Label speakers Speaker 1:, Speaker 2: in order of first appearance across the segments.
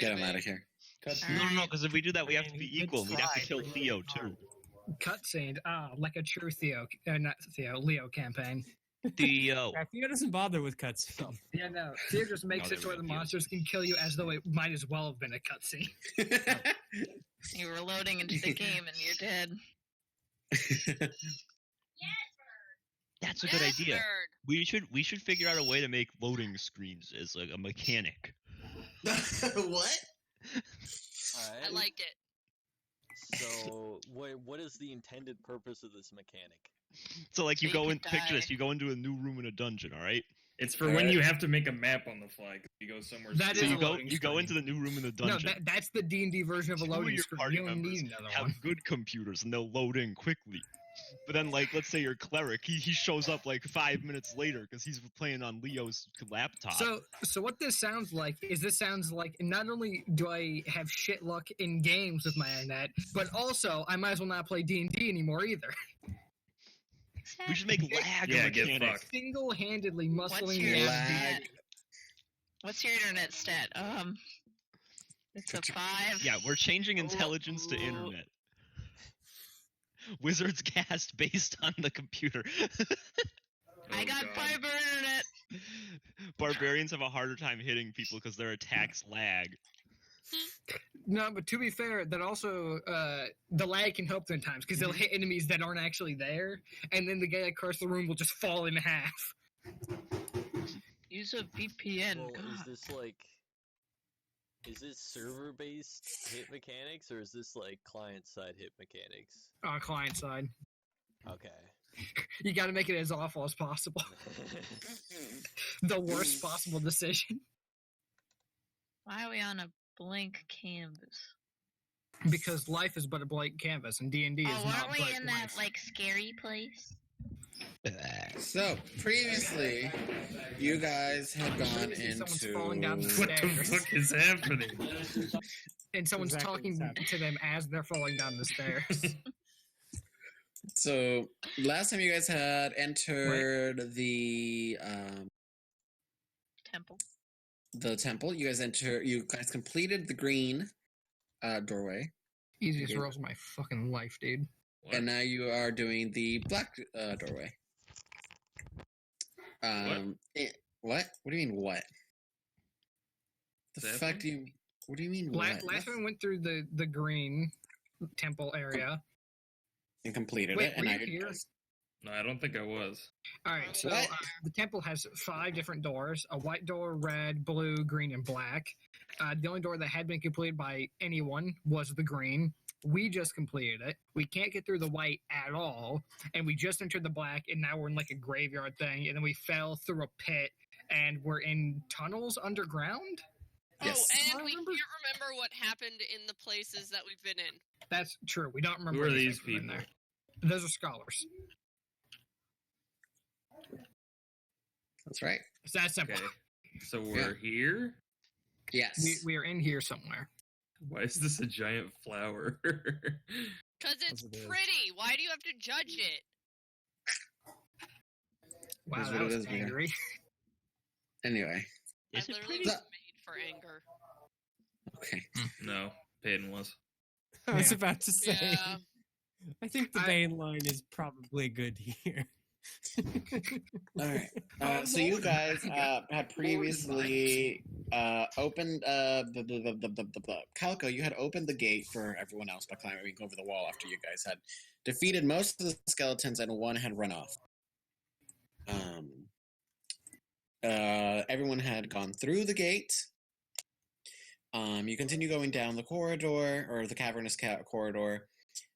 Speaker 1: Get him out of here.
Speaker 2: No, because if we do that, we have to be equal. And we'd have to kill Theo too.
Speaker 3: Cutscene, like a true Leo campaign.
Speaker 2: Theo.
Speaker 4: Yeah, Theo doesn't bother with cutscenes.
Speaker 3: Yeah, no. Theo just makes it so the monsters can kill you as though it might as well have been a cutscene.
Speaker 5: You were loading into the game and you're dead.
Speaker 2: That's a good idea. We should figure out a way to make loading screens as like a mechanic.
Speaker 1: What?
Speaker 6: Right.
Speaker 7: I like it.
Speaker 6: So, what is the intended purpose of this mechanic?
Speaker 2: So like you
Speaker 5: They
Speaker 2: go
Speaker 5: could
Speaker 2: in, picture this,
Speaker 5: die.
Speaker 2: you go into a new room in a dungeon, all right?
Speaker 8: It's for when you have to make a map on the fly. 'Cause you go somewhere.
Speaker 3: That
Speaker 2: So
Speaker 3: is
Speaker 2: you
Speaker 3: a
Speaker 2: go
Speaker 3: loading
Speaker 2: into the new room in the
Speaker 3: No,
Speaker 2: dungeon.
Speaker 3: that's the D&D version of a
Speaker 2: Two of
Speaker 3: loading
Speaker 2: your
Speaker 3: screen.
Speaker 2: party
Speaker 3: You don't
Speaker 2: members
Speaker 3: need another
Speaker 2: have
Speaker 3: one.
Speaker 2: good computers and they'll load in quickly. But then, like, let's say your cleric, he shows up like 5 minutes later because he's playing on Leo's laptop.
Speaker 3: So what this sounds like is not only do I have shit luck in games with my internet, but also I might as well not play D&D anymore either.
Speaker 2: we should make lag
Speaker 8: Yeah,
Speaker 2: a
Speaker 8: get
Speaker 2: mechanic.
Speaker 8: fucked.
Speaker 3: Single-handedly muscling
Speaker 5: What's
Speaker 3: the
Speaker 5: your
Speaker 3: internet.
Speaker 5: What's your internet stat? It's a 5.
Speaker 2: Yeah, we're changing intelligence to internet. Wizards cast based on the computer.
Speaker 5: I got
Speaker 8: God.
Speaker 5: fiber internet.
Speaker 2: Barbarians have a harder time hitting people because their attacks lag.
Speaker 3: No, but to be fair, that also the lag can help them times because they'll hit enemies that aren't actually there, and then the guy across the room will just fall in half.
Speaker 5: Use a VPN.
Speaker 6: Well,
Speaker 5: God.
Speaker 6: is this server-based hit mechanics, or is this like client-side hit mechanics?
Speaker 3: Client side,
Speaker 6: Okay.
Speaker 3: you got to make it as awful as possible. The worst possible decision.
Speaker 5: Why are we on a blank canvas?
Speaker 3: Because life is but a blank canvas, and D&D is
Speaker 5: Oh,
Speaker 3: not
Speaker 5: aren't we
Speaker 3: blank
Speaker 5: in that
Speaker 3: life.
Speaker 5: like scary place?
Speaker 1: So, previously, you guys had gone
Speaker 3: Someone's falling down the
Speaker 1: into...
Speaker 8: What the fuck is happening?
Speaker 3: And someone's
Speaker 4: Exactly
Speaker 3: talking
Speaker 4: what's happening.
Speaker 3: to them as they're falling down the stairs.
Speaker 1: So, last time you guys had entered the
Speaker 5: Temple.
Speaker 1: temple, you guys completed the green doorway,
Speaker 3: Easiest rolls of my fucking life, dude.
Speaker 1: and now you are doing the black doorway. What? What do you mean, what? The
Speaker 8: Is that
Speaker 1: fuck do you... What do you mean,
Speaker 3: Last
Speaker 1: what?
Speaker 3: time we went through the green temple area.
Speaker 1: And completed
Speaker 3: Wait,
Speaker 1: it, and
Speaker 3: were
Speaker 1: now
Speaker 3: you
Speaker 1: you're...
Speaker 3: here?
Speaker 8: No, I don't think I was.
Speaker 3: All right, so
Speaker 1: What?
Speaker 3: the temple has 5 different doors: a white door, red, blue, green, and black. The only door that had been completed by anyone was the green. We just completed it. We can't get through the white at all, and we just entered the black, and now we're in like a graveyard thing, and then we fell through a pit, and we're in tunnels underground.
Speaker 1: Yes.
Speaker 7: Oh, and we can't remember what happened in the places that we've been in.
Speaker 3: That's true. We don't remember.
Speaker 8: Who are
Speaker 3: anything
Speaker 8: these
Speaker 3: from in
Speaker 8: people?
Speaker 3: there. Those are scholars.
Speaker 1: That's right.
Speaker 3: It's that simple.
Speaker 8: Okay. So we're here?
Speaker 1: Yes.
Speaker 3: We are in here somewhere.
Speaker 8: Why is this a giant flower?
Speaker 7: Because it's
Speaker 4: Yes, it is.
Speaker 7: pretty. Why do you have to judge it?
Speaker 3: Wow,
Speaker 1: Here's
Speaker 3: that
Speaker 1: what it
Speaker 3: was
Speaker 1: is, man.
Speaker 3: angry.
Speaker 1: Anyway.
Speaker 2: Is
Speaker 7: I
Speaker 2: it
Speaker 7: literally
Speaker 2: pretty?
Speaker 7: was made for anger.
Speaker 1: Okay.
Speaker 8: No, Peyton was.
Speaker 4: I was
Speaker 3: Yeah.
Speaker 4: about to say.
Speaker 7: Yeah.
Speaker 4: I think the Bane line is probably good here.
Speaker 1: All right. So you guys had previously opened Calco. You had opened the gate for everyone else by climbing over the wall after you guys had defeated most of the skeletons and one had run off. Everyone had gone through the gate. You continue going down the corridor or the cavernous corridor.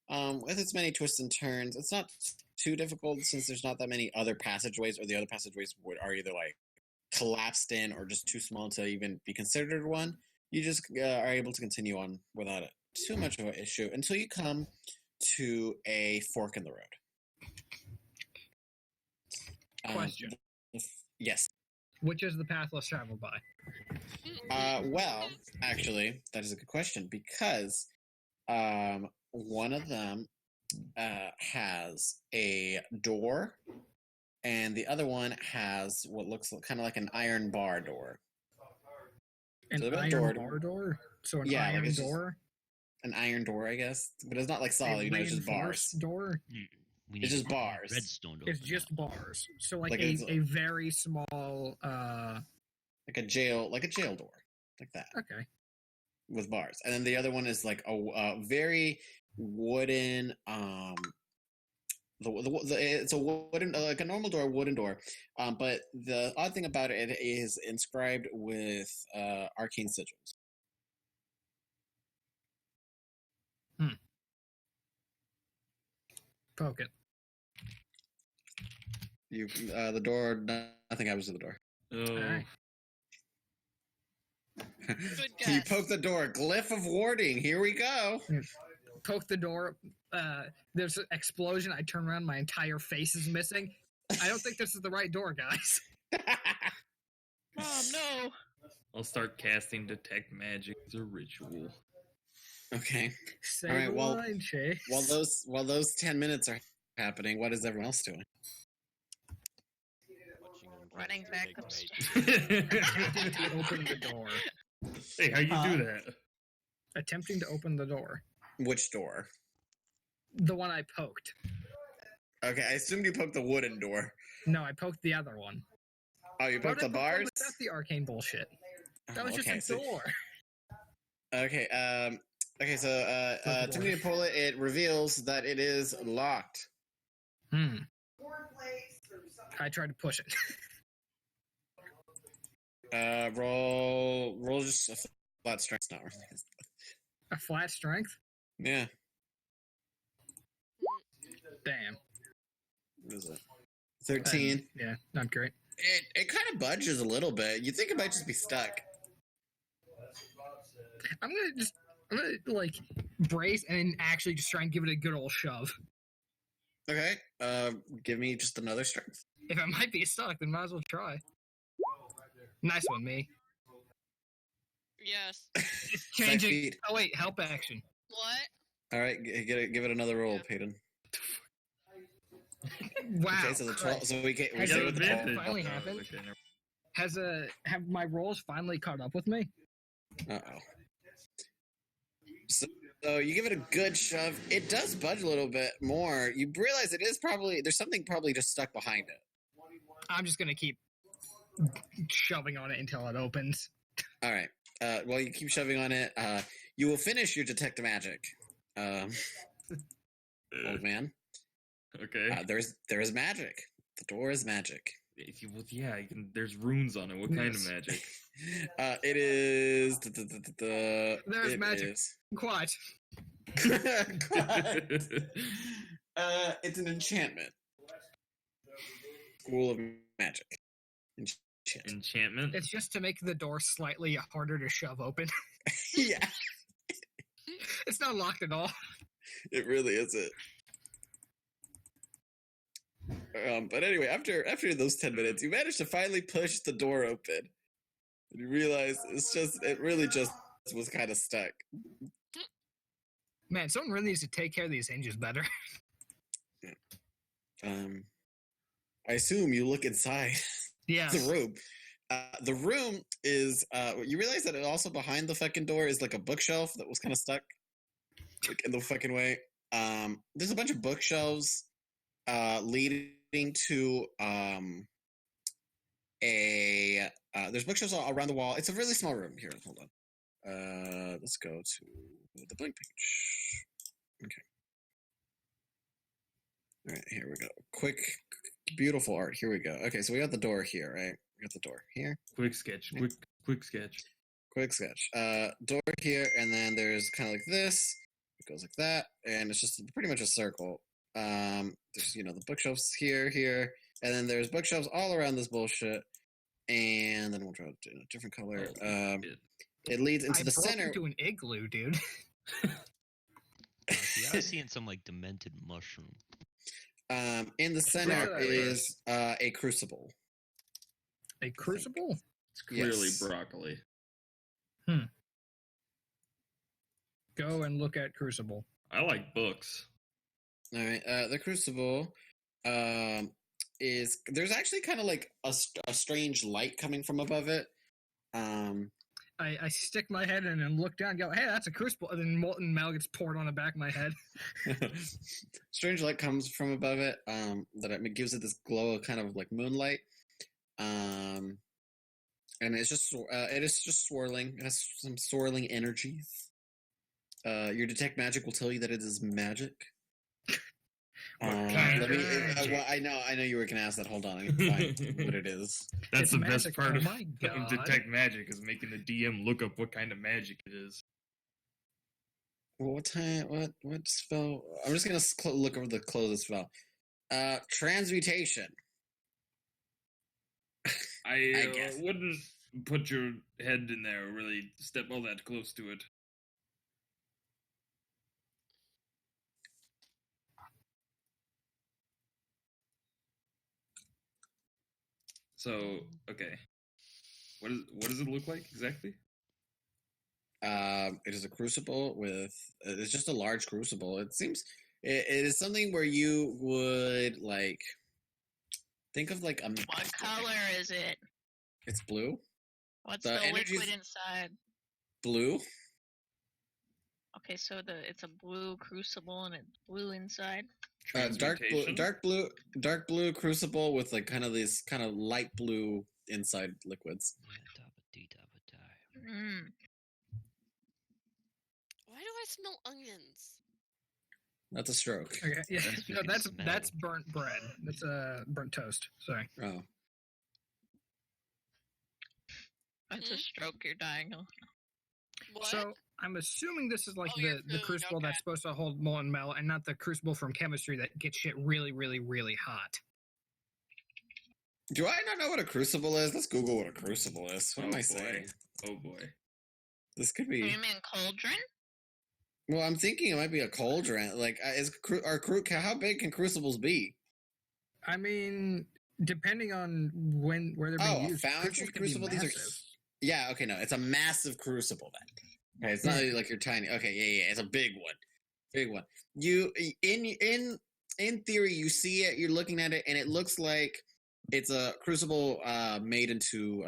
Speaker 1: With its many twists and turns, it's not too difficult since there's not that many other passageways, or the other passageways are either like collapsed in or just too small to even be considered one. You just are able to continue on without too much of an issue until you come to a fork in the road.
Speaker 3: Question.
Speaker 1: Yes.
Speaker 3: Which is the path less traveled by?
Speaker 1: Well, actually, that is a good question because one of them has a door, and the other one has what looks kind of like an iron bar door.
Speaker 3: An
Speaker 1: So the
Speaker 3: iron
Speaker 1: door-
Speaker 3: bar door? So an
Speaker 1: Yeah, like
Speaker 3: iron
Speaker 1: it's just
Speaker 3: door?
Speaker 1: an iron door, I guess, but it's not like
Speaker 3: A
Speaker 1: solid. It's just bars.
Speaker 3: reinforced door?
Speaker 2: We
Speaker 1: It's just
Speaker 2: we need
Speaker 1: bars.
Speaker 2: Redstone to
Speaker 3: It's
Speaker 2: open
Speaker 3: just
Speaker 2: that one.
Speaker 3: bars. So like,
Speaker 1: Like
Speaker 3: a,
Speaker 1: it's
Speaker 3: a very small
Speaker 1: Like a jail door, like that
Speaker 3: okay.
Speaker 1: with bars. And then the other one is like a very wooden. It's a wooden, like a normal door, wooden door. But the odd thing about it is inscribed with arcane sigils.
Speaker 3: Poke it.
Speaker 1: You the door, nothing happens to the door.
Speaker 8: Oh,
Speaker 3: Alright.
Speaker 7: Good
Speaker 1: You
Speaker 7: guess.
Speaker 1: poke the door, glyph of warding. Here we go.
Speaker 3: Poke the door. There's an explosion. I turn around. My entire face is missing. I don't think this is the right door, guys.
Speaker 5: Mom, no.
Speaker 8: I'll start casting detect magic as a ritual.
Speaker 1: Okay.
Speaker 3: Say
Speaker 1: All right,
Speaker 3: the
Speaker 1: well,
Speaker 3: line, Chase.
Speaker 1: While those 10 minutes are happening, what is everyone else doing?
Speaker 6: Watching him
Speaker 5: Running
Speaker 6: cast
Speaker 5: back
Speaker 6: detect magic.
Speaker 3: Attempting to open the door.
Speaker 8: Hey, how you do that?
Speaker 3: Attempting to open the door.
Speaker 1: Which door?
Speaker 3: The one I poked.
Speaker 1: Okay, I assumed you poked the wooden door.
Speaker 3: No, I poked the other one.
Speaker 1: Oh, you
Speaker 3: Why
Speaker 1: poked
Speaker 3: would
Speaker 1: the
Speaker 3: I poke one
Speaker 1: bars?
Speaker 3: without the arcane bullshit. That
Speaker 1: Oh,
Speaker 3: was just
Speaker 1: okay,
Speaker 3: a
Speaker 1: so-
Speaker 3: door.
Speaker 1: Okay, so attempting to pull it, it reveals that it is locked.
Speaker 3: I tried to push it.
Speaker 1: Roll just a flat strength now.
Speaker 3: A flat strength?
Speaker 1: Yeah,
Speaker 3: Damn.
Speaker 1: what is it? 13.
Speaker 3: Yeah, not great.
Speaker 1: It kind of budges a little bit. You think it might just be stuck.
Speaker 3: I'm gonna like brace and actually just try and give it a good old shove.
Speaker 1: Okay, give me just another strength.
Speaker 3: If it might be stuck, then might as well try. Nice one, me.
Speaker 7: Yes.
Speaker 3: It's
Speaker 1: 5
Speaker 3: changing.
Speaker 1: feet.
Speaker 3: Oh wait, help action.
Speaker 7: What?
Speaker 1: All right, give it another roll,
Speaker 7: Yeah.
Speaker 1: Peyton.
Speaker 3: Wow.
Speaker 1: Okay, so the 12. So we
Speaker 3: Has
Speaker 1: say
Speaker 3: it
Speaker 1: with the
Speaker 3: been
Speaker 1: 12.
Speaker 3: finally happened? Have my rolls finally caught up with me?
Speaker 1: Uh-oh. So you give it a good shove. It does budge a little bit more. You realize it is probably there's something probably just stuck behind it.
Speaker 3: I'm just gonna keep shoving on it until it opens.
Speaker 1: All right. While you keep shoving on it, you will finish your detect magic. Old man.
Speaker 8: Okay.
Speaker 1: There is magic. The door is magic.
Speaker 8: Yeah, there's runes on it. What kind of
Speaker 3: Yes.
Speaker 8: magic?
Speaker 1: It is.
Speaker 3: There's
Speaker 1: it
Speaker 3: magic.
Speaker 1: is-
Speaker 3: Quiet.
Speaker 1: It's an enchantment. School of magic. Enchantment.
Speaker 8: Enchantment?
Speaker 3: It's just to make the door slightly harder to shove open.
Speaker 1: Yeah,
Speaker 3: It's not locked at all.
Speaker 1: it really isn't. But anyway, after those 10 minutes, you manage to finally push the door open. And you realize it really just was kind of stuck.
Speaker 3: Man, someone really needs to take care of these hinges better.
Speaker 1: I assume you look inside
Speaker 3: Yeah.
Speaker 1: the room. The room is, you realize that it also behind the fucking door is like a bookshelf that was kind of stuck like in the fucking way. There's a bunch of bookshelves leading to there's bookshelves all around the wall. It's a really small room. Here, hold on. Let's go to the blank page. Okay. All right, here we go. Quick, beautiful art. Here we go. Okay, so we got the door here, right? We got the door here.
Speaker 8: Quick sketch. Quick sketch.
Speaker 1: Quick sketch. Door here, and then there's kind of like this. It goes like that, and it's just pretty much a circle. There's the bookshelves here, and then there's bookshelves all around this bullshit. And then we'll draw it in a different color. It leads into
Speaker 3: I
Speaker 1: the
Speaker 3: broke
Speaker 1: center.
Speaker 3: into an igloo, dude.
Speaker 2: See, I was seeing some like demented mushroom.
Speaker 1: In the center
Speaker 3: Broccoli.
Speaker 1: is a crucible.
Speaker 3: A crucible?
Speaker 8: It's clearly
Speaker 1: Yes.
Speaker 8: broccoli.
Speaker 3: Go and look at crucible.
Speaker 8: I like books.
Speaker 1: All right. The crucible is there's actually kind of like a strange light coming from above it.
Speaker 3: I stick my head in and look down and go, hey, that's a crucible. And then molten metal gets poured on the back of my head.
Speaker 1: Strange light comes from above it. That it gives it this glow, kind of like moonlight. And it's just it is just swirling. It has some swirling energies. Your detect magic will tell you that it is magic.
Speaker 8: kind
Speaker 1: Let me.
Speaker 8: of magic?
Speaker 1: Well, I know you were gonna ask that. Hold on, I can find what it is.
Speaker 8: That's
Speaker 3: It's
Speaker 8: the best
Speaker 3: magic.
Speaker 8: part
Speaker 3: Oh
Speaker 8: of
Speaker 3: my God.
Speaker 8: detect magic is making the DM look up what kind of magic it is.
Speaker 1: What time? What spell? I'm just gonna look over the closest spell. Transmutation.
Speaker 8: I
Speaker 1: guess.
Speaker 8: wouldn't put your head in there or really step all that close to it. So, okay. What does it look like exactly?
Speaker 1: It is a crucible with. It's just a large crucible. It seems. It is something where you would like. Think of like a.
Speaker 5: What color is it?
Speaker 1: It's blue.
Speaker 5: What's
Speaker 1: The
Speaker 5: the
Speaker 1: energy's-
Speaker 5: liquid inside?
Speaker 1: Blue.
Speaker 5: Okay, so it's a blue crucible and it's blue inside.
Speaker 8: Transmutation?
Speaker 1: Dark blue crucible with like kind of these kind of light blue inside liquids.
Speaker 5: Mm.
Speaker 7: Why do I smell onions?
Speaker 1: That's a stroke.
Speaker 3: Okay, yeah,
Speaker 2: That's
Speaker 3: no,
Speaker 2: fucking
Speaker 3: that's
Speaker 2: smell.
Speaker 3: burnt bread. That's burnt toast. Sorry.
Speaker 1: Oh,
Speaker 5: It's a stroke you're dying of.
Speaker 7: What?
Speaker 3: So I'm assuming this is like
Speaker 7: Oh, your
Speaker 3: the
Speaker 7: food,
Speaker 3: crucible
Speaker 7: okay.
Speaker 3: that's supposed to hold molten metal, and not the crucible from chemistry that gets shit really, really, really hot.
Speaker 1: do I not know what a crucible is? Let's Google what a crucible is. What am I
Speaker 8: boy.
Speaker 1: saying?
Speaker 8: Oh boy.
Speaker 1: This could
Speaker 5: You
Speaker 1: be.
Speaker 5: mean cauldron?
Speaker 1: Well, I'm thinking it might be a cauldron. Like, how big can crucibles be?
Speaker 3: I mean, depending on where they're being
Speaker 1: Oh, a
Speaker 3: used,
Speaker 1: foundry
Speaker 3: crucibles can be
Speaker 1: crucible. These are.
Speaker 3: massive.
Speaker 1: Yeah. Okay. No, it's a massive crucible then. Okay, it's not like you're tiny. Okay. Yeah. It's a big one. Big one. You in theory, you see it. You're looking at it, and it looks like it's a crucible made into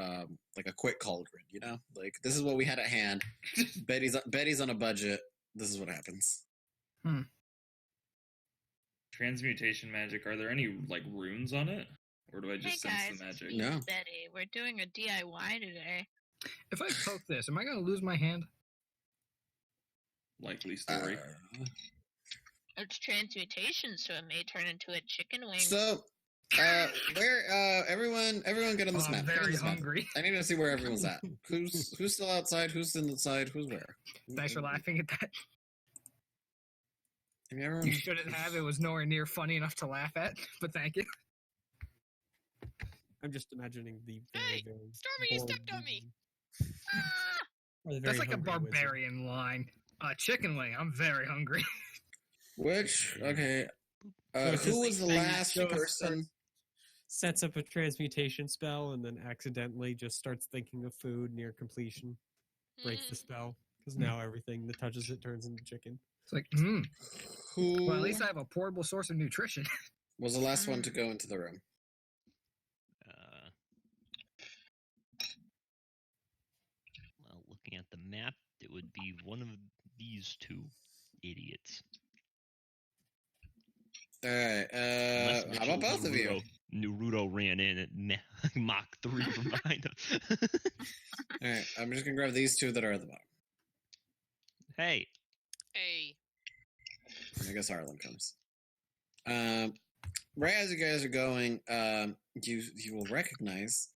Speaker 1: like a quick cauldron. You know, like this is what we had at hand. Betty's on a budget. This is what happens.
Speaker 8: Transmutation magic. Are there any like runes on it? Or do I just
Speaker 5: Hey
Speaker 8: sense
Speaker 5: guys,
Speaker 8: the magic?
Speaker 5: it's me,
Speaker 1: No.
Speaker 5: Betty. We're doing a DIY today.
Speaker 3: If I poke this, am I going to lose my hand?
Speaker 8: Likely story.
Speaker 5: It's transmutation, so it may turn into a chicken wing.
Speaker 1: So, where everyone get on this
Speaker 3: Oh, I'm
Speaker 1: map. Get on
Speaker 3: very
Speaker 1: this map.
Speaker 3: hungry.
Speaker 1: I need to see where everyone's at. Who's still outside? Who's inside? Who's where?
Speaker 3: Thanks for laughing at that.
Speaker 1: I mean, everyone-
Speaker 3: You shouldn't have. It was nowhere near funny enough to laugh at, but thank you.
Speaker 4: I'm just imagining the very,
Speaker 7: Hey,
Speaker 4: very
Speaker 7: Stormy, you
Speaker 4: bored
Speaker 7: stepped on me.
Speaker 4: wizard. Or the
Speaker 3: That's
Speaker 4: very
Speaker 3: like a
Speaker 4: hungry wizard.
Speaker 3: barbarian line. Chicken wing. I'm very hungry.
Speaker 1: Which okay?
Speaker 4: So it's
Speaker 1: Who
Speaker 4: just
Speaker 1: was the
Speaker 4: like
Speaker 1: last
Speaker 4: Joe
Speaker 1: person?
Speaker 4: Sets up a transmutation spell and then accidentally just starts thinking of food near completion. Breaks the
Speaker 7: Mm,
Speaker 4: spell because now everything that touches it turns into chicken.
Speaker 3: It's like,
Speaker 1: Who
Speaker 3: well, at least I have a portable source of nutrition.
Speaker 1: was the last one to go into the room?
Speaker 2: Well, looking at the map, it would be one of these two idiots.
Speaker 1: All right.
Speaker 2: Unless
Speaker 1: How
Speaker 2: Mitchell
Speaker 1: about both of you?
Speaker 2: Naruto ran in at Mach 3 from behind him.
Speaker 1: All right. I'm just gonna grab these two that are at the bottom.
Speaker 2: Hey,
Speaker 7: hey.
Speaker 1: I guess Harlan comes. Right as you guys are going, you will recognize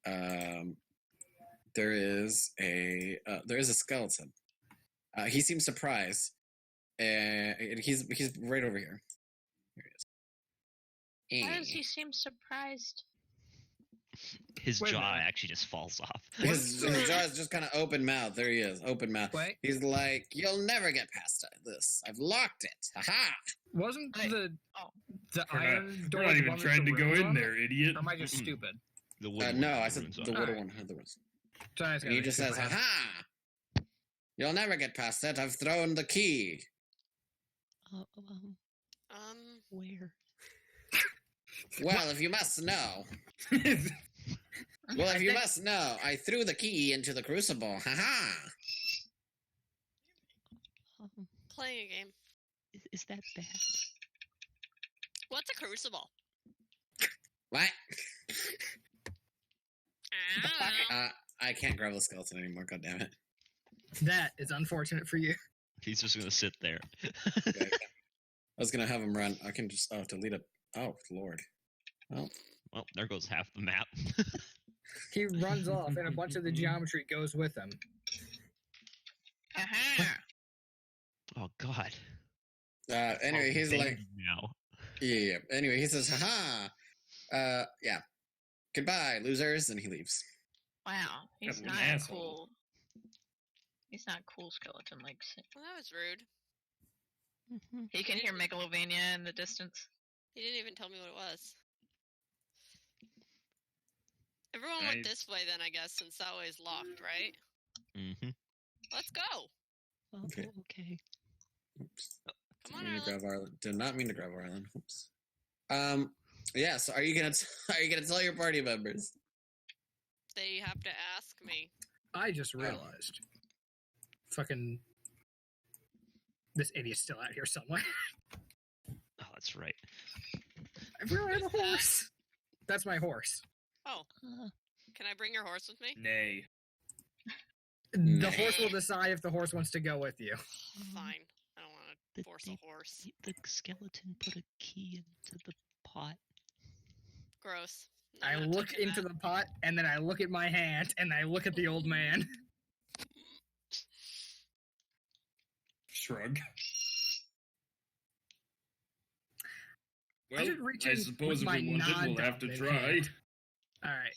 Speaker 1: there is a skeleton. He seems surprised, and he's right over here. Here he is.
Speaker 5: Why does he seem surprised?
Speaker 2: his
Speaker 3: Wait a
Speaker 2: jaw
Speaker 3: minute.
Speaker 2: actually just falls off.
Speaker 1: His jaw is just kind of open mouth. There he is, open mouth.
Speaker 3: Wait,
Speaker 1: He's like, "You'll never get past this. I've locked it. Haha!"
Speaker 3: wasn't
Speaker 5: Wait.
Speaker 3: the
Speaker 8: We're
Speaker 3: iron
Speaker 8: not,
Speaker 3: door
Speaker 8: we're not
Speaker 3: the
Speaker 8: even
Speaker 3: one with
Speaker 8: trying
Speaker 3: the
Speaker 8: to go
Speaker 3: runes
Speaker 8: in
Speaker 3: on it?
Speaker 8: there, idiot.
Speaker 3: Or am I just
Speaker 2: Mm-mm.
Speaker 3: stupid?
Speaker 2: The wooden
Speaker 1: No,
Speaker 2: one
Speaker 1: I
Speaker 2: with
Speaker 1: said
Speaker 2: runes
Speaker 1: the
Speaker 2: on it.
Speaker 1: wooden
Speaker 3: Alright.
Speaker 1: one had the words.
Speaker 3: Sorry, I was
Speaker 1: And he
Speaker 3: gonna
Speaker 1: just
Speaker 3: shake
Speaker 1: says,
Speaker 3: my head.
Speaker 1: "Haha! You'll never get past it. I've thrown the key."
Speaker 2: Where?
Speaker 1: Well, if you must know, Well, if you must know, I threw the key into the crucible. Haha.
Speaker 7: Playing a game.
Speaker 2: Is that bad?
Speaker 7: What's a crucible?
Speaker 1: What?
Speaker 7: I don't know.
Speaker 1: I can't grab the skeleton anymore. God damn it.
Speaker 3: That is unfortunate for you.
Speaker 2: He's just gonna sit there.
Speaker 1: Okay. I was gonna have him run. I can just delete it. Oh Lord. Well,
Speaker 2: Well, there goes half the map.
Speaker 3: He runs off, and a bunch of the geometry goes with him.
Speaker 5: Aha!
Speaker 2: Oh God.
Speaker 1: anyway, he's
Speaker 2: Bang
Speaker 1: like,
Speaker 2: now.
Speaker 1: yeah. Anyway, he says, haha. Yeah. Goodbye, losers, and he leaves.
Speaker 5: Wow, he's
Speaker 8: That's an
Speaker 5: not
Speaker 8: asshole.
Speaker 5: cool. He's not cool skeleton like.
Speaker 7: Well, that was rude.
Speaker 5: He can hear Megalovania in the distance.
Speaker 7: He didn't even tell me what it was. Everyone went
Speaker 8: Nice.
Speaker 7: this way then, I guess, since that way is locked, right?
Speaker 2: Mm-hmm.
Speaker 7: Let's go.
Speaker 1: Okay.
Speaker 2: Okay.
Speaker 1: Oops.
Speaker 7: Come on,
Speaker 1: Didn't mean to
Speaker 7: Arlen.
Speaker 1: grab Arlen. Did not mean to grab Arlen. Oops. Yeah. So, are you gonna tell your party members?
Speaker 7: They have to ask me.
Speaker 3: I just realized. Fucking. This idiot's still out here somewhere.
Speaker 2: Oh, that's right.
Speaker 3: I realized a horse. That's my horse.
Speaker 7: Oh, can I bring your horse with me?
Speaker 8: Nay.
Speaker 3: The horse will decide if the horse wants to go with you.
Speaker 7: Fine. I don't want to force a horse.
Speaker 2: The skeleton put a key into the pot.
Speaker 7: Gross.
Speaker 3: I
Speaker 7: Not
Speaker 3: look
Speaker 7: touching
Speaker 3: into
Speaker 7: that.
Speaker 3: the pot, and then I look at my hand, and I look at the old man.
Speaker 8: Shrug.
Speaker 3: I
Speaker 8: Well,
Speaker 3: should reach
Speaker 8: I
Speaker 3: in
Speaker 8: suppose
Speaker 3: with
Speaker 8: if we
Speaker 3: my
Speaker 8: want it, we'll have to
Speaker 3: non-dominant
Speaker 8: try.
Speaker 3: hand. Alright.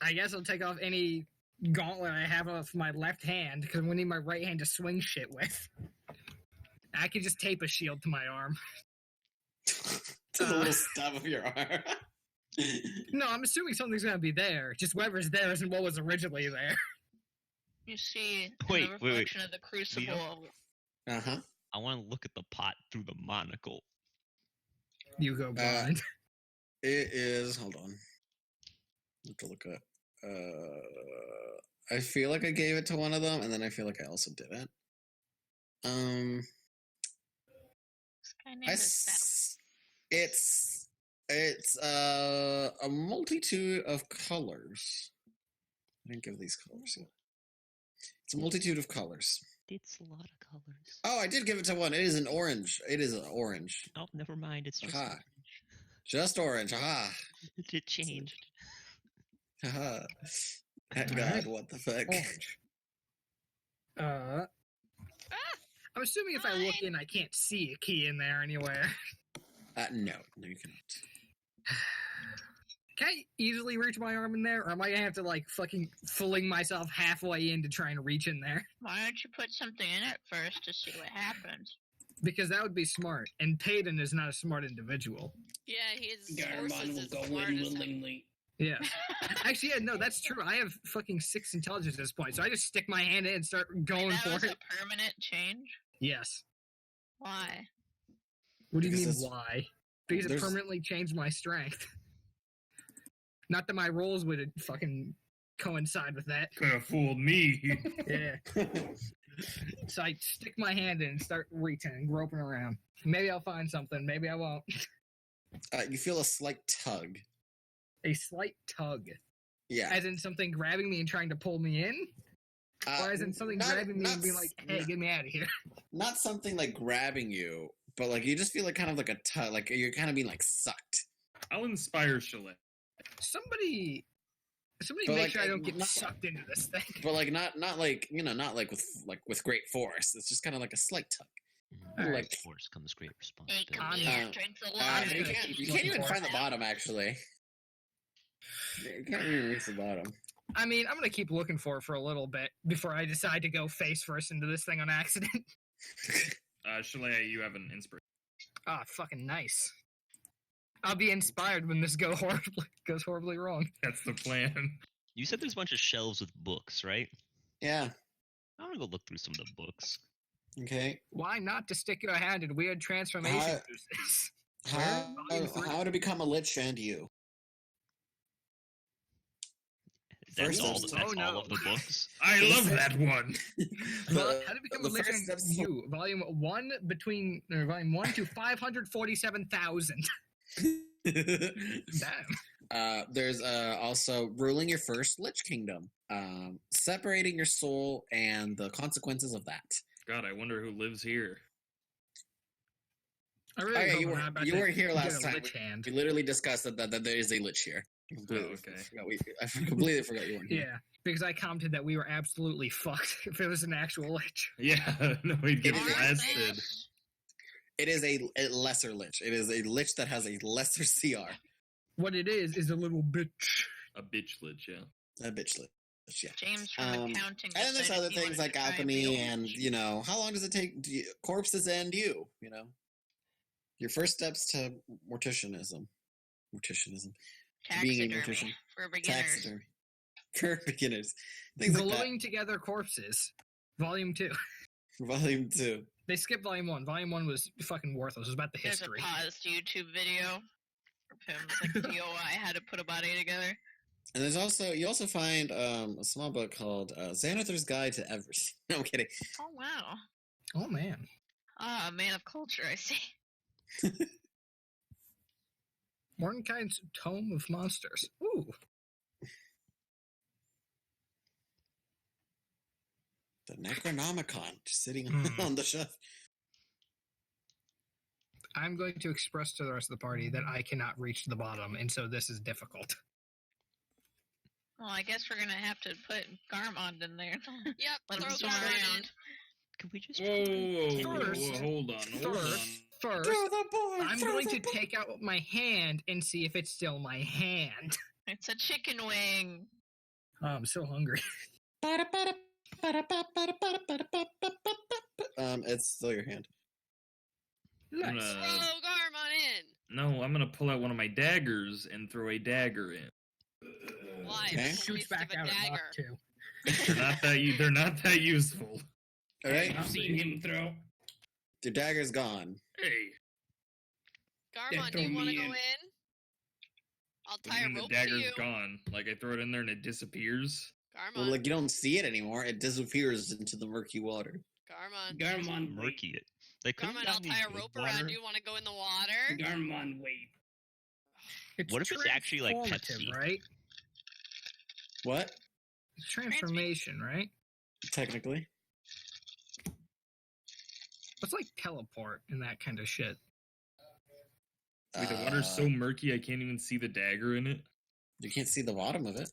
Speaker 3: I guess I'll take off any gauntlet I have off my left hand, because I'm going to need my right hand to swing shit with. I can just tape a shield to my arm.
Speaker 1: To the little stub of your arm.
Speaker 3: No, I'm assuming something's going to be there. Just whatever's there isn't what was originally there.
Speaker 5: You see
Speaker 2: Wait,
Speaker 5: the
Speaker 2: wait.
Speaker 5: reflection of the crucible.
Speaker 1: Uh-huh.
Speaker 2: I want to look at the pot through the monocle.
Speaker 3: You go blind.
Speaker 1: It is. Hold on. I have to look at. I feel like I gave it to one of them, and then I feel like I also didn't.
Speaker 5: This guy named us
Speaker 1: It's a multitude of colors. I didn't give these colors yet. It's a multitude of colors.
Speaker 2: It's a lot of colors.
Speaker 1: Oh, I did give it to one. It is an orange. It is an orange.
Speaker 2: Oh, never mind. It's just
Speaker 1: Aha.
Speaker 2: orange.
Speaker 1: Just orange. Aha.
Speaker 2: It changed.
Speaker 1: Haha. God,
Speaker 3: Alright.
Speaker 1: what the fuck?
Speaker 3: Orange.
Speaker 7: Ah!
Speaker 3: I'm assuming if I look in, I can't see a key in there anywhere.
Speaker 1: No, you cannot.
Speaker 3: Can I easily reach my arm in there, or am I gonna have to like fucking fling myself halfway in to try and reach in there?
Speaker 5: Why don't you put something in it first to see what happens?
Speaker 3: Because that would be smart, and Payton is not a smart individual.
Speaker 7: Yeah, his
Speaker 9: Garmon
Speaker 7: horse is
Speaker 9: will
Speaker 7: as
Speaker 9: go
Speaker 7: smart
Speaker 9: in
Speaker 7: as him.
Speaker 9: willingly.
Speaker 3: Yeah. Actually, yeah, no, that's true. I have fucking 6 intelligence at this point, so I just stick my hand in and start going
Speaker 5: that
Speaker 3: for
Speaker 5: was
Speaker 3: it.
Speaker 5: a permanent change?
Speaker 3: Yes.
Speaker 5: Why?
Speaker 3: What do you
Speaker 1: Because
Speaker 3: mean,
Speaker 1: it's-
Speaker 3: why? Because it
Speaker 1: there's-
Speaker 3: permanently changed my strength. Not that my rolls would fucking coincide with that.
Speaker 8: Could have fooled me.
Speaker 3: Yeah. So I stick my hand in and start reaching and groping around. Maybe I'll find something. Maybe I won't.
Speaker 1: You feel a slight tug.
Speaker 3: A slight tug.
Speaker 1: Yeah.
Speaker 3: As in something grabbing me and trying to pull me in? Or as in something grabbing me and being like, hey, get me out of here.
Speaker 1: Not something like grabbing you, but like you just feel like kind of like a tug, like you're kind of being like sucked.
Speaker 8: I'll inspire Chalet.
Speaker 3: Somebody
Speaker 1: But,
Speaker 3: make
Speaker 1: like,
Speaker 3: sure I don't get
Speaker 1: not-
Speaker 3: sucked into this thing.
Speaker 1: But like not like not with great force. It's just kind of like a slight tug.
Speaker 3: All right.
Speaker 1: Like
Speaker 2: Of course comes great
Speaker 5: Hey,
Speaker 2: responsibility.
Speaker 5: come
Speaker 3: I'm-
Speaker 5: here, drink the water.
Speaker 1: you
Speaker 3: gonna
Speaker 1: can't
Speaker 3: keep
Speaker 1: you
Speaker 3: looking
Speaker 1: can't even
Speaker 3: for
Speaker 1: find
Speaker 3: it.
Speaker 1: the bottom actually. You can't even reach the bottom.
Speaker 3: I mean, I'm gonna keep looking for it for a little bit before I decide to go face first into this thing on accident.
Speaker 8: Chalet, you have an inspiration.
Speaker 3: Ah, fucking nice. I'll be inspired when this goes horribly wrong.
Speaker 8: That's the plan.
Speaker 2: You said there's a bunch of shelves with books, right?
Speaker 1: Yeah.
Speaker 2: I want to go look through some of the books.
Speaker 1: Okay.
Speaker 3: Why not to stick your hand in weird transformation?
Speaker 1: How to become a lich and you. First
Speaker 2: all,
Speaker 1: steps.
Speaker 2: that's
Speaker 3: Oh,
Speaker 2: all
Speaker 3: no.
Speaker 2: of the books.
Speaker 8: I love that one.
Speaker 3: How to become a
Speaker 1: the first
Speaker 3: lichin'
Speaker 1: steps-
Speaker 3: you? Volume 1 volume 1 to 547,000. Damn.
Speaker 1: There's also ruling your first Lich Kingdom, separating your soul and the consequences of that.
Speaker 8: God, I wonder who lives here.
Speaker 3: I really
Speaker 1: Oh, yeah,
Speaker 3: hope
Speaker 1: you
Speaker 3: I'm
Speaker 1: were-
Speaker 3: not about
Speaker 1: you
Speaker 3: to
Speaker 1: weren't here
Speaker 3: get
Speaker 1: last
Speaker 3: a
Speaker 1: time.
Speaker 3: Lich hand.
Speaker 1: We literally discussed that there is a Lich here. I completely forgot you weren't here.
Speaker 3: Yeah, because I commented that we were absolutely fucked if it was an actual Lich.
Speaker 8: Yeah, no, we'd get
Speaker 1: Aren't
Speaker 8: blasted.
Speaker 1: It is a lesser Lich. It is a Lich that has a lesser CR.
Speaker 3: What it is a little bitch.
Speaker 8: A bitch lich, yeah.
Speaker 1: A bitch Lich, yeah.
Speaker 5: James from accounting.
Speaker 1: And then there's
Speaker 5: decided
Speaker 1: other
Speaker 5: he
Speaker 1: things
Speaker 5: wanted
Speaker 1: like
Speaker 5: to try and
Speaker 1: alchemy
Speaker 5: be a
Speaker 1: and,
Speaker 5: witch.
Speaker 1: you know, how long does it take corpses and you know? Your first steps to morticianism. Being a
Speaker 5: Taxidermy
Speaker 1: mortician.
Speaker 5: for beginners.
Speaker 1: Taxidermy. For beginners. Things like that.
Speaker 3: Gluing together corpses. Volume 2.
Speaker 1: Volume 2.
Speaker 3: They skipped volume 1. Volume 1 was fucking worthless. It was about the
Speaker 5: There's
Speaker 3: history.
Speaker 5: a paused YouTube video of him like DOI how to put a body together.
Speaker 1: And there's also, you also find a small book called Xanathar's Guide to Everything. No, I'm kidding.
Speaker 5: Oh wow.
Speaker 3: Oh, man.
Speaker 5: Ah, a man of culture, I see.
Speaker 3: Mordenkainen's Tome of Monsters. Ooh.
Speaker 1: The Necronomicon, just sitting
Speaker 3: Hmm.
Speaker 1: on the shelf.
Speaker 3: I'm going to express to the rest of the party that I cannot reach the bottom, and so this is difficult.
Speaker 5: Well, I guess we're gonna have to put Garmond in there.
Speaker 7: Yep,
Speaker 5: Let him
Speaker 7: throw
Speaker 5: swim
Speaker 7: Garmon in.
Speaker 5: around.
Speaker 2: Could we just
Speaker 3: First-
Speaker 8: hold on.
Speaker 3: First, I'm going to take out my hand and see if it's still my hand.
Speaker 5: It's a chicken wing.
Speaker 3: Oh, I'm so hungry.
Speaker 1: It's still your hand.
Speaker 8: I'm
Speaker 3: Nice.
Speaker 7: Throw
Speaker 8: gonna,
Speaker 7: Garmon in.
Speaker 8: no, I'm gonna pull out one of my daggers and throw a dagger in.
Speaker 7: Why?
Speaker 1: Okay.
Speaker 7: There's a
Speaker 3: Shoots
Speaker 7: waste
Speaker 3: back
Speaker 7: of a
Speaker 3: out at Buck,
Speaker 7: dagger.
Speaker 3: too.
Speaker 8: They're not that useful.
Speaker 1: All right.
Speaker 9: I've seen him throw.
Speaker 1: Your dagger's gone.
Speaker 8: Hey,
Speaker 7: Garmon, do
Speaker 9: throw
Speaker 7: you want to
Speaker 9: me
Speaker 7: go
Speaker 9: in.
Speaker 7: in? I'll
Speaker 8: what do
Speaker 7: tie
Speaker 8: you
Speaker 7: a
Speaker 8: mean the
Speaker 7: rope to
Speaker 8: dagger's
Speaker 7: you.
Speaker 8: gone? Like I throw it in there and it disappears?
Speaker 7: Garmon,
Speaker 1: Well, like you don't see it anymore. It disappears into the murky water.
Speaker 7: Garmon.
Speaker 9: Garmon, wait.
Speaker 2: murky it? They couldn't
Speaker 7: Garmon,
Speaker 2: have
Speaker 7: I'll
Speaker 2: gotten
Speaker 7: tie a
Speaker 2: good
Speaker 7: rope
Speaker 2: water.
Speaker 7: around you. Want to go in the water?
Speaker 9: Garmon, wait.
Speaker 3: It's
Speaker 2: What if it's actually, like,
Speaker 3: transformative,
Speaker 2: Pepsi?
Speaker 3: right?
Speaker 1: What?
Speaker 3: It's transformation, right?
Speaker 1: Technically.
Speaker 3: It's like teleport and that kind of shit.
Speaker 8: Wait, the water's so murky I can't even see the dagger in it.
Speaker 1: You can't see the bottom of it.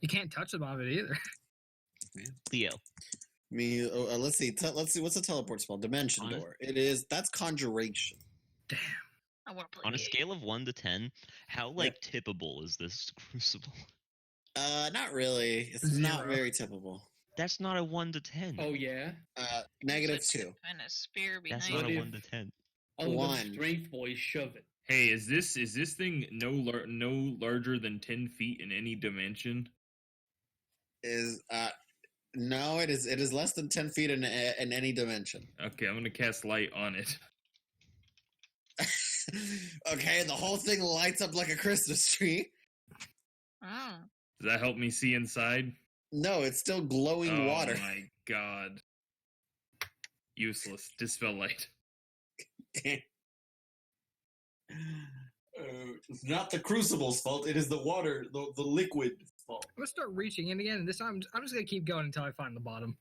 Speaker 3: You can't touch the bottom of it either.
Speaker 2: Leo.
Speaker 1: I mean, let's see. Let's see. What's a teleport spell? Dimension
Speaker 2: Honest-
Speaker 1: door. It is. That's conjuration.
Speaker 3: Damn.
Speaker 5: I want to play
Speaker 2: On a
Speaker 5: the
Speaker 2: scale of 1 to 10, how tippable is this crucible?
Speaker 1: Not really. It's not
Speaker 3: Zero.
Speaker 1: very typical.
Speaker 2: That's not a 1 to 10.
Speaker 9: Oh, yeah?
Speaker 1: -2.
Speaker 5: And a spear behind
Speaker 2: That's
Speaker 5: you.
Speaker 2: not
Speaker 9: What
Speaker 2: a
Speaker 9: if-
Speaker 2: 1 to 10.
Speaker 9: Oh,
Speaker 1: One.
Speaker 9: the strength boys shove it.
Speaker 8: Hey, is this thing no larger than 10 feet in any dimension?
Speaker 1: Is no, it is less than 10 feet in any dimension.
Speaker 8: Okay, I'm gonna cast light on it.
Speaker 1: Okay, the whole thing lights up like a Christmas tree.
Speaker 5: Oh.
Speaker 8: Does that help me see inside?
Speaker 1: No, it's still glowing water.
Speaker 8: Oh my god. Useless. Dispel light.
Speaker 1: It's not the crucible's fault. It is the water, the liquid's fault.
Speaker 3: I'm gonna start reaching in again, and this time I'm just gonna keep going until I find the bottom.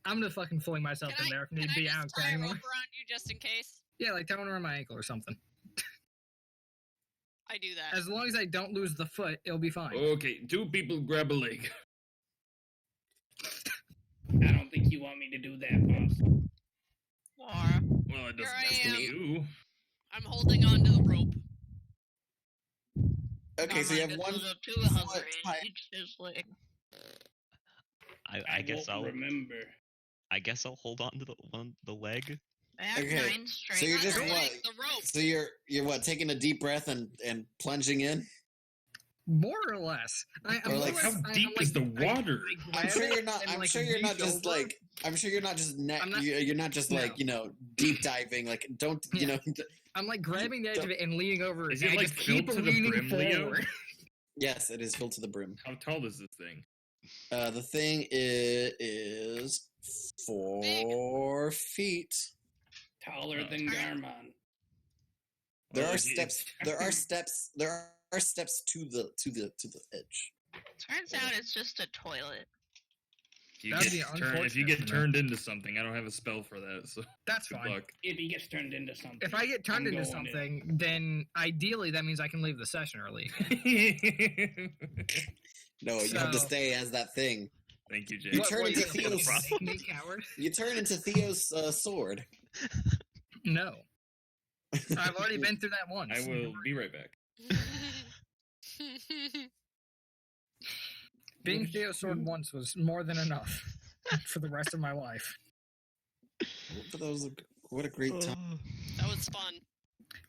Speaker 3: I'm gonna fucking fling myself in there if need
Speaker 7: Can I
Speaker 3: be. I don't
Speaker 7: just
Speaker 3: care
Speaker 7: tie a rope
Speaker 3: anymore.
Speaker 7: around you just in case?
Speaker 3: Yeah, like throwing around my ankle or something.
Speaker 7: I do that.
Speaker 3: As long as I don't lose the foot, it'll be fine.
Speaker 8: Okay, 2 people grab a leg.
Speaker 9: I don't think you want me to do that, boss.
Speaker 5: Laura.
Speaker 8: Well, it
Speaker 7: Here
Speaker 8: doesn't
Speaker 7: I
Speaker 8: have to
Speaker 7: am.
Speaker 8: be you.
Speaker 7: I'm holding on to the rope.
Speaker 1: Okay, so you have one.
Speaker 5: Up to 100
Speaker 1: Hi.
Speaker 5: each his leg.
Speaker 2: I guess
Speaker 9: won't
Speaker 2: I'll
Speaker 9: remember.
Speaker 2: I guess I'll hold on to the leg.
Speaker 5: I have
Speaker 1: Okay,
Speaker 5: 9 strength.
Speaker 1: so you're
Speaker 7: Not
Speaker 1: just
Speaker 7: the
Speaker 1: what?
Speaker 7: leg, the rope.
Speaker 1: So you're what? Taking a deep breath and plunging in.
Speaker 3: More or less. I'm
Speaker 1: Or, like,
Speaker 3: more
Speaker 8: how
Speaker 3: or less-
Speaker 8: deep is the water?
Speaker 1: I'm
Speaker 3: grab
Speaker 1: sure
Speaker 3: it
Speaker 1: you're not.
Speaker 3: and,
Speaker 1: I'm
Speaker 3: like,
Speaker 1: sure you're not
Speaker 3: reach
Speaker 1: just
Speaker 3: over.
Speaker 1: like. I'm sure you're not just
Speaker 3: I'm not-
Speaker 1: you're not just
Speaker 3: No.
Speaker 1: like deep diving. Like don't you
Speaker 3: Yeah.
Speaker 1: know?
Speaker 3: I'm like grabbing the edge of it and leaning over,
Speaker 8: Is
Speaker 3: and
Speaker 8: it,
Speaker 3: I
Speaker 8: like,
Speaker 3: just keep
Speaker 8: filled to the
Speaker 3: leaning
Speaker 8: brim, Leo?
Speaker 3: forward.
Speaker 1: Yes, it is filled to the brim.
Speaker 8: How tall is this thing?
Speaker 1: The thing is 4 feet.
Speaker 9: Taller
Speaker 8: Oh.
Speaker 9: than Garmon.
Speaker 1: There
Speaker 8: Well,
Speaker 1: are
Speaker 8: it's-
Speaker 1: steps. There are steps. There are steps to the edge.
Speaker 5: Turns out it's just a toilet.
Speaker 8: If you
Speaker 3: That'd be
Speaker 8: get
Speaker 3: unfortunate.
Speaker 8: turned into something, I don't have a spell for that. So
Speaker 3: That's
Speaker 8: good
Speaker 3: fine.
Speaker 8: luck.
Speaker 9: If he gets turned into something.
Speaker 3: If I get turned
Speaker 9: I'm
Speaker 3: into
Speaker 9: going in.
Speaker 3: something, then ideally that means I can leave the session early.
Speaker 1: No, you have to
Speaker 3: So-
Speaker 1: stay as that thing.
Speaker 8: Thank you, Jay.
Speaker 1: You turn into
Speaker 3: you gonna
Speaker 1: Theo's.
Speaker 3: make me coward?
Speaker 1: You turn into Theo's sword.
Speaker 3: No. I've already been through that once.
Speaker 8: I will be right back.
Speaker 3: Being Theo's sword once was more than enough for the rest of my life.
Speaker 1: But that was what a great time.
Speaker 7: That was fun.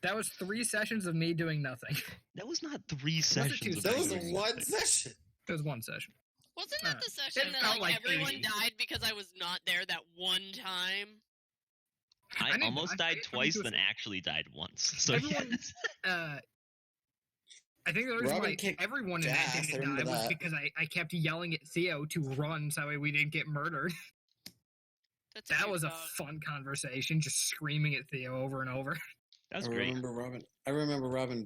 Speaker 3: That was 3 sessions of me doing nothing.
Speaker 2: That was not 3
Speaker 3: it
Speaker 2: sessions.
Speaker 3: two
Speaker 2: of
Speaker 1: That was
Speaker 2: doing
Speaker 1: one
Speaker 2: nothing.
Speaker 1: session.
Speaker 3: It was 1 session.
Speaker 7: Wasn't that the session
Speaker 3: it
Speaker 7: that
Speaker 3: felt like
Speaker 7: everyone
Speaker 3: 80.
Speaker 7: died because I was not there that one time?
Speaker 2: I
Speaker 3: didn't
Speaker 2: almost
Speaker 3: die.
Speaker 2: died
Speaker 3: It
Speaker 2: twice,
Speaker 3: was-
Speaker 2: then actually died once. So
Speaker 3: Everyone-
Speaker 2: yes.
Speaker 3: I think the reason
Speaker 1: Robin
Speaker 3: why
Speaker 1: kicked
Speaker 3: everyone in that
Speaker 1: ass, I
Speaker 3: didn't
Speaker 1: remember
Speaker 3: die was
Speaker 1: that.
Speaker 3: because I kept yelling at Theo to run so that way we didn't get murdered.
Speaker 7: That's
Speaker 3: That
Speaker 7: cute
Speaker 3: was a
Speaker 7: dog.
Speaker 3: fun conversation, just screaming at Theo over and over.
Speaker 2: That was
Speaker 1: I
Speaker 2: great.
Speaker 1: remember Robin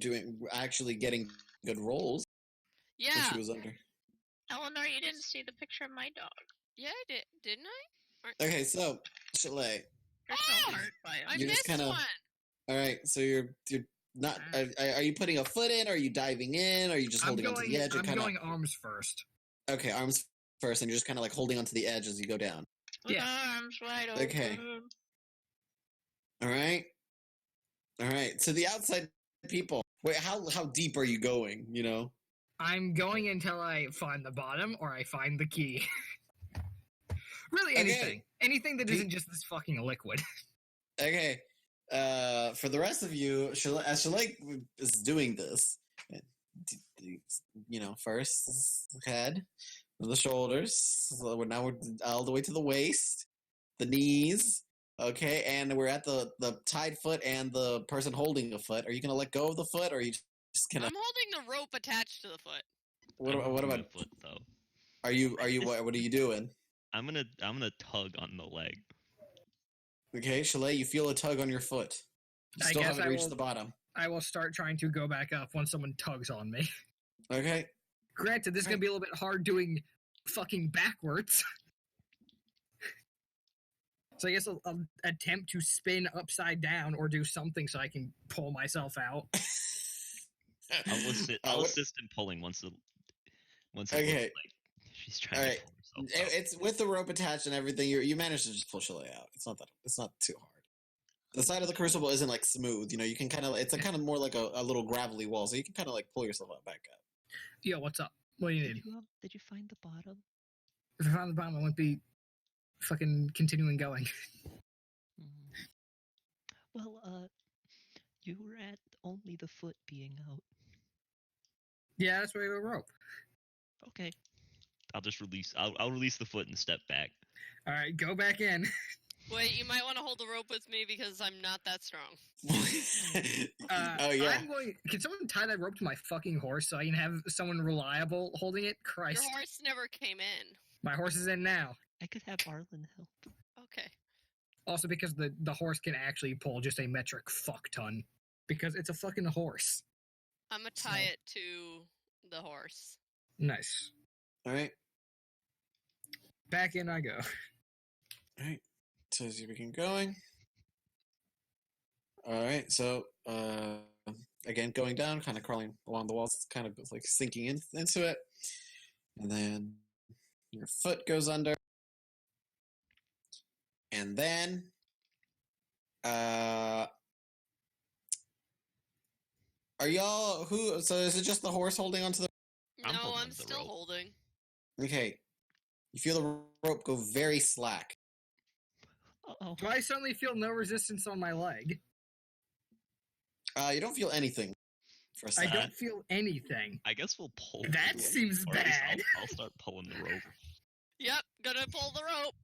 Speaker 1: actually getting good rolls when
Speaker 7: Yeah,
Speaker 1: she was under.
Speaker 5: Eleanor, you didn't see the picture of my dog.
Speaker 7: yeah, I did, didn't I?
Speaker 1: Okay, so Chalet.
Speaker 5: You're so
Speaker 7: Oh!
Speaker 5: hurt by him.
Speaker 7: I
Speaker 1: You just
Speaker 7: missed
Speaker 1: kinda-
Speaker 7: one.
Speaker 1: All right, so you're not. Are you putting a foot in? Are you diving in? Are you just holding onto the edge?
Speaker 3: I'm going arms first.
Speaker 1: Okay, arms first, and you're just kind of like holding onto the edge as you go down.
Speaker 5: With
Speaker 3: Yeah.
Speaker 5: arms wide open.
Speaker 1: Okay. All right. So the outside people. Wait, how deep are you going? You know.
Speaker 3: I'm going until I find the bottom or I find the key. Really,
Speaker 1: Okay.
Speaker 3: anything. Anything that
Speaker 1: Pe-
Speaker 3: isn't just this fucking liquid.
Speaker 1: Okay. For the rest of you, as Chalet is doing this, first head, the shoulders. So now we're all the way to the waist, the knees. Okay, and we're at the tied foot and the person holding a foot. Are you gonna let go of the foot, or are you just gonna?
Speaker 7: I'm holding the rope attached to the foot.
Speaker 1: What
Speaker 2: I'm
Speaker 1: about?
Speaker 2: holding the foot though?
Speaker 1: Are you? What are you doing?
Speaker 2: I'm gonna tug on the leg.
Speaker 1: Okay, Chalet, you feel a tug on your foot. You
Speaker 3: I
Speaker 1: still
Speaker 3: guess
Speaker 1: haven't
Speaker 3: I
Speaker 1: reached
Speaker 3: will-
Speaker 1: the bottom.
Speaker 3: I will start trying to go back up when someone tugs on me.
Speaker 1: Okay.
Speaker 3: Granted, this is going to be a little bit hard doing fucking backwards. So I guess I'll attempt to spin upside down or do something so I can pull myself out.
Speaker 2: I'll assist in pulling once it looks
Speaker 1: Okay.
Speaker 2: like she's trying
Speaker 1: Alright.
Speaker 2: to pull herself out.
Speaker 1: It's with the rope attached and everything. You managed to just pull Chalet out. It's not too hard. The side of the crucible isn't like smooth. You can kind of. It's a kind of more like a little gravelly wall, so you can kind of like pull yourself out back up.
Speaker 3: Yo, what's up? What do you need?
Speaker 2: Did you find the bottom?
Speaker 3: If I found the bottom, I wouldn't be fucking continuing going.
Speaker 2: Well, you were at only the foot being out.
Speaker 3: Yeah, that's why we have a rope.
Speaker 2: Okay. I'll just release. I'll release the foot and step back.
Speaker 3: All right, go back in.
Speaker 7: Wait, you might want to hold the rope with me because I'm not that strong.
Speaker 1: Oh yeah.
Speaker 3: Can someone tie that rope to my fucking horse so I can have someone reliable holding it? Christ.
Speaker 7: Your horse never came in.
Speaker 3: My horse is in now.
Speaker 2: I could have Arlen help.
Speaker 7: Okay.
Speaker 3: Also because the horse can actually pull just a metric fuck ton. Because it's a fucking horse.
Speaker 7: I'm gonna tie it to the horse.
Speaker 3: Nice.
Speaker 1: All right.
Speaker 3: Back in I go.
Speaker 1: All right. So as you begin going. All right. So again, going down, kind of crawling along the walls, kind of like sinking into it, and then your foot goes under, and then are y'all who? So is it just the horse holding onto the?
Speaker 2: I'm
Speaker 7: No,
Speaker 2: holding
Speaker 7: I'm
Speaker 2: the
Speaker 7: still
Speaker 2: rope.
Speaker 7: holding.
Speaker 1: Okay. You feel the rope go very slack.
Speaker 2: Uh-oh.
Speaker 3: Do I suddenly feel no resistance on my leg?
Speaker 1: You don't feel anything for a
Speaker 3: I
Speaker 1: second.
Speaker 3: don't feel anything.
Speaker 2: I guess we'll pull.
Speaker 3: That
Speaker 2: the rope.
Speaker 3: seems
Speaker 2: Or at least
Speaker 3: bad.
Speaker 2: I'll start pulling the rope.
Speaker 7: Yep, gonna pull the rope.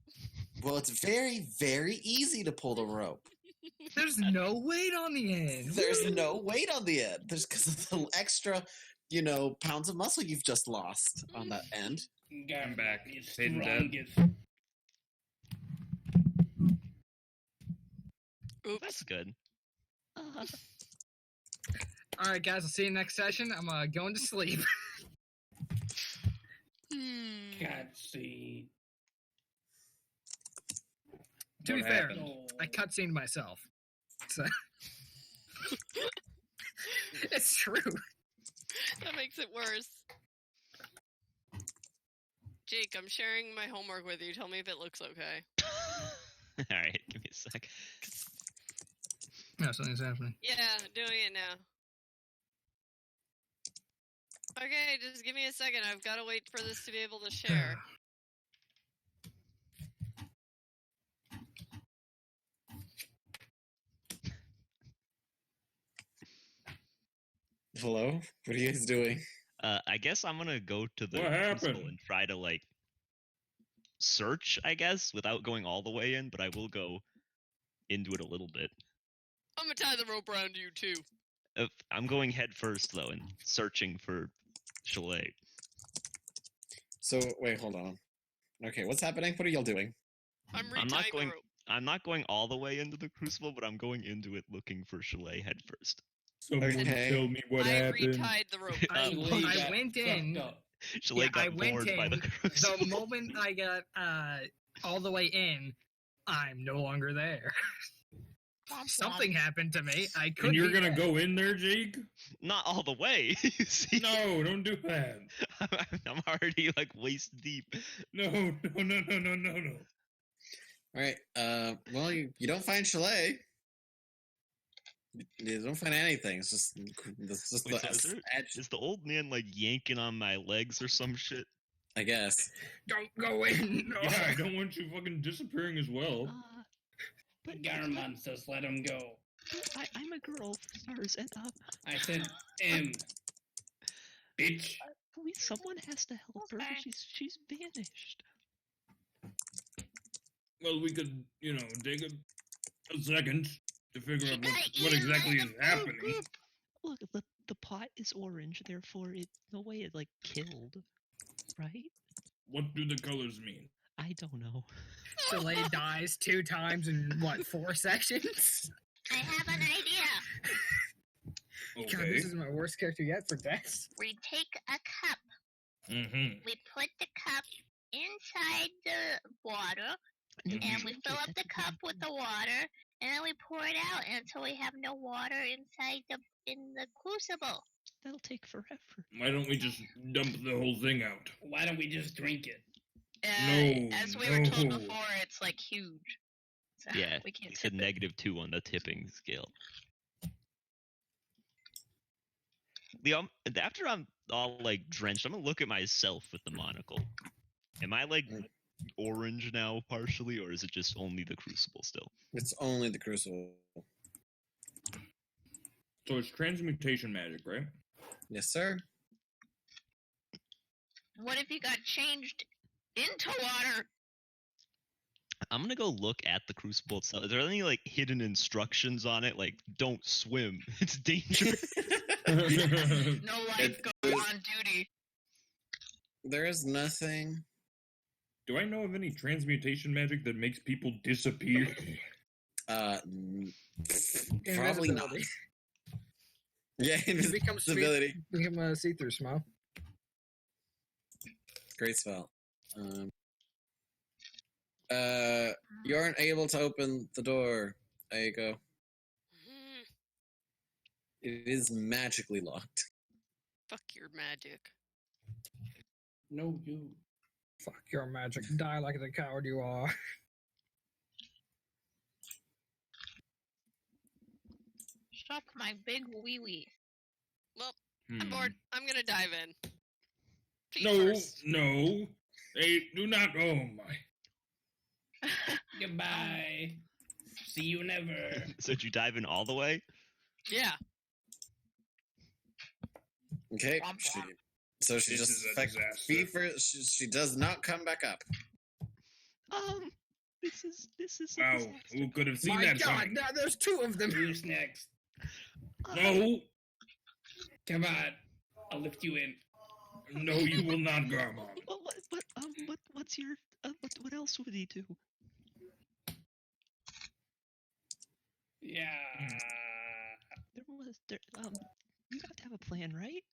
Speaker 1: Well, it's very, very easy to pull the rope.
Speaker 3: There's no weight on the end.
Speaker 1: There's no weight on the end. There's because of the extra pounds of muscle you've just lost on that end.
Speaker 8: I'm back.
Speaker 9: It's
Speaker 8: Hayden dead.
Speaker 9: strongest.
Speaker 7: Oops.
Speaker 2: That's good.
Speaker 3: All right, guys. I'll see you next session. I'm going to sleep.
Speaker 9: Cutscene.
Speaker 3: To be
Speaker 8: What
Speaker 3: fair,
Speaker 8: happened?
Speaker 3: I cutscened myself. So it's true.
Speaker 7: That makes it worse. Jake, I'm sharing my homework with you. Tell me if it looks okay.
Speaker 2: All right, give me a sec.
Speaker 3: No, something's happening.
Speaker 7: Yeah, doing it now. Okay, just give me a second. I've got to wait for this to be able to share.
Speaker 1: Hello? What are you guys doing?
Speaker 2: I guess I'm gonna go to the
Speaker 8: What
Speaker 2: crucible
Speaker 8: happened?
Speaker 2: and try to search, I guess, without going all the way in, but I will go into it a little bit.
Speaker 7: I'm gonna tie the rope around you too.
Speaker 2: I'm going head first though and searching for Chalet.
Speaker 1: So, wait, hold on. Okay, what's happening? What are y'all doing?
Speaker 7: I'm
Speaker 2: I'm not
Speaker 7: retying
Speaker 2: going-
Speaker 7: the rope.
Speaker 2: I'm not going all the way into the crucible, but I'm going into it looking for Chalet head first.
Speaker 8: Someone
Speaker 1: Okay.
Speaker 8: tell me what
Speaker 7: I
Speaker 8: happened.
Speaker 7: retied the rope.
Speaker 3: I
Speaker 9: got
Speaker 3: went in.
Speaker 9: fucked up.
Speaker 2: Chalet
Speaker 3: Yeah, I
Speaker 2: got
Speaker 3: went
Speaker 2: bored by the
Speaker 3: in.
Speaker 2: crucible.
Speaker 3: The moment I got all the way in, I'm no longer there. Something happened to me. I couldn't.
Speaker 8: And you're gonna go in there, Jake?
Speaker 2: Not all the way. You see?
Speaker 8: No, don't do that.
Speaker 2: I'm already waist deep.
Speaker 8: No.
Speaker 1: Alright, well, you don't find Chalet. You don't find anything. It's just
Speaker 2: Wait,
Speaker 1: the
Speaker 2: so
Speaker 1: edge,
Speaker 2: is the old man yanking on my legs or some shit?
Speaker 1: I guess.
Speaker 3: Don't go in. No.
Speaker 8: Yeah, I don't want you fucking disappearing as well.
Speaker 9: The Garmon says let him go.
Speaker 2: I'm a girl for stars, and
Speaker 9: I said M. Bitch.
Speaker 2: please, someone has to help her.
Speaker 5: Okay.
Speaker 2: She's vanished.
Speaker 8: Well, we could, take a second to figure out
Speaker 5: got
Speaker 8: what
Speaker 5: eaten
Speaker 8: exactly
Speaker 5: by
Speaker 8: is
Speaker 5: the
Speaker 8: happening.
Speaker 2: Look, the pot is orange, therefore no way it killed, right?
Speaker 8: What do the colors mean?
Speaker 2: I don't know.
Speaker 3: Chalet dies 2 times in 4 sections?
Speaker 5: I have an idea.
Speaker 3: God,
Speaker 8: Okay.
Speaker 3: this is my worst character yet for deaths.
Speaker 5: We take a cup.
Speaker 8: Mm-hmm.
Speaker 5: We put the cup inside the water, and we fill up the cup with the water, and then we pour it out until we have no water inside in the crucible.
Speaker 2: That'll take forever.
Speaker 8: Why don't we just dump the whole thing out?
Speaker 9: Why don't we just drink it?
Speaker 8: No,
Speaker 5: As we were told
Speaker 8: no.
Speaker 5: before, it's huge. So
Speaker 2: Yeah,
Speaker 5: we can't
Speaker 2: he said
Speaker 5: tip it.
Speaker 2: -2 on the tipping scale. After I'm all drenched, I'm gonna look at myself with the monocle. Am I orange now partially, or is it just only the crucible still?
Speaker 1: It's only the crucible.
Speaker 8: So it's transmutation magic, right?
Speaker 1: Yes, sir.
Speaker 5: What if you got changed into water?
Speaker 2: I'm gonna go look at the crucible itself. Is there any hidden instructions on it, don't swim? It's dangerous.
Speaker 5: No lifeguard on duty.
Speaker 1: There is nothing.
Speaker 8: Do I know of any transmutation magic that makes people disappear?
Speaker 1: Probably not.
Speaker 3: Invisibility.
Speaker 1: Yeah,
Speaker 3: It becomes
Speaker 1: invisibility.
Speaker 3: become a see-through smile.
Speaker 1: Great spell. You aren't able to open the door. There you go.
Speaker 7: Mhm.
Speaker 1: It is magically locked.
Speaker 7: Fuck your magic.
Speaker 9: No, you.
Speaker 3: Fuck your magic. Die like the coward you are.
Speaker 5: Suck my big wee wee.
Speaker 7: Well,
Speaker 8: Hmm.
Speaker 7: I'm bored. I'm gonna dive in. Feet
Speaker 8: No,
Speaker 7: first.
Speaker 8: no. Hey, do not. Oh my.
Speaker 9: Goodbye. See you never.
Speaker 2: So did you dive in all the way?
Speaker 7: Yeah.
Speaker 1: Okay.
Speaker 5: Womp womp.
Speaker 1: So she
Speaker 8: This
Speaker 1: just
Speaker 8: is a
Speaker 1: affects
Speaker 8: disaster.
Speaker 1: feet first. She does not come back up.
Speaker 2: This is a
Speaker 8: Wow,
Speaker 2: disaster.
Speaker 8: who could have seen
Speaker 3: My
Speaker 8: that
Speaker 3: God,
Speaker 8: coming?
Speaker 3: now there's 2 of them.
Speaker 9: Who's next?
Speaker 8: No.
Speaker 9: Come on. I'll lift you in. No, you will not, Garmon.
Speaker 2: What's your what else would he do?
Speaker 9: Yeah.
Speaker 2: You have to have a plan, right?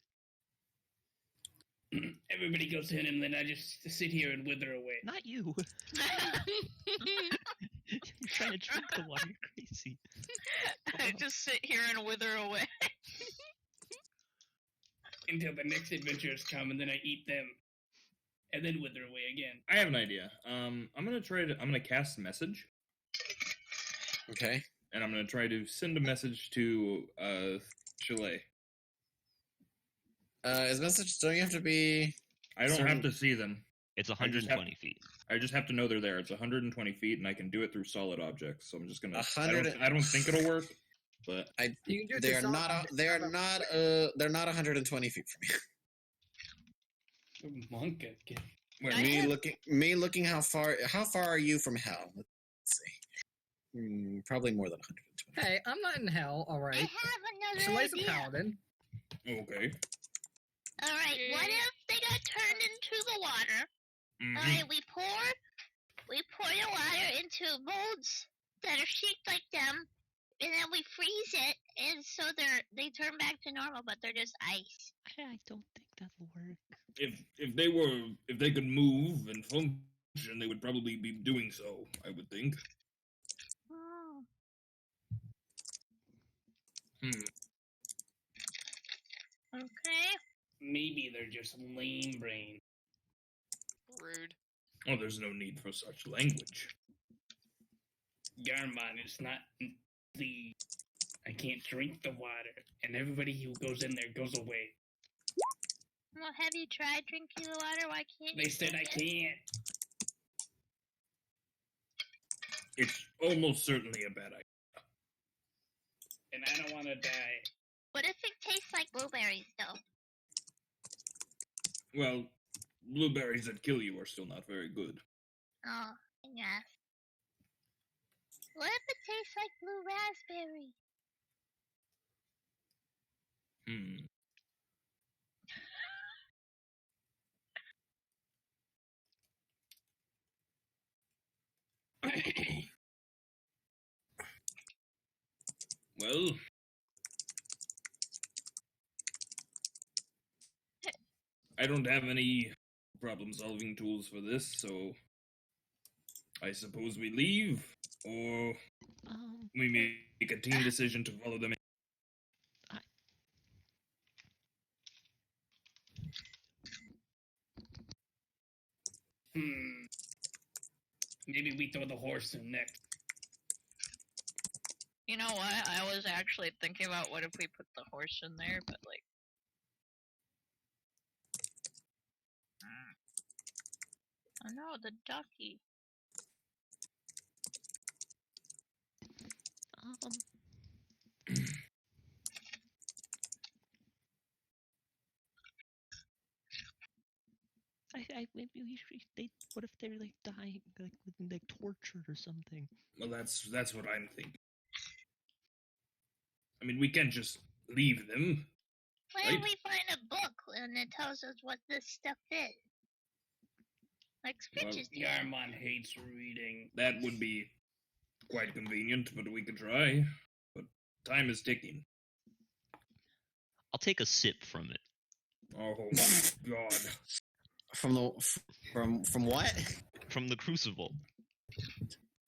Speaker 9: Everybody goes in, and then I just sit here and wither away.
Speaker 2: Not you. You're trying to drink the water. You're crazy.
Speaker 7: I just sit here and wither away.
Speaker 9: Until the next adventurers come, and then I eat them. And then wither away again.
Speaker 8: I have an idea. I'm gonna cast message,
Speaker 1: Okay.
Speaker 8: and I'm gonna try to send a message to Chalet.
Speaker 1: Is message don't you have to be?
Speaker 8: I don't have to see them.
Speaker 2: It's 120 feet.
Speaker 8: I just have to know they're there. It's 120 feet, and I can do it through solid objects. So I'm just gonna.
Speaker 1: 100.
Speaker 8: I don't think it'll work, but
Speaker 3: You can do it
Speaker 1: They
Speaker 3: to
Speaker 1: are
Speaker 3: solid
Speaker 1: not.
Speaker 3: objects.
Speaker 1: They're not 120 feet from you.
Speaker 9: Monk again.
Speaker 8: wait,
Speaker 1: Me looking how far are you from hell? Let's see. Probably more than 120.
Speaker 3: Hey, I'm not in hell,
Speaker 5: I
Speaker 3: alright.
Speaker 5: have another
Speaker 3: Chalet's a
Speaker 5: idea.
Speaker 3: paladin.
Speaker 8: okay.
Speaker 5: Alright, what if they got turned into the water?
Speaker 8: Mhm.
Speaker 5: Alright, we pour the water into molds that are shaped like them, and then we freeze it, and so they turn back to normal, but they're just ice.
Speaker 2: I don't think that'll work.
Speaker 8: If they could move and function, they would probably be doing so. I would think.
Speaker 5: Oh. Okay.
Speaker 9: Maybe they're just lame brain.
Speaker 7: Rude.
Speaker 8: Oh, there's no need for such language.
Speaker 9: Garmon is not the. I can't drink the water, and everybody who goes in there goes away.
Speaker 5: Well, have you tried drinking the water? Why can't you?
Speaker 9: They said I
Speaker 5: drink it?
Speaker 9: can't.
Speaker 8: It's almost certainly a bad idea.
Speaker 9: And I don't want to die.
Speaker 5: What if it tastes like blueberries, though?
Speaker 8: Well, blueberries that kill you are still not very good.
Speaker 5: Oh, yeah. What if it tastes like blue raspberry?
Speaker 8: Well, I don't have any problem-solving tools for this, so I suppose we leave, or we make a team decision to follow them.
Speaker 9: Maybe we throw the horse in next.
Speaker 7: You know what? I was actually thinking about what if we put the horse in there, but like. Oh no, the ducky.
Speaker 2: Maybe we should. What if they're like dying, like tortured or something?
Speaker 8: Well, that's what I'm thinking. I mean, we can't just leave them.
Speaker 5: Why
Speaker 8: Right.
Speaker 5: don't we find a book and it tells us what this stuff is? Like Scritches do.
Speaker 9: Garmon hates reading.
Speaker 8: That would be quite convenient, but we could try. But time is ticking.
Speaker 2: I'll take a sip from it.
Speaker 8: Oh my god.
Speaker 1: From what?
Speaker 2: From the crucible.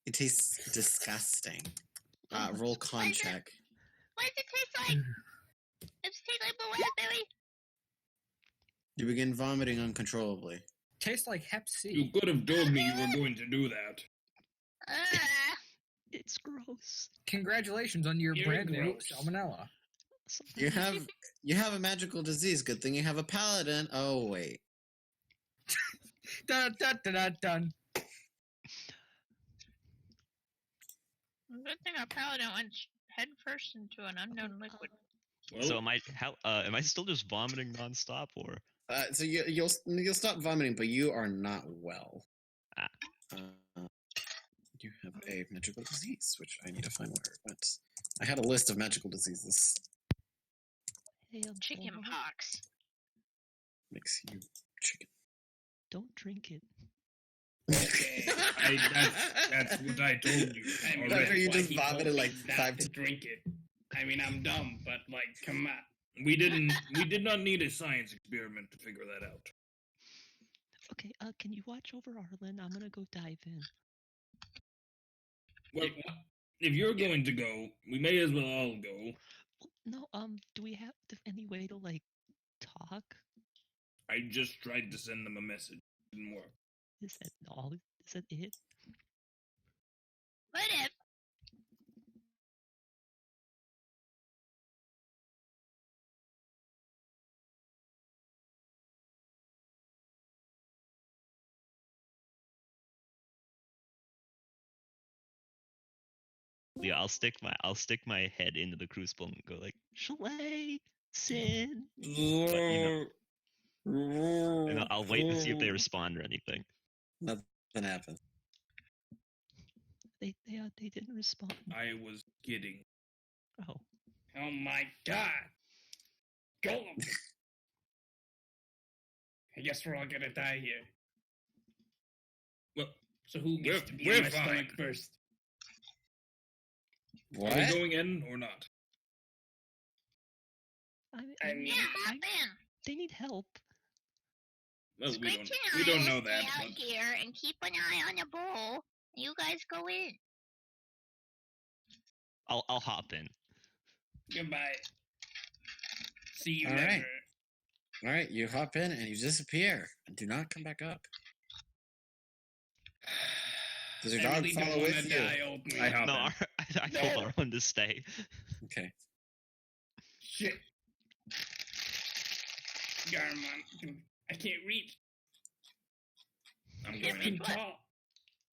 Speaker 1: It tastes disgusting. Roll con check.
Speaker 5: What does it taste like? Does it taste like blue raspberry?
Speaker 1: You begin vomiting uncontrollably.
Speaker 3: Tastes like Hep C.
Speaker 8: You could have told me you were going to do that.
Speaker 2: It's gross.
Speaker 3: Congratulations on your
Speaker 9: You're
Speaker 3: brand new
Speaker 9: gross.
Speaker 3: salmonella.
Speaker 1: You have a magical disease. Good thing you have a paladin. Oh wait.
Speaker 3: Dun, dun, dun, dun, dun.
Speaker 7: Good thing our paladin went head first into an unknown liquid.
Speaker 8: Well,
Speaker 2: So am I still just vomiting nonstop, or?
Speaker 1: So you'll stop vomiting, but you are not well.
Speaker 2: Ah.
Speaker 1: You have a magical disease, which I need to find where it went. I had a list of magical diseases.
Speaker 7: Chicken pox.
Speaker 1: Makes you chicken.
Speaker 2: Don't drink it.
Speaker 9: Okay.
Speaker 8: That's what I told you.
Speaker 9: I mean,
Speaker 1: Tucker,
Speaker 9: that's
Speaker 1: you
Speaker 9: why
Speaker 1: just
Speaker 9: he told
Speaker 1: vomited
Speaker 9: me
Speaker 1: like
Speaker 9: not
Speaker 1: 5
Speaker 9: to drink it. I mean, I'm dumb, but like, come on.
Speaker 8: We did not need a science experiment to figure that out.
Speaker 2: Okay, can you watch over Arlen? I'm gonna go dive in.
Speaker 8: Well, if you're going to go, we may as well all go.
Speaker 2: No, do we have any way to like talk?
Speaker 8: I just tried to send them a message. It didn't work.
Speaker 2: Is that all? Is that it?
Speaker 5: What if?
Speaker 2: Yeah, I'll stick my head into the crucible and go like, Shalay, Sin. But, you know, and I'll wait to see if they respond or anything.
Speaker 1: Nothing happens.
Speaker 2: They didn't respond.
Speaker 8: I was kidding.
Speaker 2: Oh.
Speaker 9: Oh my god. Golem. I guess we're all gonna die here.
Speaker 8: Well,
Speaker 9: So who gets to be
Speaker 8: we're
Speaker 9: in my
Speaker 8: fine.
Speaker 9: stomach first?
Speaker 1: What?
Speaker 8: Are we going in or not?
Speaker 9: I mean,
Speaker 5: Yeah, hop in.
Speaker 2: They need help.
Speaker 8: Well,
Speaker 5: Squinch and
Speaker 8: we
Speaker 5: I
Speaker 8: don't
Speaker 5: will
Speaker 8: know
Speaker 5: stay
Speaker 8: that.
Speaker 5: out
Speaker 8: But
Speaker 5: here and keep an eye on the bowl. You guys go in.
Speaker 2: I'll hop in.
Speaker 9: goodbye. See you
Speaker 1: All
Speaker 9: never.
Speaker 1: right. All right, you hop in and you disappear and do not come back up. Does your
Speaker 9: I
Speaker 1: dog
Speaker 9: really don't
Speaker 1: follow
Speaker 9: wanna
Speaker 1: with you?
Speaker 9: die, old man.
Speaker 8: I hop
Speaker 2: No,
Speaker 8: in.
Speaker 2: I told Arlen to stay.
Speaker 1: Okay.
Speaker 9: Shit. Garmon. I can't reach.
Speaker 8: I'm
Speaker 5: Give
Speaker 8: going
Speaker 5: me
Speaker 8: in.
Speaker 9: Too tall.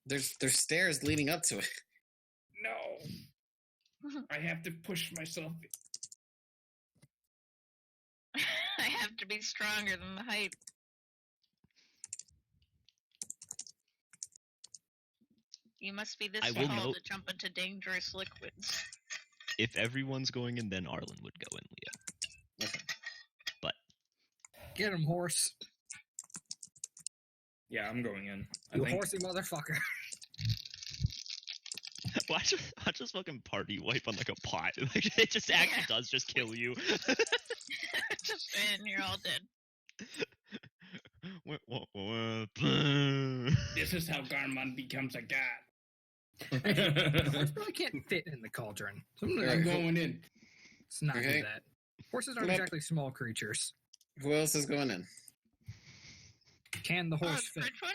Speaker 1: There's stairs leading up to it.
Speaker 9: No. I have to push myself.
Speaker 7: I have to be stronger than the height. You must be this
Speaker 2: I will
Speaker 7: tall
Speaker 2: note-
Speaker 7: to jump into dangerous liquids.
Speaker 2: If everyone's going in, then Arlen would go in, Leo.
Speaker 1: Okay.
Speaker 2: But
Speaker 3: Get him, horse.
Speaker 8: Yeah, I'm going in. I
Speaker 3: You
Speaker 8: think.
Speaker 3: horsey motherfucker.
Speaker 2: watch this fucking party wipe on like a pot. Like it just actually does just kill you.
Speaker 7: And you're all dead.
Speaker 9: This is how Garmon becomes a god.
Speaker 3: The horse probably can't fit in the cauldron. So I'm
Speaker 9: I'm going in.
Speaker 3: Let's not
Speaker 1: Okay.
Speaker 3: do that. Horses aren't
Speaker 1: Yep.
Speaker 3: exactly small creatures.
Speaker 1: Who else is going in?
Speaker 3: Can the horse fit?
Speaker 7: Which one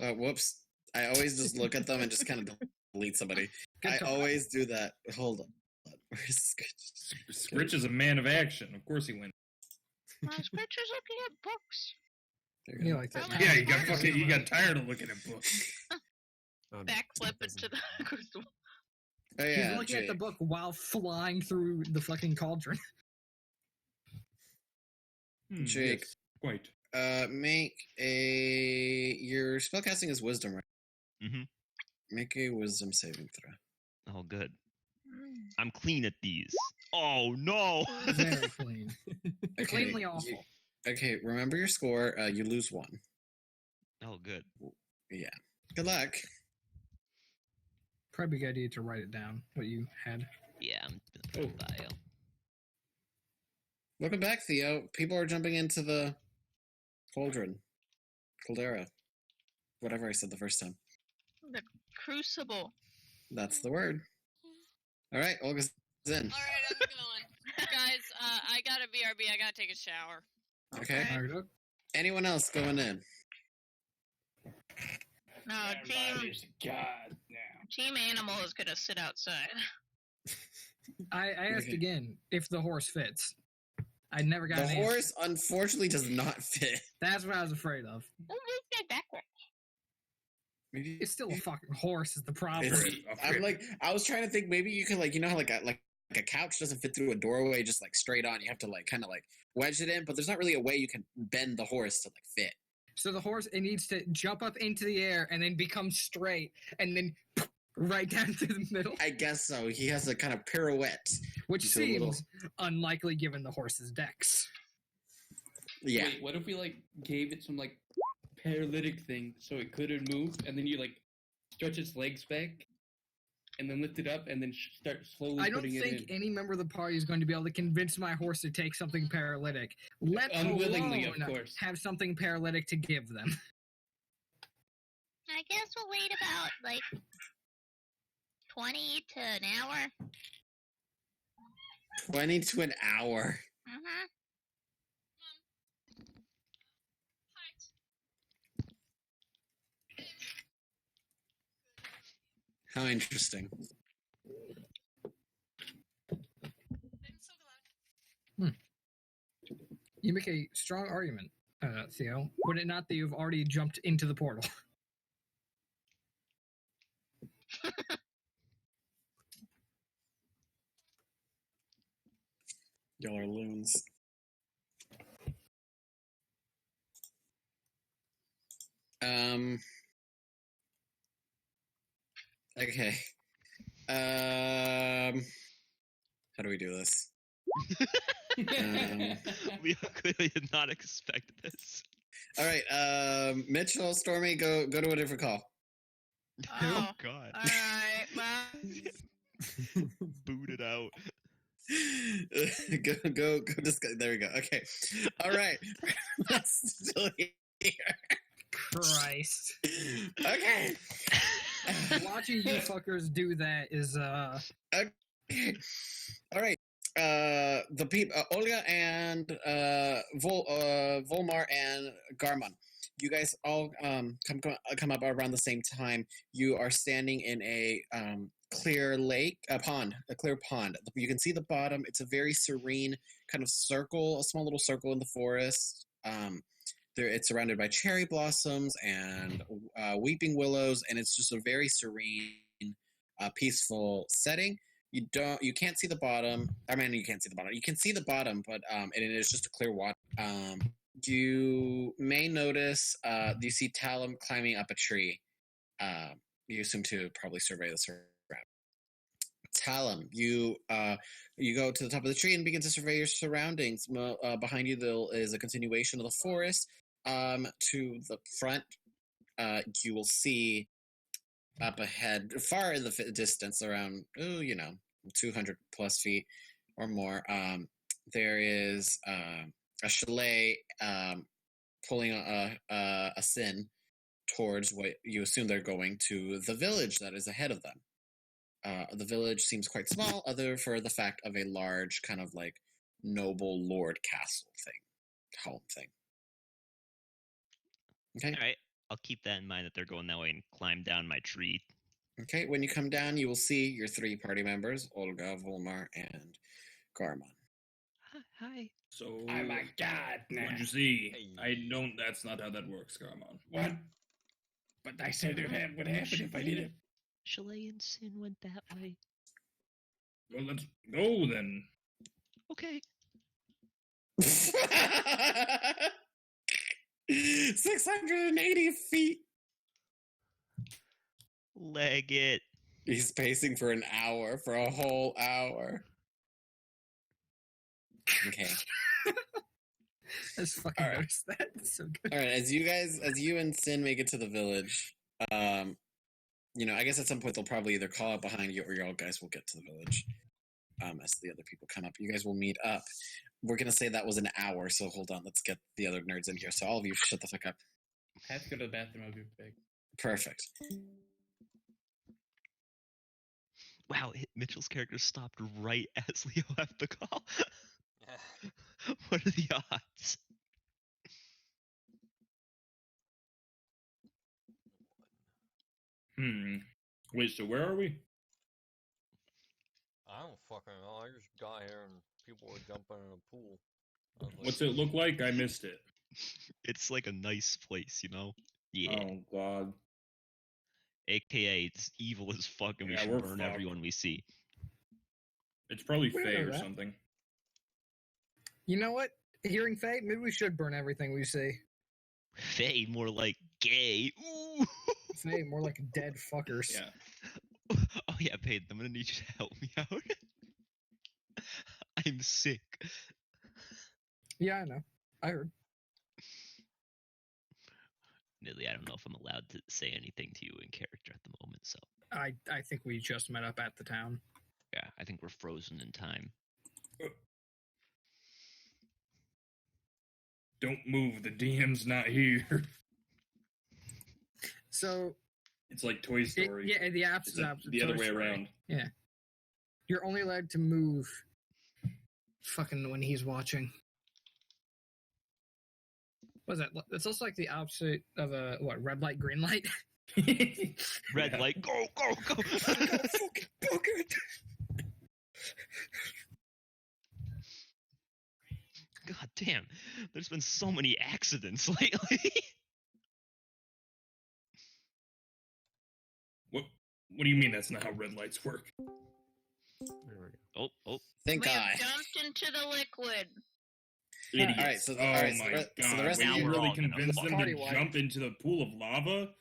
Speaker 7: in?
Speaker 1: Whoops. I always just look at them and just kind of delete somebody.
Speaker 3: Good
Speaker 1: I
Speaker 3: talk.
Speaker 1: always do that. Hold on. Where's Scritch?
Speaker 8: Scritch is a man of action. Of course he wins.
Speaker 7: Squitcher's looking at books.
Speaker 1: There you
Speaker 3: You
Speaker 1: go.
Speaker 3: like that?
Speaker 7: Probably.
Speaker 8: Yeah, you got tired of looking at books.
Speaker 4: Oh, no,
Speaker 7: Backflip
Speaker 4: it doesn't.
Speaker 7: into the crucible.
Speaker 1: Oh,
Speaker 3: He's
Speaker 1: yeah,
Speaker 3: looking at the
Speaker 1: Jake.
Speaker 3: book while flying through the fucking cauldron.
Speaker 1: Jake.
Speaker 8: Yes, quite.
Speaker 1: Make a. Your spellcasting is wisdom, right?
Speaker 2: Mhm.
Speaker 1: Make a wisdom saving throw.
Speaker 2: Oh, good. I'm clean at these. Oh no!
Speaker 3: Very clean.
Speaker 1: Okay,
Speaker 3: Cleanly awful.
Speaker 1: Okay, remember your score. You lose 1.
Speaker 2: Oh, good.
Speaker 1: Yeah. Good luck.
Speaker 3: Probably a good idea to write it down, what you had.
Speaker 2: Yeah, I'm gonna put a bio.
Speaker 1: Welcome back, Theo. People are jumping into the cauldron. Caldera. Whatever I said the first time.
Speaker 7: The crucible.
Speaker 1: That's the word. All right, Olga's in.
Speaker 7: All right, I'm going. Guys, I got a BRB. I gotta take a shower.
Speaker 1: Okay.
Speaker 3: Alright,
Speaker 1: Anyone else going in?
Speaker 7: No,
Speaker 9: Garmon
Speaker 7: team
Speaker 9: is a god now.
Speaker 7: Team Animal is gonna sit outside.
Speaker 3: I asked
Speaker 1: Okay.
Speaker 3: again if the horse fits. I never got
Speaker 1: The
Speaker 3: an answer.
Speaker 1: horse, unfortunately, does not fit.
Speaker 3: That's what I was afraid of.
Speaker 5: Who moved that backwards?
Speaker 1: Maybe
Speaker 3: It's still a fucking horse is the problem.
Speaker 1: It's- I'm like, I was trying to think maybe you could like, you know how like a couch doesn't fit through a doorway just like straight on. You have to like kind of like wedge it in, but there's not really a way you can bend the horse to like fit.
Speaker 3: So the horse, it needs to jump up into the air and then become straight and then right down to the middle,
Speaker 1: I guess so. He has a kind of pirouette.
Speaker 3: which
Speaker 1: Into a little-
Speaker 3: seems unlikely given the horse's dex.
Speaker 1: Yeah.
Speaker 9: Wait, what if we like gave it some like paralytic thing so it couldn't move, and then you like stretch its legs back, and then lift it up, and then start slowly
Speaker 3: I don't
Speaker 9: putting it
Speaker 3: think
Speaker 9: in.
Speaker 3: any member of the party is going to be able to convince my horse to take something paralytic. Let
Speaker 9: Unwillingly,
Speaker 3: alone
Speaker 9: of course.
Speaker 3: have something paralytic to give them.
Speaker 5: I guess we'll wait about like 20 to an hour.
Speaker 1: 20 to an hour.
Speaker 5: Uh-huh.
Speaker 1: How interesting.
Speaker 3: You make a strong argument, Theo. Would it not that you've already jumped into the portal?
Speaker 1: Y'all are loons. Okay. How do we do this?
Speaker 2: We clearly did not expect this.
Speaker 1: All right. Mitchell, Stormy, go to a different call.
Speaker 2: Oh God.
Speaker 7: Alright, well.
Speaker 2: Booted out.
Speaker 1: go discuss. There we go. Okay. All right. That's still here.
Speaker 3: Christ.
Speaker 1: Okay.
Speaker 3: Watching you fuckers do that is
Speaker 1: Okay. All right. The people, Olga and Volmar and Garmon. You guys all come up around the same time. You are standing in a clear lake, a clear pond. You can see the bottom. It's a very serene kind of circle, a small little circle in the forest. It's surrounded by cherry blossoms and weeping willows, and it's just a very serene, peaceful setting. You can't see the bottom. I mean, you can't see the bottom. You can see the bottom, but and it is just a clear water. You may notice you see Talum climbing up a tree. You assume to probably survey the surroundings. Talum, you go to the top of the tree and begin to survey your surroundings. Behind you, there is a continuation of the forest. To the front, you will see up ahead, far in the distance, around 200 plus feet or more. There is a chalet pulling a sin towards what you assume they're going to the village that is ahead of them. The village seems quite small, other for the fact of a large kind of like noble lord castle home thing. Okay.
Speaker 2: All right. I'll keep that in mind that they're going that way and climb down my tree.
Speaker 1: Okay. When you come down, you will see your three party members: Olga, Volmar, and Garmon.
Speaker 2: Hi.
Speaker 8: So,
Speaker 9: Oh my God! Nah.
Speaker 8: what'd you see?
Speaker 6: Hey.
Speaker 8: That's not how that works, Garmon.
Speaker 9: What? But I said it would happen if I did it.
Speaker 2: Chalet and Sin went that way.
Speaker 8: Well, let's go then.
Speaker 2: Okay.
Speaker 1: 680 feet.
Speaker 2: Leg it.
Speaker 1: He's pacing for a whole hour. Okay.
Speaker 3: I just fucking
Speaker 1: All right.
Speaker 3: noticed that. It's so good.
Speaker 1: All right. As you and Sin make it to the village, I guess at some point they'll probably either call out behind you or y'all guys will get to the village. As the other people come up, you guys will meet up. We're gonna say that was an hour, so hold on. Let's get the other nerds in here. So all of you, shut the fuck up.
Speaker 9: I have to go to the bathroom. I'll be back.
Speaker 1: Perfect.
Speaker 2: Wow, Mitchell's character stopped right as Leo left the call. What are the odds?
Speaker 8: Wait, so where are we?
Speaker 6: I don't fucking know. I just got here and people were jumping in a pool. I was like,
Speaker 8: What's it look like? I missed it.
Speaker 2: It's like a nice place, Yeah.
Speaker 8: Oh, God.
Speaker 2: AKA, it's evil as fuck and we
Speaker 8: Yeah,
Speaker 2: should
Speaker 8: we're
Speaker 2: burn
Speaker 8: fucked.
Speaker 2: everyone we see.
Speaker 8: It's probably
Speaker 3: We
Speaker 8: Faye
Speaker 3: know
Speaker 8: or
Speaker 3: that.
Speaker 8: something.
Speaker 3: You know what? Hearing Faye, maybe we should burn everything we see.
Speaker 2: Faye, more like gay. Ooh.
Speaker 3: Faye, more like dead fuckers.
Speaker 8: Yeah.
Speaker 2: Oh yeah, Peyton, I'm gonna need you to help me out. I'm sick.
Speaker 3: Yeah, I know. I heard.
Speaker 2: Admittedly, I don't know if I'm allowed to say anything to you in character at the moment, so
Speaker 3: I think we just met up at the town.
Speaker 2: yeah, I think we're frozen in time.
Speaker 8: Don't move. The DM's not here.
Speaker 3: So
Speaker 8: It's like Toy Story.
Speaker 3: yeah, the
Speaker 8: It's
Speaker 3: opposite.
Speaker 8: like the other way around.
Speaker 3: Yeah, you're only allowed to move. Fucking when he's watching. What is that? It's also like the opposite of a red light, green light.
Speaker 2: Red light, go, go, go!
Speaker 3: Fucking book it.
Speaker 2: God damn, there's been so many accidents lately.
Speaker 8: What do you mean that's not how red lights work?
Speaker 4: There we go.
Speaker 2: Oh,
Speaker 1: Think
Speaker 5: We
Speaker 1: I.
Speaker 5: have jumped into the liquid.
Speaker 8: Idiots.
Speaker 1: All right, so the-
Speaker 8: oh
Speaker 1: all right,
Speaker 8: my
Speaker 1: so
Speaker 8: god.
Speaker 1: the rest
Speaker 8: Were
Speaker 2: of
Speaker 8: you
Speaker 2: you-
Speaker 8: really
Speaker 2: Now we're all gonna
Speaker 8: convinced them
Speaker 3: party
Speaker 8: to
Speaker 3: wipe.
Speaker 8: jump into the pool of lava?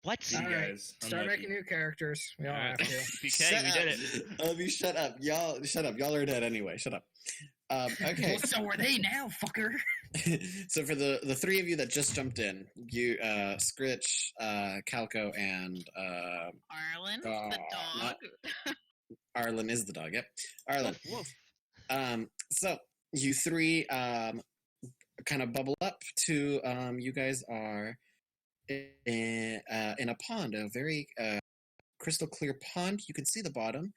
Speaker 2: what?
Speaker 8: You
Speaker 3: All right,
Speaker 8: guys,
Speaker 3: start
Speaker 8: unlucky.
Speaker 3: making new characters. We all have to.
Speaker 2: BK, we did it.
Speaker 1: Obi, shut up. Y'all, shut up. Y'all are dead anyway. Shut up. Okay.
Speaker 3: Well, so are they now, fucker.
Speaker 1: So for the three of you that just jumped in, you, Scritch, Calco, and
Speaker 5: Arlen, the
Speaker 1: not-
Speaker 5: dog.
Speaker 1: Arlen is the dog. Yep, Arlen.
Speaker 2: Woof, woof.
Speaker 1: So you three kind of bubble up to you guys are in a pond, a very crystal clear pond. You can see the bottom.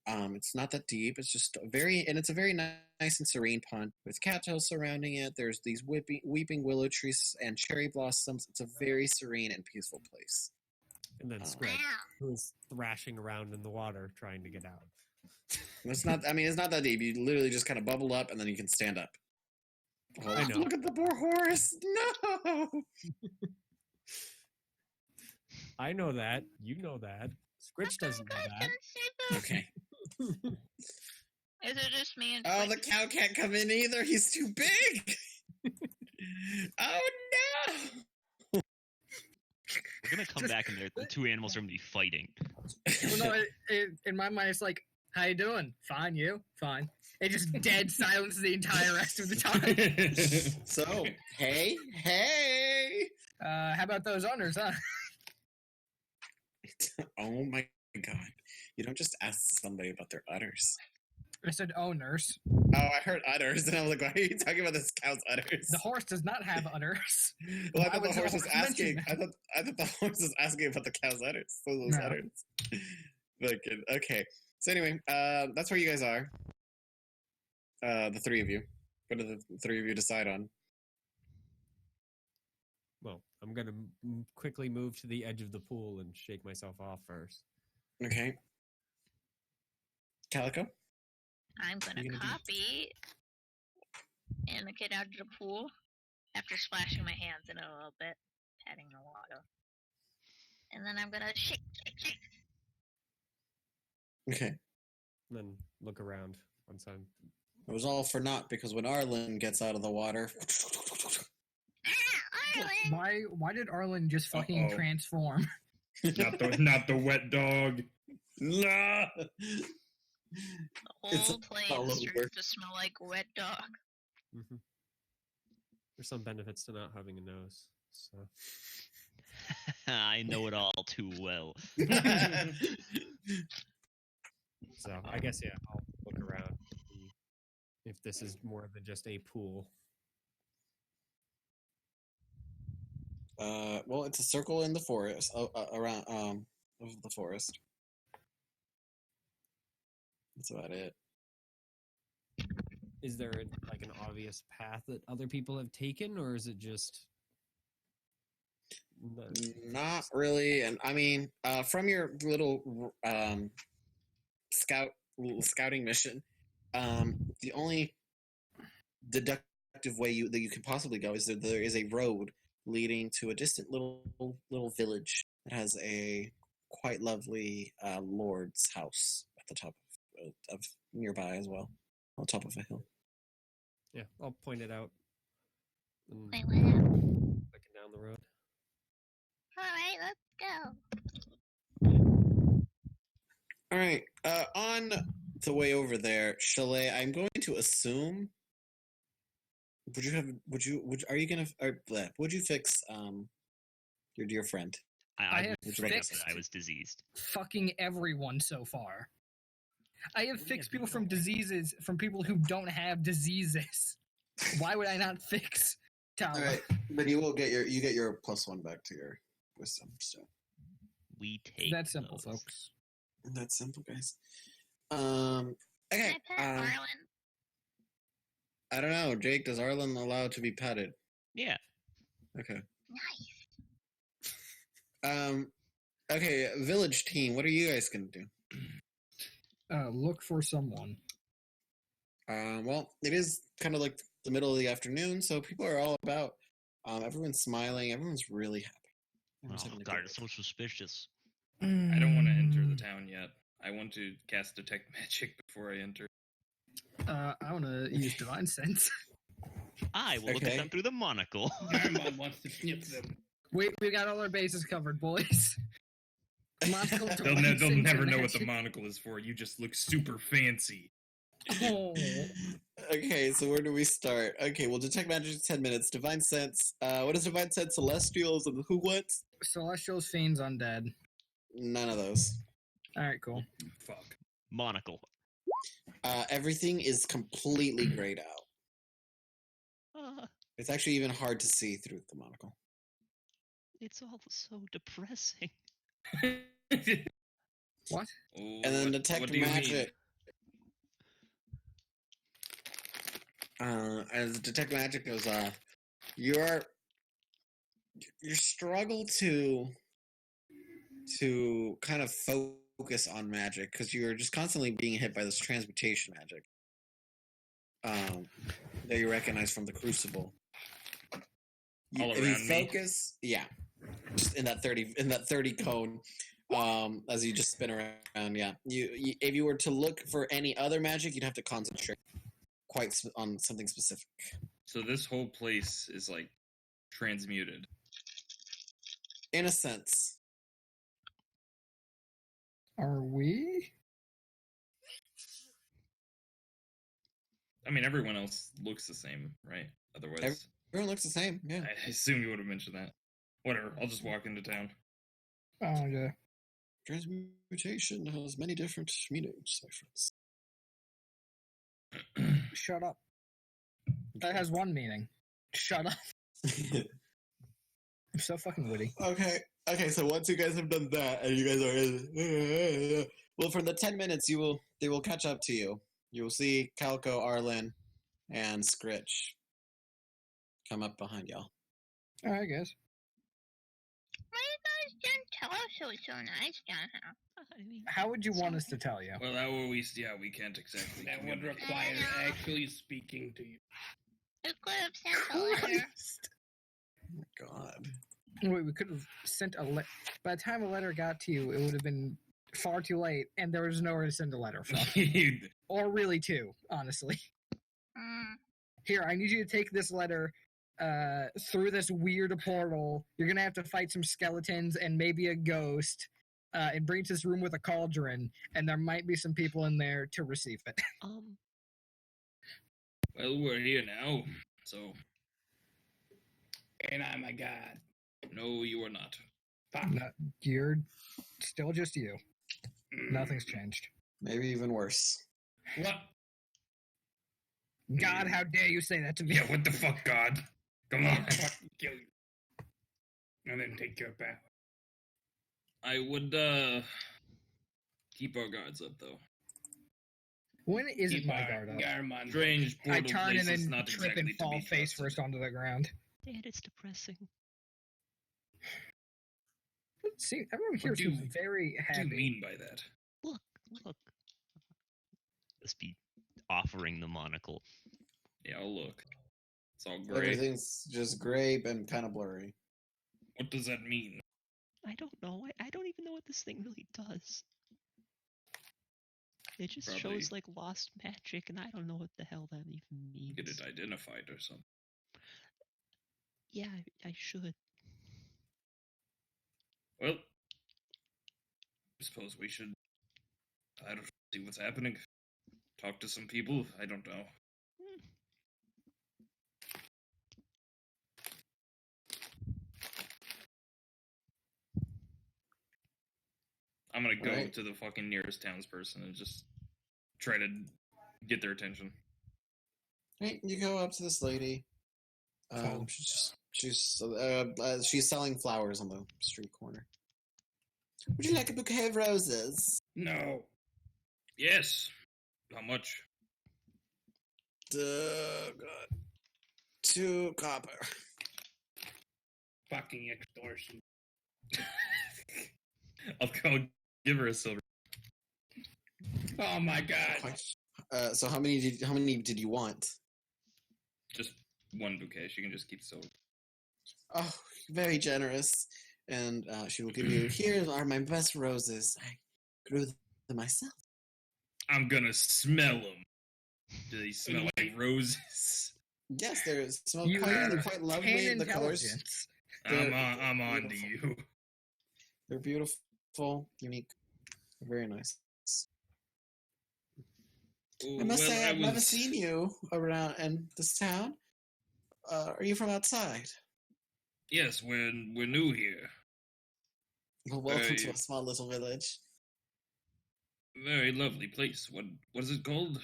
Speaker 1: It's not that deep. It's just it's a very nice and serene pond with cattails surrounding it. There's these weeping willow trees and cherry blossoms. It's a very serene and peaceful place.
Speaker 4: And then
Speaker 1: Oh.
Speaker 4: Scratch,
Speaker 5: Wow.
Speaker 4: who's thrashing around in the water trying to get out.
Speaker 1: It's not. I mean, it's not that deep. You literally just kind of bubble up and then you can stand up. Oh,
Speaker 4: I know.
Speaker 1: look at the poor horse! No.
Speaker 4: I know that. You know that. Scritch doesn't know that.
Speaker 1: Okay.
Speaker 5: Is it just me and
Speaker 1: Oh, the
Speaker 5: Twinkie?
Speaker 1: cow can't come in either. He's too big. Oh no!
Speaker 2: We're gonna come back and the two animals are gonna be fighting.
Speaker 3: Well, no, in my mind, it's like, how you doing? Fine, you? Fine. It just dead silence the entire rest of the time.
Speaker 1: So, hey.
Speaker 3: How about those owners, huh?
Speaker 1: Oh my god. You don't just ask somebody about their udders.
Speaker 3: I said owners.
Speaker 1: Oh, I heard udders, and I was like, why are you talking about this cow's udders?
Speaker 3: The horse does not have udders.
Speaker 1: Well, I
Speaker 3: Why
Speaker 1: thought the
Speaker 3: would
Speaker 1: horse was
Speaker 3: horse mention
Speaker 1: asking. I thought the horse was asking about the cow's udders. Those
Speaker 3: No.
Speaker 1: udders. Okay. So anyway, that's where you guys are. The three of you. What do the three of you decide on?
Speaker 4: Well, I'm going to quickly move to the edge of the pool and shake myself off first.
Speaker 1: Okay. Calico?
Speaker 5: I'm gonna
Speaker 1: You're gonna do-
Speaker 5: copy and get out of the pool after splashing my hands in it a little bit, patting the water. And then I'm gonna shake.
Speaker 1: Okay.
Speaker 4: Then look around once I'm.
Speaker 1: It was all for naught because when Arlen gets out of the water.
Speaker 5: Ah, Arlen!
Speaker 3: Why did Arlen just fucking
Speaker 8: Uh-oh.
Speaker 3: transform?
Speaker 8: Not the wet dog.
Speaker 1: No!
Speaker 5: The
Speaker 1: It's
Speaker 5: whole
Speaker 1: all
Speaker 5: place
Speaker 1: over.
Speaker 5: starts to smell like wet dog.
Speaker 4: Mhm. There's some benefits to not having a nose. So
Speaker 2: I know it all too well.
Speaker 4: So I guess yeah, I'll look around and see if this is more than just a pool.
Speaker 1: Well, it's a circle in the forest, around of the forest. That's about it.
Speaker 4: Is there like an obvious path that other people have taken, or is it just?
Speaker 1: Not really, and I mean, from your little scouting mission, the only deductive way that you can possibly go is that there is a road leading to a distant little village that has a quite lovely lord's house at the top of nearby as well, on top of a hill.
Speaker 4: Yeah, I'll point it out. And
Speaker 5: Wait, what happened?
Speaker 4: looking down the road.
Speaker 5: Alright, let's go.
Speaker 1: All right, on the way over there, Chalet, I'm going to assume. Would you fix your dear friend.
Speaker 3: I have
Speaker 2: would
Speaker 1: fixed-
Speaker 2: guess that I was diseased.
Speaker 3: Fucking everyone so far. I have fixed people from diseases from people who don't have diseases. Why would I not fix Tala?
Speaker 1: All right, but you get your +1 back to your wisdom. So
Speaker 2: We take
Speaker 3: That's simple,
Speaker 2: those.
Speaker 3: folks.
Speaker 1: that's simple, guys.
Speaker 5: Can
Speaker 1: Okay.
Speaker 5: I pet Arlen?
Speaker 1: I don't know, Jake. Does Arlen allow to be petted?
Speaker 2: Yeah.
Speaker 1: Okay.
Speaker 5: Nice.
Speaker 1: Okay. Village team. What are you guys gonna do?
Speaker 3: Look for someone.
Speaker 1: Well, it is kind of like the middle of the afternoon, so people are all about. Everyone's smiling. Everyone's really happy. Everyone's having a
Speaker 2: God,
Speaker 1: good
Speaker 2: it's so suspicious.
Speaker 8: I don't want to enter the town yet. I want to cast Detect Magic before I enter.
Speaker 3: I want to use Divine Sense.
Speaker 2: I will look at them through the monocle.
Speaker 9: Garmon wants to snip them.
Speaker 3: We got all our bases covered, boys. Monocle
Speaker 8: They'll
Speaker 3: Divine Sense
Speaker 8: never
Speaker 3: and
Speaker 8: know what the
Speaker 3: magic.
Speaker 8: monocle is for. You just look super fancy.
Speaker 3: Oh.
Speaker 1: Okay, so where do we start? Okay, well, Detect Magic is 10 minutes. Divine Sense. What is Divine Sense? Celestials and who what?
Speaker 3: Celestials, Fiends, Undead.
Speaker 1: None of those.
Speaker 3: Alright, cool.
Speaker 8: Fuck.
Speaker 2: Monocle.
Speaker 1: Everything is completely grayed out. It's actually even hard to see through the monocle.
Speaker 2: It's all so depressing.
Speaker 3: What?
Speaker 8: Oh,
Speaker 1: And then
Speaker 8: what
Speaker 1: Detect
Speaker 8: do you mean?
Speaker 1: Magic. As Detect Magic goes, your struggle to kind of focus on magic because you're just constantly being hit by this transmutation magic that you recognize from the Crucible.
Speaker 8: All
Speaker 1: If you
Speaker 8: around me?
Speaker 1: focus, yeah, just in that 30 cone. As you just spin around, yeah. You if you were to look for any other magic, you'd have to concentrate on something specific.
Speaker 8: So this whole place is like transmuted.
Speaker 1: In a sense.
Speaker 3: Are we?
Speaker 8: I mean, everyone else looks the same, right? Otherwise,
Speaker 1: Everyone looks the same, yeah.
Speaker 8: I assume you would have mentioned that. Whatever, I'll just walk into town.
Speaker 3: Oh, yeah.
Speaker 1: Transmutation has many different meanings, my friends.
Speaker 3: Shut up. That has one meaning. Shut up. I'm so fucking witty.
Speaker 1: Okay, so once you guys have done that, and you guys are... Well, for the 10 minutes, they will catch up to you. You will see Calco, Arlen, and Scritch come up behind y'all.
Speaker 3: Alright, guys.
Speaker 5: Why you guys didn't tell us it was so nice down here?
Speaker 3: How would you want us to tell you?
Speaker 8: Well, we can't exactly.
Speaker 9: That would require actually speaking to you.
Speaker 5: You could have sent a letter.
Speaker 1: Oh my god.
Speaker 3: Wait, we could have sent a letter. By the time a letter got to you, it would have been far too late, and there was nowhere to send a letter from. Or really two, honestly. Here, I need you to take this letter through this weird portal. You're gonna have to fight some skeletons and maybe a ghost. It brings this room with a cauldron, and there might be some people in there to receive it.
Speaker 8: Well, we're here now, so.
Speaker 9: And I'm a god.
Speaker 8: No, you are not.
Speaker 9: Fuck.
Speaker 3: No, you're still just you. Nothing's changed.
Speaker 1: Maybe even worse.
Speaker 9: What?
Speaker 3: God, how dare you say that to me?
Speaker 8: Yeah, what the fuck, God? Come on.
Speaker 9: Fucking kill you. And then take your power.
Speaker 8: I would, keep our guards up, though.
Speaker 3: When isn't
Speaker 9: Keep
Speaker 3: my
Speaker 9: our
Speaker 3: guard up?
Speaker 9: Garmon.
Speaker 8: Strange
Speaker 3: I
Speaker 8: portal
Speaker 3: turn and
Speaker 8: places,
Speaker 3: then
Speaker 8: not
Speaker 3: trip
Speaker 8: exactly
Speaker 3: and
Speaker 8: to
Speaker 3: fall
Speaker 8: be
Speaker 3: face
Speaker 8: trusted.
Speaker 3: first onto the ground.
Speaker 2: And it's depressing.
Speaker 3: See, everyone here
Speaker 8: What do
Speaker 3: seems
Speaker 8: you-
Speaker 3: very
Speaker 8: What do
Speaker 3: happy.
Speaker 8: you mean by that?
Speaker 2: Look. Just be offering the monocle.
Speaker 8: Yeah, I'll look. It's all gray.
Speaker 1: Everything's just gray and kind of blurry.
Speaker 8: What does that mean?
Speaker 2: I don't know. I don't even know what this thing really does. It just
Speaker 8: Probably-
Speaker 2: shows like lost magic, and I don't know what the hell that even means.
Speaker 8: Get it identified or something.
Speaker 2: Yeah, I should.
Speaker 8: Well, I suppose we should. I don't see what's happening. Talk to some people. I don't know. I'm gonna go
Speaker 1: Right.
Speaker 8: to the fucking nearest townsperson and just try to get their attention.
Speaker 1: Right, you go up to this lady.
Speaker 3: Cool.
Speaker 1: She's selling flowers on the street corner. Would you like a bouquet of roses?
Speaker 8: No. Yes. How much?
Speaker 1: God. 2 copper.
Speaker 9: Fucking extortion.
Speaker 8: I'll go give her a silver.
Speaker 9: Oh my god.
Speaker 1: So how many did you want?
Speaker 8: Just 1 bouquet. She can just keep silver.
Speaker 1: Oh, very generous. And she will give you, here are my best roses. I grew them myself.
Speaker 8: I'm gonna smell them. Do they smell like roses?
Speaker 1: Yes, they're
Speaker 3: You
Speaker 1: they're quite lovely. The colors,
Speaker 3: intelligence.
Speaker 8: I'm on to you.
Speaker 1: they're beautiful, unique, very nice.
Speaker 8: Ooh,
Speaker 1: I must
Speaker 8: well,
Speaker 1: say,
Speaker 8: I
Speaker 1: I've never
Speaker 8: was-
Speaker 1: seen you around in this town. Are you from outside?
Speaker 8: Yes, we're new here.
Speaker 1: Well, welcome to
Speaker 8: Hey.
Speaker 1: a small little village.
Speaker 8: Very lovely place. What is it called?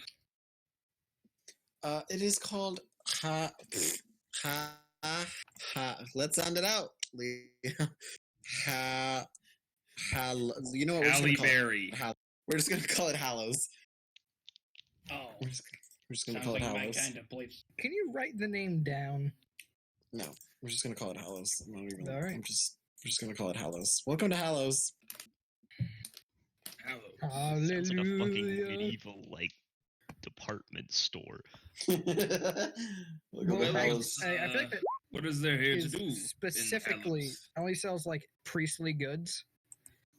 Speaker 1: It is called Let's sound it out. You know what we're just
Speaker 8: Halle
Speaker 1: gonna call it?
Speaker 8: Berry.
Speaker 1: We're just gonna call it Hallows.
Speaker 9: Oh.
Speaker 1: We're just gonna
Speaker 9: Sounds
Speaker 1: call it
Speaker 9: like my
Speaker 1: Hallows.
Speaker 9: kind of place.
Speaker 3: Can you write the name down?
Speaker 1: No, we're just gonna call it Hallows. I'm not even.
Speaker 3: All right.
Speaker 1: We're just gonna call it Hallows. Welcome to Hallows.
Speaker 8: Hallows.
Speaker 2: Sounds like a fucking
Speaker 3: Hallelujah.
Speaker 2: medieval like department store.
Speaker 1: Welcome
Speaker 3: Well,
Speaker 1: to
Speaker 3: I,
Speaker 1: Hallows.
Speaker 3: I feel like that
Speaker 8: What is there here to
Speaker 3: is
Speaker 8: do? in
Speaker 3: specifically
Speaker 8: Hallows?
Speaker 3: only sells like priestly goods.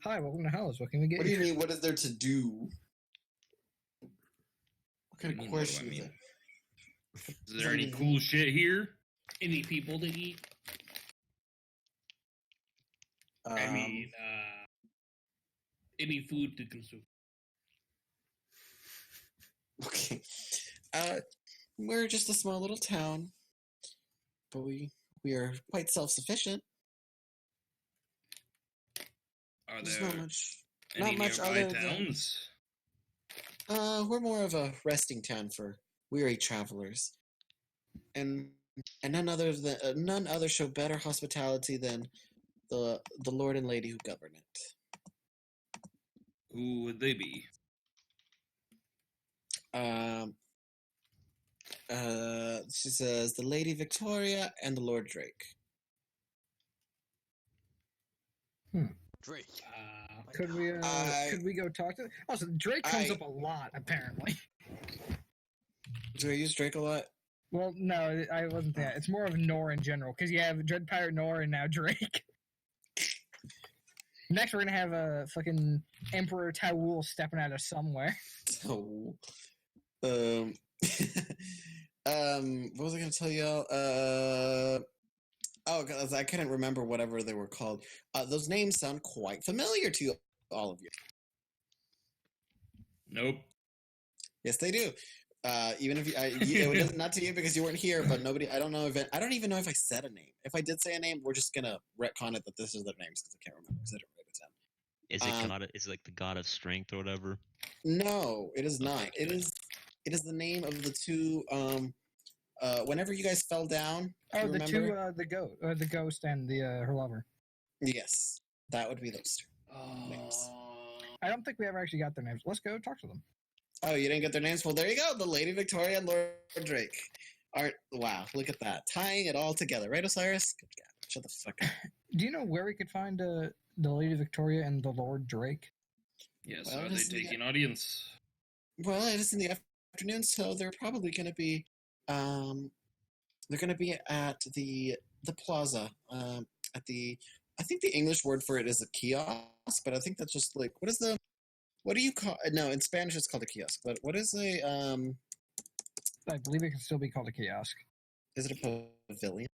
Speaker 3: Hi, welcome to Hallows. What can we get
Speaker 1: What do
Speaker 3: you?
Speaker 1: you mean? What is there to do? What kind
Speaker 8: What
Speaker 1: of
Speaker 8: do you mean, what do I
Speaker 1: question is
Speaker 8: mean?
Speaker 1: it?
Speaker 8: Is there any cool shit here?
Speaker 9: Any people to eat? I mean, any food to consume.
Speaker 1: Okay. We're just a small little town, but we are quite self-sufficient.
Speaker 8: Are
Speaker 1: There's
Speaker 8: there
Speaker 1: not much.
Speaker 8: any
Speaker 1: Not much
Speaker 8: nearby
Speaker 1: other than-
Speaker 8: towns?
Speaker 1: We're more of a resting town for weary travelers, and none other show better hospitality than the lord and lady who govern it.
Speaker 8: Who would they be?
Speaker 1: She says the Lady Victoria and the Lord Drake.
Speaker 6: Drake.
Speaker 3: Could we go talk to? Also, Drake comes up a lot apparently.
Speaker 1: Do I use Drake a lot?
Speaker 3: Well, no, I wasn't that. It's more of Nor in general because you have Dread Pirate Nor and now Drake. Next, we're gonna have a fucking Emperor Tawul stepping out of somewhere.
Speaker 1: Oh. What was I gonna tell y'all? Because I couldn't remember whatever they were called. Those names sound quite familiar to all of you.
Speaker 8: Nope.
Speaker 1: Yes, they do. Even if it was not to you because you weren't here, but nobody. I don't even know if I said a name. If I did say a name, we're just gonna retcon it that this is their names because I can't remember because I didn't write it down.
Speaker 2: Is it like the god of strength or whatever?
Speaker 1: No, it is not.
Speaker 2: Okay,
Speaker 1: It
Speaker 2: good.
Speaker 1: is. It is the name of the two. Whenever you guys fell down.
Speaker 3: Oh,
Speaker 1: you
Speaker 3: the
Speaker 1: remember?
Speaker 3: two, the ghost and the her lover.
Speaker 1: Yes, that would be those two names.
Speaker 3: I don't think we ever actually got their names. Let's go talk to them.
Speaker 1: Oh, you didn't get their names? Well, there you go. The Lady Victoria and Lord Drake. Wow, look at that. Tying it all together. Right, Osiris? Good God. Shut the fuck up.
Speaker 3: Do you know where we could find the Lady Victoria and the Lord Drake?
Speaker 8: Yes,
Speaker 1: Well,
Speaker 8: are they
Speaker 1: this is the-
Speaker 8: taking audience?
Speaker 1: Well, it is in the afternoon, so they're probably going to be, they're going to be at the plaza, I think the English word for it is a kiosk, but I think that's just like, what do you call, no, in Spanish it's called a kiosk, but what is
Speaker 3: I believe it can still be called a kiosk.
Speaker 1: is it a pavilion?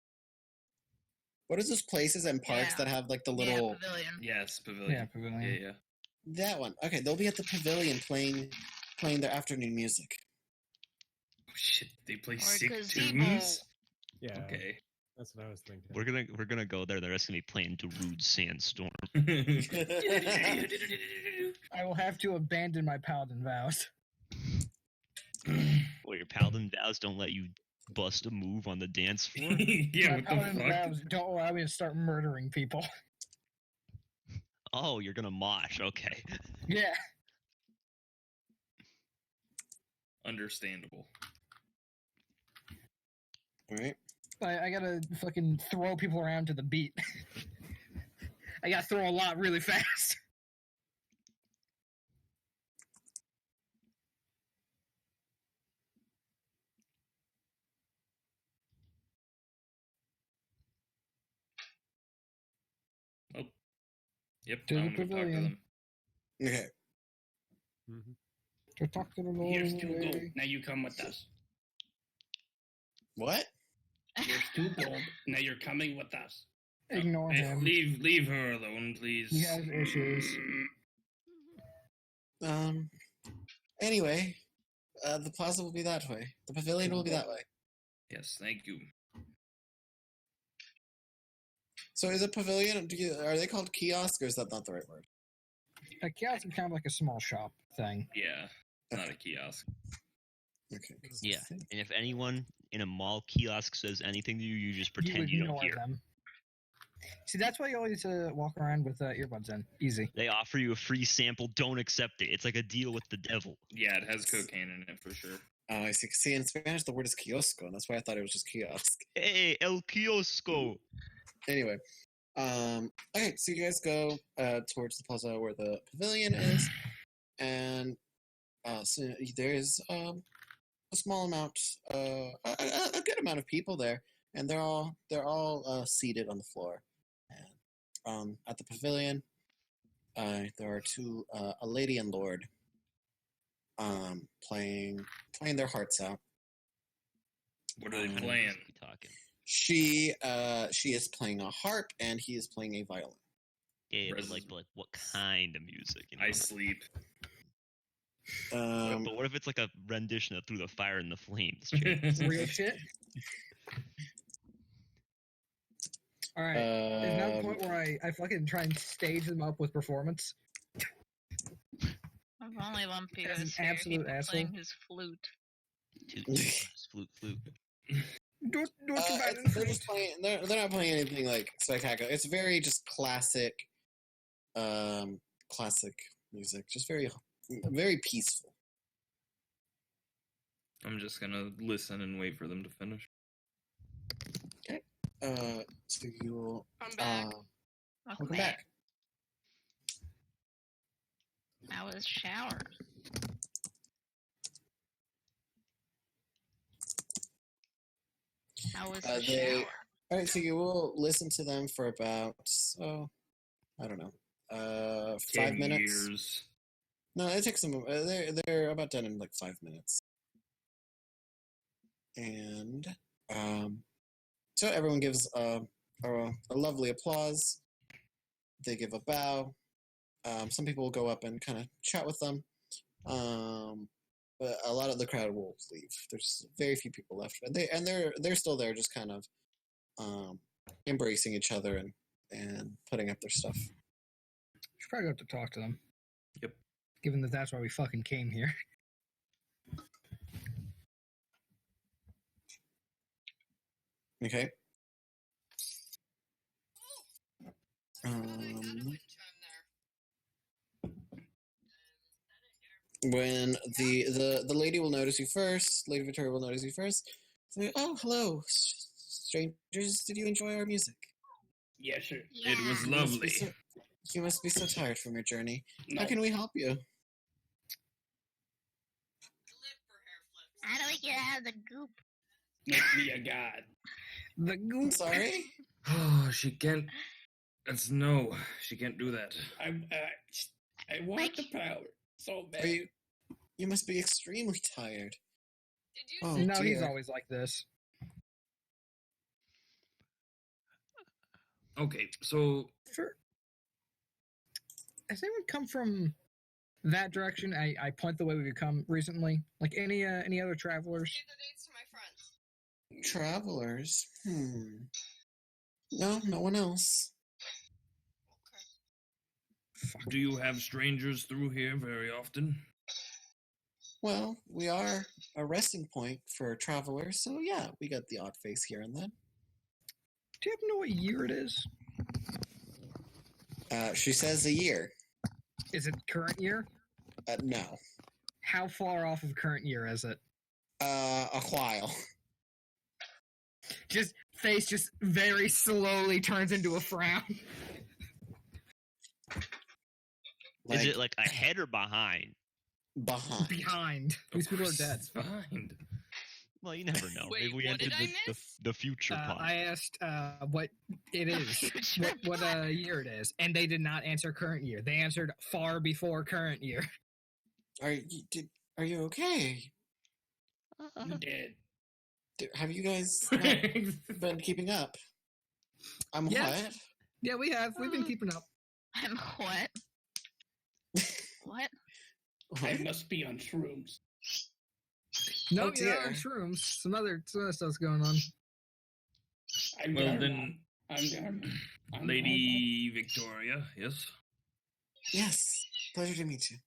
Speaker 1: What is those places and parks
Speaker 5: Yeah.
Speaker 1: that have like the little,
Speaker 5: pavilion.
Speaker 8: Yes, pavilion.
Speaker 3: Yeah, pavilion.
Speaker 8: Yeah.
Speaker 1: that one. Okay, they'll be at the pavilion playing their afternoon music.
Speaker 8: Oh shit, they play
Speaker 5: Or
Speaker 8: sick
Speaker 5: gazebo.
Speaker 8: tunes?
Speaker 4: Yeah.
Speaker 8: Okay.
Speaker 4: That's what I was thinking.
Speaker 2: We're gonna go there. They're just gonna be playing Darude Sandstorm.
Speaker 3: I will have to abandon my paladin vows.
Speaker 2: Well, your paladin vows don't let you bust a move on the dance floor.
Speaker 8: Yeah,
Speaker 3: My
Speaker 8: what the
Speaker 3: paladin
Speaker 8: fuck?
Speaker 3: vows don't allow me to start murdering people.
Speaker 2: Oh, you're gonna mosh. Okay.
Speaker 3: Yeah.
Speaker 8: Understandable.
Speaker 1: All right.
Speaker 3: I gotta fucking throw people around to the beat. I gotta throw a lot really fast.
Speaker 8: Oh. Yep,
Speaker 3: To
Speaker 8: I
Speaker 3: the
Speaker 8: want to go talk to
Speaker 3: pavilion.
Speaker 8: them.
Speaker 1: Okay.
Speaker 4: Mm-hmm.
Speaker 3: Go talk to the Lord.
Speaker 9: Here's
Speaker 3: in the
Speaker 9: 2 gold.
Speaker 3: way.
Speaker 9: Now you come with us.
Speaker 1: What?
Speaker 9: Here's 2 gold. Now you're coming with us.
Speaker 3: Ignore
Speaker 8: Hey,
Speaker 3: him.
Speaker 8: leave her alone, please.
Speaker 3: He has issues.
Speaker 1: Anyway, the plaza will be that way. The pavilion will be that way.
Speaker 8: Yes, thank you.
Speaker 1: So is a pavilion? Are they called kiosk, or is that not the right word?
Speaker 3: A kiosk is kind of like a small shop thing.
Speaker 8: Yeah, not a kiosk.
Speaker 1: Okay. 'cause
Speaker 2: Yeah.
Speaker 1: I think-
Speaker 2: And if anyone in a mall kiosk says anything to you, you just
Speaker 3: You
Speaker 2: pretend you don't
Speaker 3: ignore
Speaker 2: hear.
Speaker 3: them. See, that's why you always walk around with earbuds in. Easy.
Speaker 2: They offer you a free sample. Don't accept it. It's like a deal with the devil.
Speaker 8: Yeah, it has cocaine in it for sure.
Speaker 1: Oh, I see. See, in Spanish, the word is kiosco, and that's why I thought it was just kiosk.
Speaker 2: Hey, el kiosco.
Speaker 1: Anyway, okay, so you guys go towards the plaza where the pavilion is, and so there's a small amount, a good amount of people there, and they're all seated on the floor. And at the pavilion, there are 2, a lady and lord, playing their hearts out.
Speaker 8: What are they playing?
Speaker 2: We talking.
Speaker 1: She is playing a harp, and he is playing a violin.
Speaker 2: Yeah, but
Speaker 8: Res-
Speaker 2: like what kind of music? You know?
Speaker 8: I sleep.
Speaker 2: But what if it's like a rendition of Through the Fire and the Flames? Jake?
Speaker 3: Real shit. All right. There's no point where I fucking try and stage them up with performance.
Speaker 5: There's only one Peter
Speaker 3: As an
Speaker 5: here.
Speaker 3: absolute
Speaker 5: He's
Speaker 3: asshole.
Speaker 5: playing his flute.
Speaker 2: Flute.
Speaker 1: They're just playing. They're not playing anything like spectacular. It's very just classic music. Just very peaceful.
Speaker 8: I'm just gonna listen and wait for them to finish.
Speaker 1: Okay. So you will.
Speaker 7: I'm back.
Speaker 1: Welcome back.
Speaker 5: I was showered. How was the shower?
Speaker 1: All right. So you will listen to them for about I don't know, 5 minutes.
Speaker 8: Years.
Speaker 1: No, it takes them. They're about done in like 5 minutes. And so everyone gives a lovely applause. They give a bow. Some people will go up and kind of chat with them. But a lot of the crowd will leave. There's very few people left, and they're still there, just kind of embracing each other and putting up their stuff.
Speaker 3: Should probably go up to talk to them.
Speaker 8: Yep.
Speaker 3: Given that that's why we fucking came here.
Speaker 1: Okay. When the lady will notice you first, Lady Victoria will notice you first. Say, "Oh, hello, strangers. Did you enjoy our music?
Speaker 9: Yeah, sure.
Speaker 5: Yeah.
Speaker 8: It was lovely.
Speaker 1: You must be so tired from your journey.
Speaker 9: No.
Speaker 1: How can we help you?"
Speaker 5: How do we get out of the goop?
Speaker 9: Make me a god.
Speaker 3: The goose.
Speaker 1: Sorry.
Speaker 8: Oh, she can't. That's no. She can't do that.
Speaker 9: I want the power so bad.
Speaker 1: You must be extremely tired.
Speaker 7: Did you
Speaker 1: Oh,
Speaker 3: No, he's
Speaker 1: dear.
Speaker 3: always like this.
Speaker 8: Okay, so
Speaker 3: Has anyone come from that direction? I point the way we've come recently. Like any other travelers?
Speaker 7: give the dates to my friends?
Speaker 1: Travelers. No, no one else.
Speaker 8: Do you have strangers through here very often?
Speaker 1: Well, we are a resting point for travelers, so yeah, we got the odd face here and then.
Speaker 3: Do you happen to know what year it is?
Speaker 1: She says a year.
Speaker 3: Is it current year?
Speaker 1: No.
Speaker 3: How far off of current year is it?
Speaker 1: A while.
Speaker 3: Just face just very slowly turns into a frown.
Speaker 2: Is it like ahead or behind?
Speaker 1: Behind.
Speaker 3: These people are dead.
Speaker 8: Behind.
Speaker 2: Well, you never know.
Speaker 7: Wait,
Speaker 2: Maybe we
Speaker 7: what
Speaker 2: entered
Speaker 7: did I miss?
Speaker 2: the future pod.
Speaker 3: I asked what it is, what year it is, and they did not answer current year. They answered far before current year.
Speaker 1: Are you okay?
Speaker 9: You dead.
Speaker 1: Have you guys not been keeping up? I'm
Speaker 3: Yes.
Speaker 1: what?
Speaker 3: Yeah, we have. We've been keeping up.
Speaker 5: I'm what? What?
Speaker 9: I must be on shrooms.
Speaker 3: No,
Speaker 1: Oh,
Speaker 3: you're
Speaker 1: dear.
Speaker 3: not on shrooms. Some other stuff's going on.
Speaker 9: I'm
Speaker 8: Well,
Speaker 9: Garmon.
Speaker 8: then,
Speaker 9: I'm Garmon. I'm
Speaker 8: Lady Victoria, yes?
Speaker 1: Yes. Pleasure to meet you.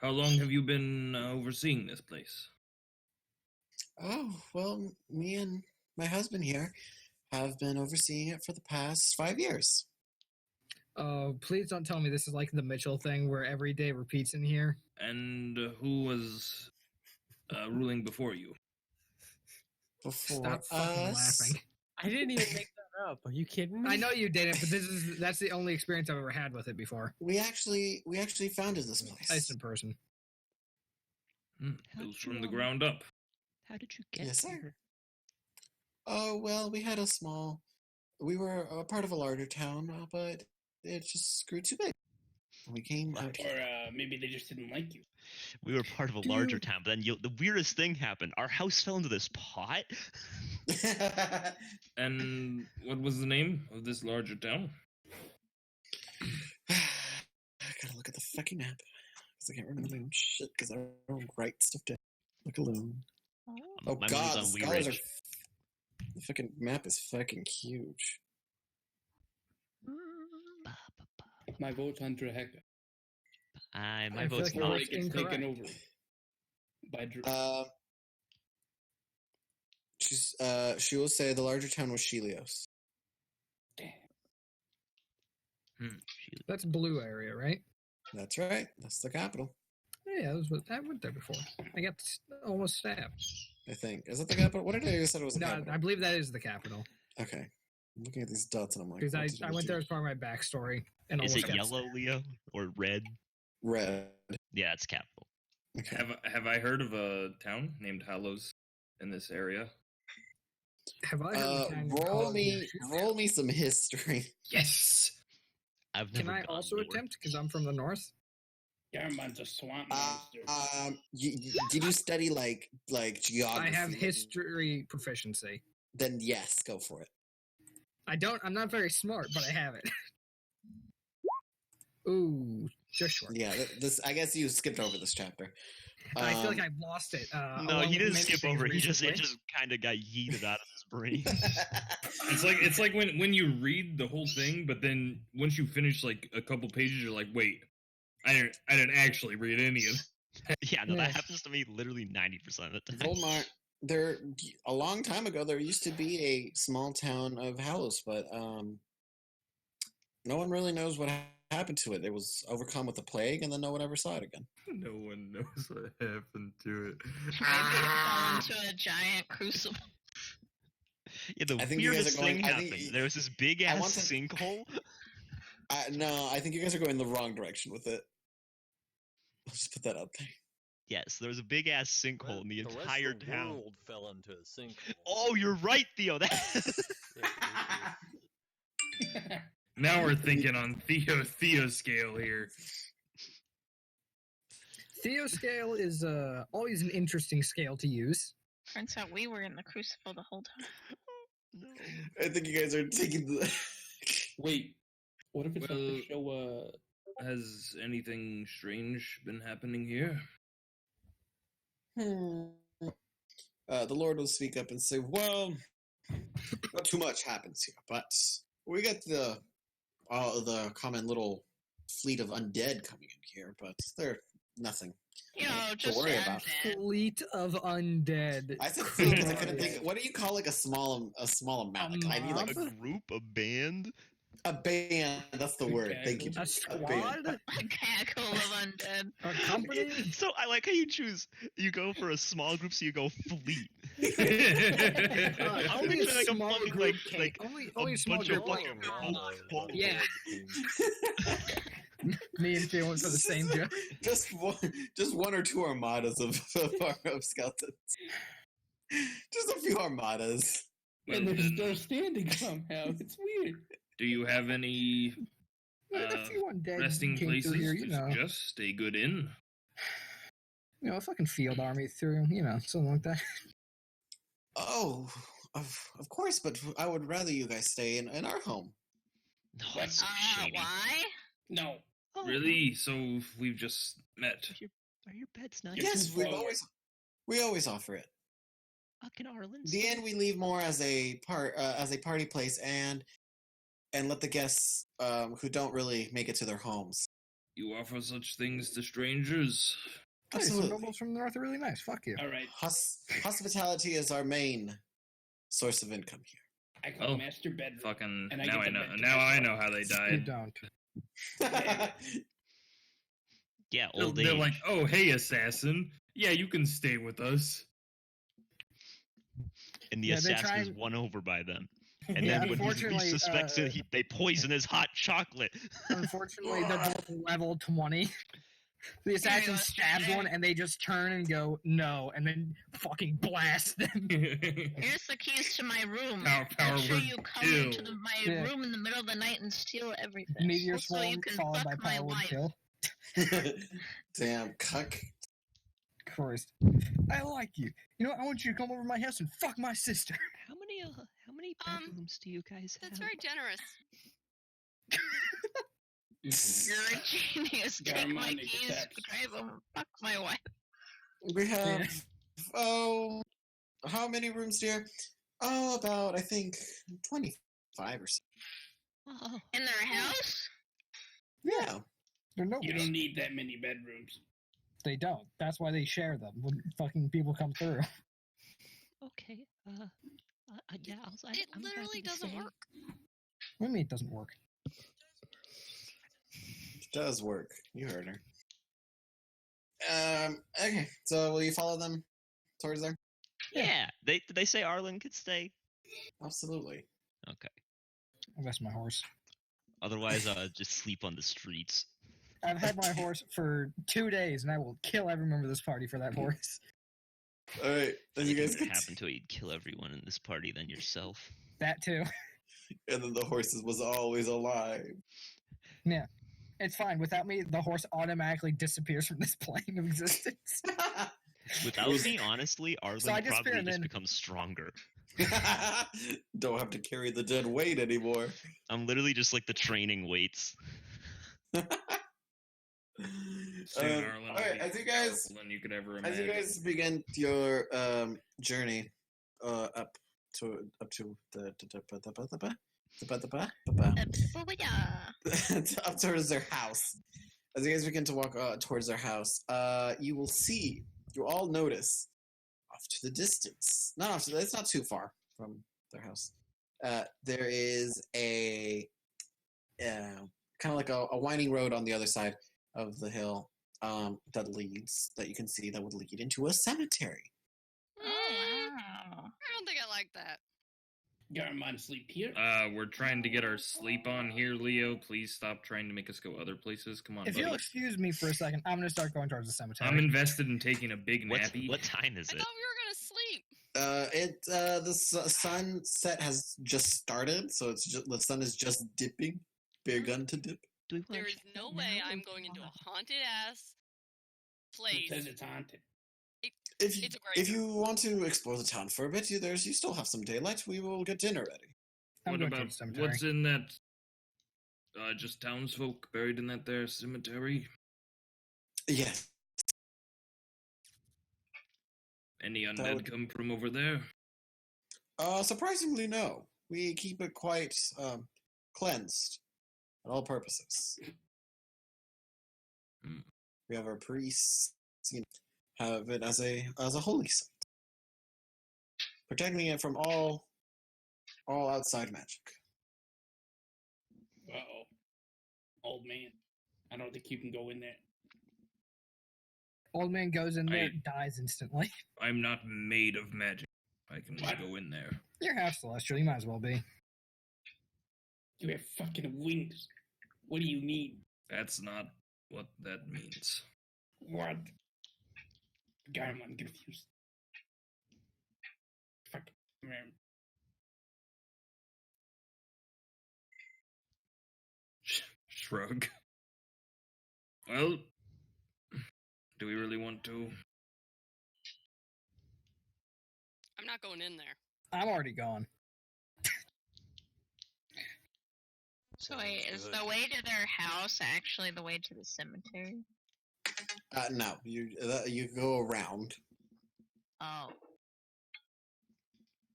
Speaker 8: How long have you been overseeing this place?
Speaker 1: Oh, well, me and my husband here have been overseeing it for the past 5 years.
Speaker 3: Please don't tell me this is like the Mitchell thing where every day repeats in here.
Speaker 8: And who was ruling before you?
Speaker 1: Before
Speaker 3: Stop fucking
Speaker 1: us.
Speaker 3: laughing.
Speaker 4: I didn't even make that up. Are you kidding me?
Speaker 3: I know you didn't, but that's the only experience I've ever had with it before.
Speaker 1: We actually founded this place.
Speaker 3: Ice in person.
Speaker 8: Built from the ground up.
Speaker 2: How did you get
Speaker 1: Yes, sir.
Speaker 2: here?
Speaker 1: Oh, well, we were a part of a larger town, but it just grew too big. We came out
Speaker 9: Or
Speaker 1: here.
Speaker 9: maybe they just didn't like you.
Speaker 2: We were part of a larger town, but then the weirdest thing happened. Our house fell into this pot.
Speaker 8: And what was the name of this larger town?
Speaker 1: I gotta look at the fucking map. Because I can't remember my own shit, because I don't write stuff down. Look alone. Oh,
Speaker 2: My
Speaker 1: God,
Speaker 2: money's on
Speaker 1: the
Speaker 2: Wee
Speaker 1: scholars are...
Speaker 2: Ridge.
Speaker 1: The fucking map is fucking huge.
Speaker 9: My vote's on Draheka.
Speaker 2: My
Speaker 3: I feel
Speaker 2: vote's
Speaker 3: like
Speaker 9: Or
Speaker 2: not.
Speaker 9: it gets
Speaker 3: incorrect.
Speaker 9: taken over by
Speaker 1: She will say the larger town was Shelios.
Speaker 3: That's blue area, right?
Speaker 1: That's right. That's the capital,
Speaker 3: Yeah, I went there before. I got almost stabbed.
Speaker 1: I think. Is it the capital? What did I said it was the
Speaker 3: No,
Speaker 1: capital?
Speaker 3: I believe that is the capital.
Speaker 1: Okay. I'm looking at these dots and I'm like,
Speaker 3: Because
Speaker 1: what
Speaker 3: I
Speaker 1: did we
Speaker 3: went
Speaker 1: do?
Speaker 3: there as part of my backstory. And
Speaker 2: Is
Speaker 3: almost
Speaker 2: it
Speaker 3: got
Speaker 2: yellow,
Speaker 3: stabbed.
Speaker 2: Leo, or red?
Speaker 1: Red.
Speaker 2: Yeah, it's capital.
Speaker 1: Okay.
Speaker 8: Have I heard of a town named Hallows in this area?
Speaker 3: Have I heard of a town
Speaker 1: roll me some history.
Speaker 3: Yes.
Speaker 2: I've never
Speaker 3: Can I
Speaker 2: gone
Speaker 3: also
Speaker 2: north.
Speaker 3: attempt? Because I'm from the north.
Speaker 9: Yarmon's a swamp monster.
Speaker 1: Did you study like geography?
Speaker 3: I have history proficiency.
Speaker 1: Then yes, go for it.
Speaker 3: I'm not very smart, but I have it. Ooh, just short.
Speaker 1: Yeah, this. I guess you skipped over this chapter.
Speaker 3: I feel like I've lost it.
Speaker 2: No,
Speaker 3: along
Speaker 2: he
Speaker 3: with
Speaker 2: didn't
Speaker 3: many
Speaker 2: skip
Speaker 3: things
Speaker 2: over. It
Speaker 3: recently.
Speaker 2: just kind of got yeeted out of his brain.
Speaker 8: It's like when you read the whole thing, but then once you finish like a couple pages, you're like, wait, I didn't actually read any of it.
Speaker 2: Yeah, no, that
Speaker 3: Yeah.
Speaker 2: happens to me literally 90% of the time.
Speaker 1: Volmar, there a long time ago there used to be a small town of Hallows, but no one really knows what happened to it. It was overcome with the plague, and then no one ever saw it again.
Speaker 8: No one knows what happened to it.
Speaker 5: Maybe it fell into a giant crucible.
Speaker 2: Yeah, the
Speaker 1: I think you guys
Speaker 2: weirdest
Speaker 1: are going-
Speaker 2: thing
Speaker 1: I think
Speaker 2: happened. There was this big
Speaker 1: I
Speaker 2: ass
Speaker 1: want to-
Speaker 2: sinkhole.
Speaker 1: No, I think you guys are going the wrong direction with it. I'll just put that out there.
Speaker 2: Yes, there was a big ass sinkhole in the
Speaker 6: rest
Speaker 2: entire
Speaker 6: of the
Speaker 2: town.
Speaker 6: world fell into a sinkhole.
Speaker 2: Oh, you're right, Theo. That
Speaker 6: Yeah,
Speaker 8: Now we're thinking on Theo scale here.
Speaker 3: Theo scale is always an interesting scale to use.
Speaker 5: Turns out we were in the crucible the whole time.
Speaker 2: no.
Speaker 1: I think you guys are taking the.
Speaker 9: Wait, what if it's like
Speaker 8: Well-
Speaker 9: the show?
Speaker 8: Has anything strange been happening here?
Speaker 1: the Lord will speak up and say, "Well, not too much happens here, but we get the common little fleet of undead coming in here, but they're nothing to
Speaker 5: just
Speaker 1: worry about."
Speaker 3: Fleet of undead.
Speaker 1: I said fleet because I couldn't think. What do you call like a small amount? Like, I need like
Speaker 2: A group, a band.
Speaker 1: a band. That's the word. Thank you.
Speaker 3: A squad?
Speaker 5: A cackle of undead.
Speaker 3: A company?
Speaker 2: So I like how you choose. You go for a small group, so you go fleet. I'm
Speaker 3: Only a
Speaker 2: picturing like a
Speaker 3: small
Speaker 2: fucking
Speaker 3: group.
Speaker 2: like
Speaker 3: Only a small
Speaker 2: bunch of
Speaker 3: group.
Speaker 2: fucking
Speaker 3: Yeah. Me and Phil went for the same joke.
Speaker 1: Just one or two armadas of skeletons. Just a few armadas.
Speaker 9: And they're still standing somehow. It's weird.
Speaker 8: Do you have any
Speaker 3: A few undead
Speaker 8: resting
Speaker 3: came
Speaker 8: places
Speaker 3: through here, you
Speaker 8: to
Speaker 3: know.
Speaker 8: suggest? A good inn?
Speaker 3: You know, a fucking field army through, you know, something like that.
Speaker 1: Oh, of course, but I would rather you guys stay in our home.
Speaker 2: No, that's so shady.
Speaker 5: Why?
Speaker 9: No.
Speaker 2: Oh,
Speaker 8: Really? So we've just met.
Speaker 2: Are your beds nice?
Speaker 1: Yes,
Speaker 9: too far.
Speaker 1: we always offer it.
Speaker 2: Can Arlen
Speaker 1: The
Speaker 2: stay?
Speaker 1: inn we leave more as a party place and let the guests who don't really make it to their homes.
Speaker 8: You offer such things to strangers?
Speaker 3: Hey, some
Speaker 1: Absolutely.
Speaker 3: nobles from the north are really nice. Fuck you.
Speaker 9: All right.
Speaker 1: Hospitality is our main source of income here.
Speaker 9: I call
Speaker 8: Oh,
Speaker 9: master bedroom.
Speaker 8: Fucking
Speaker 9: And I
Speaker 8: now
Speaker 9: get
Speaker 8: I
Speaker 9: the
Speaker 8: know.
Speaker 9: bed to
Speaker 8: Now I
Speaker 9: myself.
Speaker 8: know how they
Speaker 3: You
Speaker 8: died.
Speaker 3: don't.
Speaker 2: Yeah, old
Speaker 8: They're
Speaker 2: age.
Speaker 8: like, "Oh, hey, assassin. Yeah, you can stay with us."
Speaker 2: And the
Speaker 3: Yeah, they
Speaker 2: assassin is
Speaker 3: try-
Speaker 2: won over by them. And
Speaker 3: Yeah,
Speaker 2: then when he
Speaker 3: unfortunately,
Speaker 2: suspects it, they poison his hot chocolate.
Speaker 3: Unfortunately, they're both level 20. The assassin
Speaker 5: go,
Speaker 3: stabs
Speaker 5: Sir.
Speaker 3: one, and they just turn and go, no, and then fucking blast them.
Speaker 5: Here's the keys to my room.
Speaker 8: Power
Speaker 5: Make sure
Speaker 8: word
Speaker 5: you come
Speaker 8: kill.
Speaker 5: into my
Speaker 3: Yeah.
Speaker 5: room in the middle of the night and steal everything.
Speaker 3: Meteor
Speaker 5: so you
Speaker 3: swarm
Speaker 5: can
Speaker 3: followed
Speaker 5: fuck
Speaker 3: by
Speaker 5: my
Speaker 3: power word
Speaker 5: wife.
Speaker 3: kill.
Speaker 1: Damn, cuck.
Speaker 3: Christ. I like you. You know, I want you to come over to my house and fuck my sister.
Speaker 2: How many bedrooms do you guys have?
Speaker 7: That's very generous.
Speaker 5: You're a genius.
Speaker 9: Yeah,
Speaker 5: Take my
Speaker 9: mine
Speaker 5: keys,
Speaker 9: attached.
Speaker 5: drive home, and fuck my wife.
Speaker 1: We have how many rooms, dear? Oh, about I think 25 or so.
Speaker 2: Oh,
Speaker 5: In their house?
Speaker 1: Yeah.
Speaker 3: They're nobles.
Speaker 9: You don't need that many bedrooms.
Speaker 3: They don't. That's why they share them when fucking people come through.
Speaker 2: okay. Yeah,
Speaker 7: It literally doesn't work.
Speaker 3: What do you mean it doesn't work?
Speaker 1: It does work. You heard her. Okay, so will you follow them towards there?
Speaker 2: Yeah. Did they say Arlen could stay?
Speaker 1: Absolutely.
Speaker 2: Okay.
Speaker 3: That's my horse.
Speaker 2: Otherwise, just sleep on the streets.
Speaker 3: I've had my horse for 2 days, and I will kill every member of this party for that horse.
Speaker 1: All right, as you guys
Speaker 2: Anything
Speaker 1: can
Speaker 2: happen to it, you'd kill everyone in this party than yourself.
Speaker 3: That too.
Speaker 1: and then the horses was always alive.
Speaker 3: Yeah. It's fine. Without me, the horse automatically disappears from this plane of existence.
Speaker 2: Without me, honestly, Arlen
Speaker 3: So I disappear
Speaker 2: probably
Speaker 3: and
Speaker 2: just
Speaker 3: then-
Speaker 2: becomes stronger.
Speaker 1: Don't have to carry the dead weight anymore.
Speaker 2: I'm literally just like the training weights.
Speaker 8: Soon, Arlen will
Speaker 1: all right,
Speaker 8: be
Speaker 1: as you
Speaker 8: more
Speaker 1: guys
Speaker 8: powerful than you could ever
Speaker 1: as
Speaker 8: imagine.
Speaker 1: you guys begin your journey up to the up towards their house. As you guys begin to walk towards their house, you all notice off to the distance. Not off to, it's not too far from their house. There is a kind of like a winding road on the other side of the hill that you can see that would lead into a cemetery.
Speaker 5: Oh, wow.
Speaker 7: I don't think I like that.
Speaker 9: Got him on sleep here.
Speaker 8: We're trying to get our sleep on here, Leo. Please stop trying to make us go other places. Come on,
Speaker 3: If
Speaker 8: buddy.
Speaker 3: you'll excuse me for a second, I'm going to start going towards the cemetery.
Speaker 8: I'm invested in taking a big
Speaker 2: What
Speaker 8: nappy.
Speaker 2: time is
Speaker 7: I
Speaker 2: it?
Speaker 7: thought we were gonna sleep.
Speaker 1: The sunset has just started, so it's just the sun is just dipping, begun to dip.
Speaker 2: Do we wanna
Speaker 7: There is
Speaker 2: check
Speaker 7: no
Speaker 2: it
Speaker 7: way
Speaker 2: now, or
Speaker 7: I'm
Speaker 2: do
Speaker 7: going
Speaker 2: we
Speaker 7: into a
Speaker 2: wanna-
Speaker 7: haunted ass
Speaker 9: It
Speaker 7: place.
Speaker 9: says it's haunted.
Speaker 1: If you,
Speaker 7: It's a great
Speaker 1: if you want to explore the town for a bit, you still have some daylight. We will get dinner ready.
Speaker 3: I'm
Speaker 8: What
Speaker 3: going
Speaker 8: about
Speaker 3: towards the cemetery.
Speaker 8: what's in that? Just townsfolk buried in that there cemetery.
Speaker 1: Yes.
Speaker 8: Any
Speaker 1: That
Speaker 8: undead
Speaker 1: would-
Speaker 8: come from over there?
Speaker 1: Surprisingly, no. We keep it quite cleansed at all purposes.
Speaker 8: Hmm.
Speaker 1: We have our priests, have it as a holy site, protecting it from all outside magic.
Speaker 9: Uh-oh. Old man. I don't think you can go in there.
Speaker 3: Old man goes in there,
Speaker 8: I-
Speaker 3: dies instantly.
Speaker 8: I'm not made of magic. I can just
Speaker 9: What?
Speaker 8: go in there.
Speaker 3: You're half celestial. You might as well be.
Speaker 9: You have fucking wings. What do you mean?
Speaker 8: That's not what that means.
Speaker 9: What? God, I'm confused. Fuck. Man.
Speaker 8: Shrug. Well, do we really want to?
Speaker 7: I'm not going in there.
Speaker 3: I'm already gone.
Speaker 5: So wait, is the way to their house actually the way to the cemetery?
Speaker 1: No, you go around.
Speaker 5: Oh.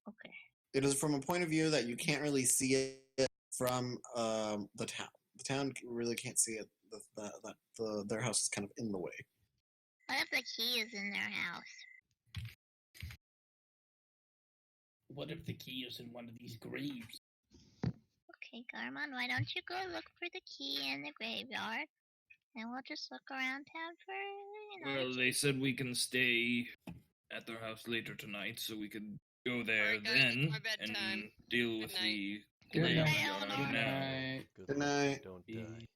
Speaker 5: Okay.
Speaker 1: It is from a point of view that you can't really see it from the town. The town really can't see it. Their house is kind of in the way.
Speaker 5: What if the key is in their house?
Speaker 9: What if the key is in one of these graves?
Speaker 5: Okay, Garmon, why don't you go look for the key in the graveyard? And we'll just look around town for,
Speaker 8: Well, they said we can stay at their house later tonight, so we could go there
Speaker 7: Alright, guys,
Speaker 8: then
Speaker 7: it's my bedtime.
Speaker 8: and deal with
Speaker 7: Good
Speaker 8: the
Speaker 3: Good night.
Speaker 8: graveyard
Speaker 5: Eleanor.
Speaker 8: now.
Speaker 1: Good night.
Speaker 6: Don't die.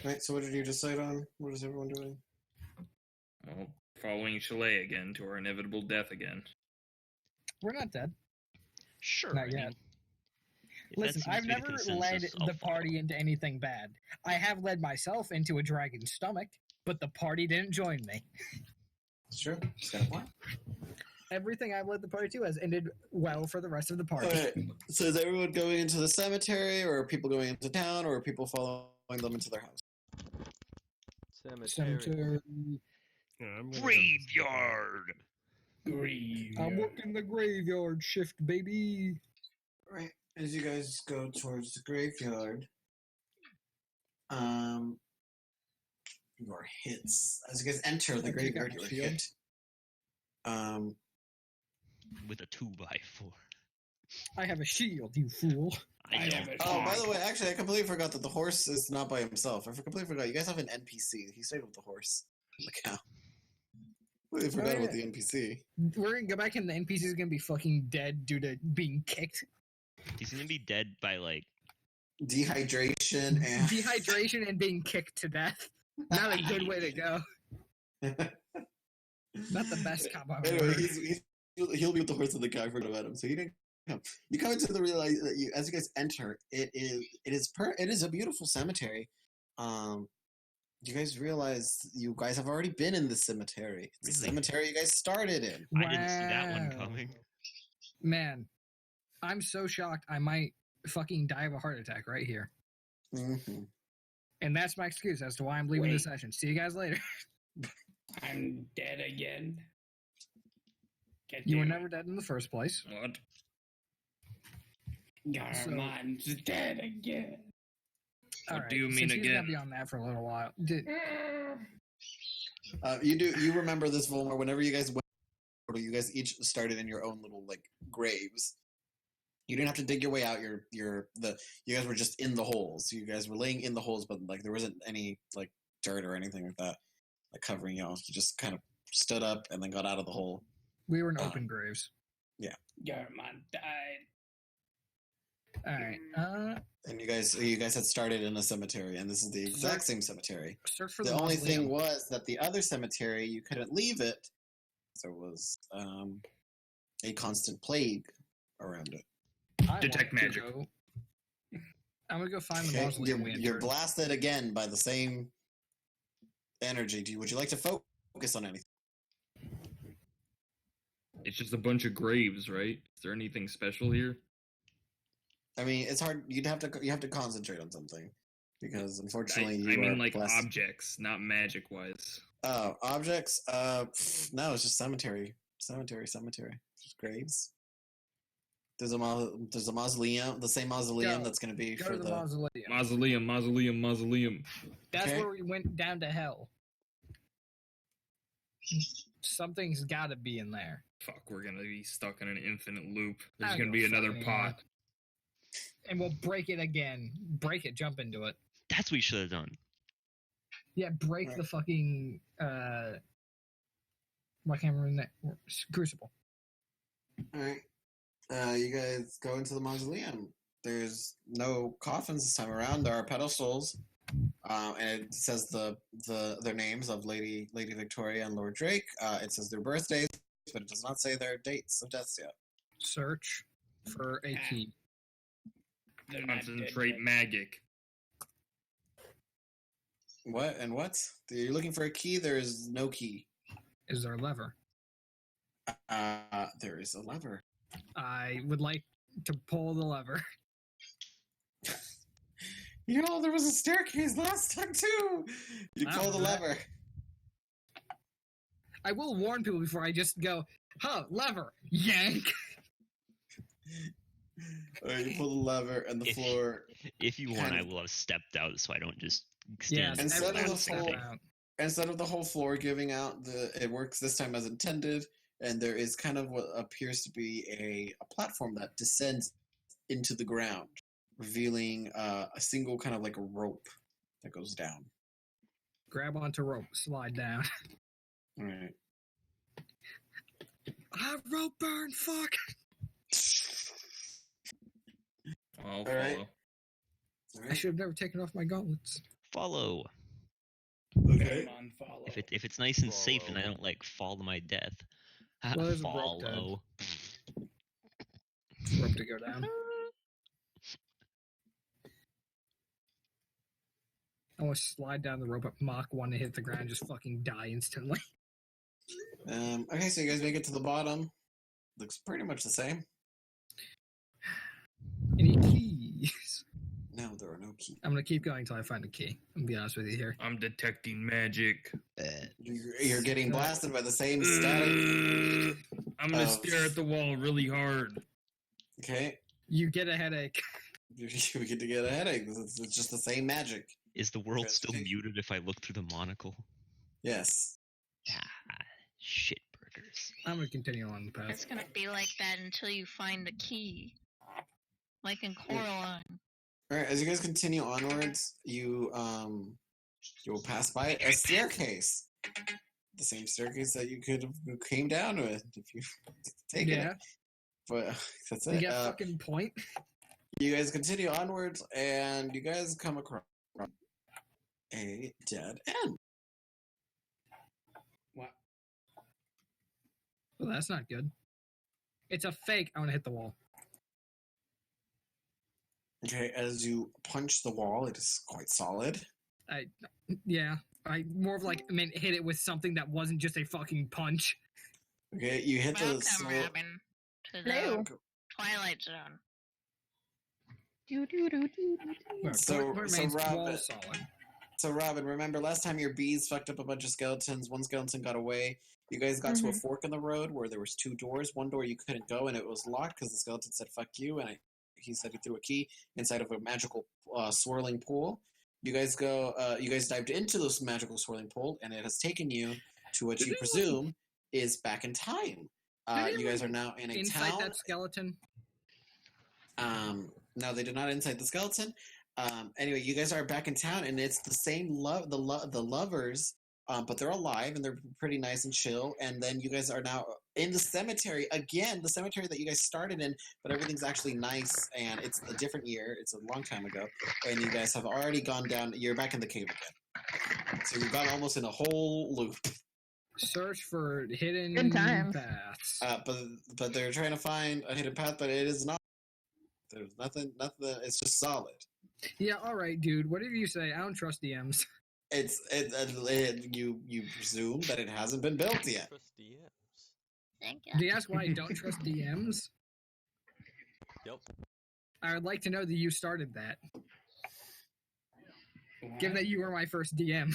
Speaker 1: Right. So, what did you decide on? What is everyone doing?
Speaker 8: Well, following Chalet again to our inevitable death again.
Speaker 3: We're not dead.
Speaker 2: Sure.
Speaker 3: Not
Speaker 2: I mean,
Speaker 3: yet.
Speaker 2: that
Speaker 3: Listen,
Speaker 2: seems to
Speaker 3: I've
Speaker 2: be the
Speaker 3: never
Speaker 2: consensus
Speaker 3: led
Speaker 2: I'll
Speaker 3: the
Speaker 2: follow.
Speaker 3: party into anything bad. I have led myself into a dragon's stomach, but the party didn't join me.
Speaker 1: It's true. It's got a point.
Speaker 3: Everything I've led the party to has ended well for the rest of the party.
Speaker 1: Alright, so is everyone going into the cemetery, or are people going into town, or are people following them into their house?
Speaker 6: Cemetery.
Speaker 4: Yeah, I'm gonna go to the
Speaker 2: Graveyard.
Speaker 3: I'm working the graveyard shift, baby.
Speaker 1: Right, as you guys go towards the graveyard, your hits. As you guys enter the
Speaker 3: I take out
Speaker 1: graveyard,
Speaker 3: my
Speaker 1: you are
Speaker 3: shield.
Speaker 1: hit.
Speaker 2: With a 2x4.
Speaker 3: I have a shield, you fool.
Speaker 2: I
Speaker 9: I
Speaker 2: don't
Speaker 9: have a
Speaker 1: Oh, by
Speaker 9: Fuck.
Speaker 1: the way, actually, I completely forgot that the horse is not by himself. I completely forgot. You guys have an NPC. He stayed with the horse. The cow. Completely forgot about the NPC.
Speaker 3: We're gonna go back and the NPC is gonna be fucking dead due to being kicked.
Speaker 2: He's gonna be dead by like
Speaker 1: Dehydration and
Speaker 3: Dehydration and being kicked to death. Not a good way to go. Not the best combo. I've
Speaker 1: Anyway,
Speaker 3: ever heard.
Speaker 1: he'll be with the horse and the cow. I forgot about him. So he didn't come. You come into the realize that as you guys enter, it is a beautiful cemetery. You guys realize you guys have already been in the cemetery. It's the
Speaker 2: Really?
Speaker 1: cemetery you guys started in.
Speaker 2: I didn't see that one
Speaker 3: Wow.
Speaker 2: coming.
Speaker 3: Man, I'm so shocked I might fucking die of a heart attack right here.
Speaker 1: Mm-hmm.
Speaker 3: And that's my excuse as to why I'm leaving the
Speaker 9: Wait.
Speaker 3: session. See you guys later.
Speaker 9: I'm dead again. God
Speaker 3: You were
Speaker 9: damn it.
Speaker 3: never dead in the first place.
Speaker 8: What?
Speaker 9: Garmon's dead again.
Speaker 8: What
Speaker 3: All
Speaker 8: do you
Speaker 3: right,
Speaker 8: mean
Speaker 3: since he's gonna
Speaker 8: again?
Speaker 3: be on that for a little while.
Speaker 1: You remember this, Volmar? Whenever you guys went, you guys each started in your own little like graves. You didn't have to dig your way out. You guys were just in the holes. You guys were laying in the holes, but like there wasn't any like dirt or anything like that, like covering you. You just kind of stood up and then got out of the hole.
Speaker 3: We were in open graves.
Speaker 9: Garmon died.
Speaker 3: All right.
Speaker 1: And you guys had started in a cemetery, and this is the exact same cemetery.
Speaker 3: Search for
Speaker 1: The
Speaker 3: the
Speaker 1: only
Speaker 3: mausoleum.
Speaker 1: thing was that the other cemetery you couldn't leave it. There was a constant plague around it.
Speaker 3: I
Speaker 8: Detect
Speaker 3: want to
Speaker 8: magic.
Speaker 3: go- I'm gonna go find the
Speaker 1: Okay,
Speaker 3: mausoleum we
Speaker 1: you're
Speaker 3: entered.
Speaker 1: blasted again by the same energy. Would you like to focus on anything?
Speaker 8: It's just a bunch of graves, right? Is there anything special here?
Speaker 1: I mean, it's hard. You have to concentrate on something because unfortunately
Speaker 8: I
Speaker 1: you are
Speaker 8: mean, like
Speaker 1: blessed.
Speaker 8: objects, not magic wise.
Speaker 1: Oh, objects. No, it's just cemetery. Just graves. There's a mausoleum, the same mausoleum
Speaker 3: Go.
Speaker 1: that's going to be
Speaker 3: Go
Speaker 1: for
Speaker 3: to the mausoleum.
Speaker 8: Mausoleum.
Speaker 3: That's
Speaker 1: Okay.
Speaker 3: where we went down to hell. Something's got to be in there.
Speaker 8: Fuck, we're gonna be stuck in an infinite loop. There's
Speaker 3: I
Speaker 8: gonna
Speaker 3: don't
Speaker 8: be another
Speaker 3: fucking
Speaker 8: pot.
Speaker 3: know. And we'll break it again. Break it, jump into it.
Speaker 2: That's what we should have done.
Speaker 3: Yeah, break
Speaker 1: Right.
Speaker 3: the fucking why can't I remember that? Crucible.
Speaker 1: All right. You guys go into the mausoleum. There's no coffins this time around. There are pedestals, and it says their names of Lady Victoria and Lord Drake. It says their birthdays, but it does not say their dates of deaths yet.
Speaker 3: Search for a key.
Speaker 9: They're not
Speaker 8: Concentrate
Speaker 9: dead.
Speaker 8: magic.
Speaker 1: What and what? You're looking for a key. There is no key.
Speaker 3: Is there a lever?
Speaker 1: There is a lever.
Speaker 3: I would like to pull the lever.
Speaker 1: You know, there was a staircase last time too. You pull the
Speaker 3: Alright.
Speaker 1: lever.
Speaker 3: I will warn people before I just go, huh, lever, yank.
Speaker 1: Alright, you pull the lever, and the
Speaker 2: If-
Speaker 1: floor.
Speaker 2: If you want,
Speaker 1: Kind
Speaker 2: I
Speaker 1: of-
Speaker 2: will have stepped out so I don't just
Speaker 3: Yes,
Speaker 2: stand
Speaker 1: Instead of
Speaker 2: around
Speaker 1: the
Speaker 3: everyone
Speaker 1: full-
Speaker 3: step out.
Speaker 1: Instead of the whole floor giving out, it works this time as intended, and there is kind of what appears to be a platform that descends into the ground, revealing a single kind of like a rope that goes down.
Speaker 3: Grab onto rope, slide down.
Speaker 1: All right.
Speaker 3: Rope burn, fuck.
Speaker 8: I'll
Speaker 1: All right.
Speaker 8: follow.
Speaker 3: I should have never taken off my gauntlets.
Speaker 2: follow.
Speaker 1: Okay.
Speaker 9: Unfollow.
Speaker 2: If it's nice and safe and I
Speaker 6: Follow.
Speaker 2: don't like fall to my death.
Speaker 3: Well, there's a rope dead.
Speaker 2: Follow.
Speaker 3: Rope to go down. I want to slide down the rope at Mach 1 to hit the ground and just fucking die instantly.
Speaker 1: Okay, so you guys make it to the bottom. Looks pretty much the same.
Speaker 3: Any keys?
Speaker 1: No, there are no keys.
Speaker 3: I'm going to keep going until I find a key. I'm going to be honest with you here.
Speaker 8: I'm detecting magic.
Speaker 1: You're getting blasted by the same static.
Speaker 8: I'm gonna
Speaker 1: Oh.
Speaker 8: stare at the wall really hard.
Speaker 1: Okay.
Speaker 3: You get a headache.
Speaker 1: We get to get a headache. It's just the same magic.
Speaker 2: Is the world still
Speaker 1: Transmutation.
Speaker 2: muted if I look through the monocle?
Speaker 1: Yes.
Speaker 2: Ah, shit burgers.
Speaker 3: I'm going to continue on the path.
Speaker 5: It's gonna be like that until you find the key. Like in Cauldron.
Speaker 1: All right. As you guys continue onwards, you'll pass by a staircase. The same staircase that you came down with if you taken
Speaker 3: Yeah.
Speaker 1: it. But that's
Speaker 3: You
Speaker 1: it.
Speaker 3: get fucking point.
Speaker 1: You guys continue onwards, and you guys come across a dead end.
Speaker 9: What?
Speaker 3: Well, that's not good. It's a fake. I want to hit the wall.
Speaker 1: Okay, as you punch the wall, it is quite solid.
Speaker 3: Yeah. I more of like meant hit it with something that wasn't just a fucking punch.
Speaker 1: Okay, you hit the
Speaker 5: Welcome, Robin, to the
Speaker 10: Hello.
Speaker 5: Twilight Zone.
Speaker 3: Where
Speaker 1: So-
Speaker 3: point
Speaker 1: so
Speaker 3: remains
Speaker 1: Rob-
Speaker 3: wall solid.
Speaker 1: So, Robin, remember last time your bees fucked up a bunch of skeletons? One skeleton got away. You guys got to a fork in the road where there was two doors. One door you couldn't go, and it was locked because the skeleton said "fuck you," and he said he threw a key inside of a magical swirling pool. You guys go. You guys dived into this magical swirling pool, and it has taken you to what you presume is back in time. You guys are now in a
Speaker 3: Inside
Speaker 1: town.
Speaker 3: that skeleton.
Speaker 1: No, they did not inside the skeleton. Anyway, you guys are back in town, and it's the same the lovers, but they're alive and they're pretty nice and chill. And then you guys are now in the cemetery again, the cemetery that you guys started in, but everything's actually nice, and it's a different year. It's a long time ago, and you guys have already gone down. You're back in the cave again, so you've gone almost in a whole loop.
Speaker 3: Search for hidden
Speaker 10: Good times.
Speaker 3: paths.
Speaker 1: But they're trying to find a hidden path, but it is not. There's nothing. It's just solid.
Speaker 3: Yeah, all right, dude. Whatever you say. I don't trust DMs.
Speaker 1: You presume that it hasn't been built yet.
Speaker 6: Trust DMs.
Speaker 5: Thank
Speaker 3: Do
Speaker 5: you.
Speaker 3: you ask why I don't trust DMs?
Speaker 6: Yep.
Speaker 3: I would like to know that you started that, given that you were my first DM.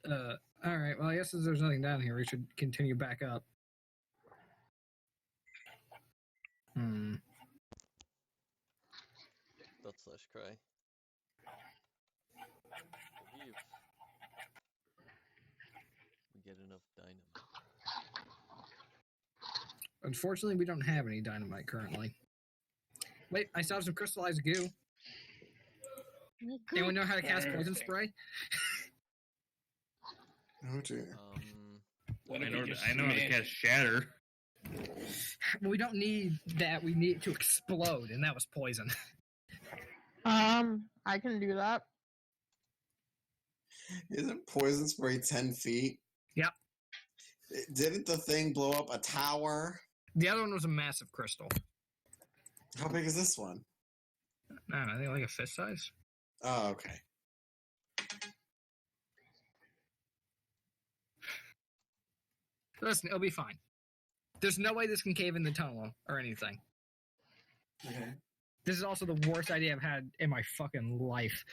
Speaker 3: All right. Well, I guess if there's nothing down here, we should continue back up.
Speaker 6: Dot/cry. If we get enough dynamite.
Speaker 3: Unfortunately, we don't have any dynamite currently. Wait, I still have some crystallized goo. Anyone know how to cast poison spray?
Speaker 1: Oh dear.
Speaker 9: What
Speaker 8: I
Speaker 9: if
Speaker 8: know,
Speaker 9: we just
Speaker 8: I know how to
Speaker 9: smash
Speaker 8: cast Shatter.
Speaker 3: We don't need that. We need it to explode, and that was poison.
Speaker 10: I can do that.
Speaker 1: Isn't poison spray 10 feet?
Speaker 3: Yep.
Speaker 1: Didn't the thing blow up a tower?
Speaker 3: The other one was a massive crystal.
Speaker 1: How big is this one?
Speaker 3: I don't know, I think like a fist size.
Speaker 1: Oh, okay.
Speaker 3: Listen, it'll be fine. There's no way this can cave in the tunnel or anything.
Speaker 1: Okay.
Speaker 3: This is also the worst idea I've had in my fucking life.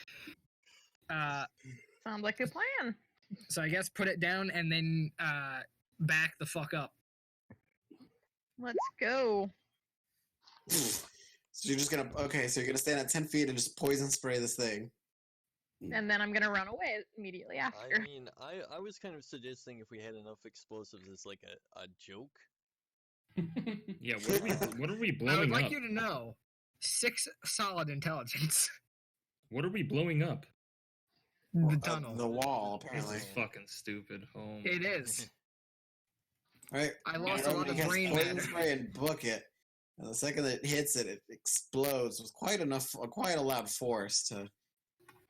Speaker 10: Sounds like a plan.
Speaker 3: So I guess put it down and then back the fuck up.
Speaker 10: Let's go.
Speaker 1: So you're just gonna so you're gonna stand at 10 feet and just poison spray this thing.
Speaker 10: And then I'm gonna run away immediately after.
Speaker 6: I mean, I was kind of suggesting if we had enough explosives as like a joke.
Speaker 8: Yeah, what are we
Speaker 3: I
Speaker 8: blowing
Speaker 3: would like
Speaker 8: up?
Speaker 3: you to know 6 solid intelligence.
Speaker 8: What are we blowing up?
Speaker 3: The tunnel.
Speaker 1: The wall,
Speaker 8: This
Speaker 1: apparently.
Speaker 8: is fucking stupid. Oh,
Speaker 3: It is.
Speaker 1: Right.
Speaker 3: I lost a lot of brain
Speaker 1: poison
Speaker 3: matter.
Speaker 1: spray and book it. And the second that it hits it, it explodes with quite a loud force to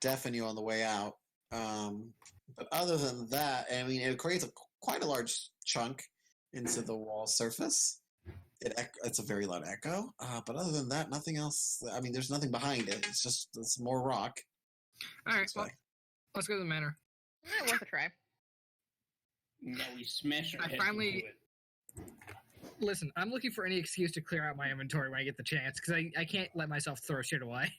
Speaker 1: deafen you on the way out. But other than that, I mean, it creates quite a large chunk into the wall surface. It's a very loud echo. But other than that, nothing else. I mean, there's nothing behind it. It's more rock.
Speaker 3: All right, well, let's go to the manor.
Speaker 10: Yeah, worth a try.
Speaker 9: Now we smash our
Speaker 3: I
Speaker 9: heads
Speaker 3: finally-
Speaker 9: into it.
Speaker 3: Listen, I'm looking for any excuse to clear out my inventory when I get the chance, because I can't let myself throw shit away.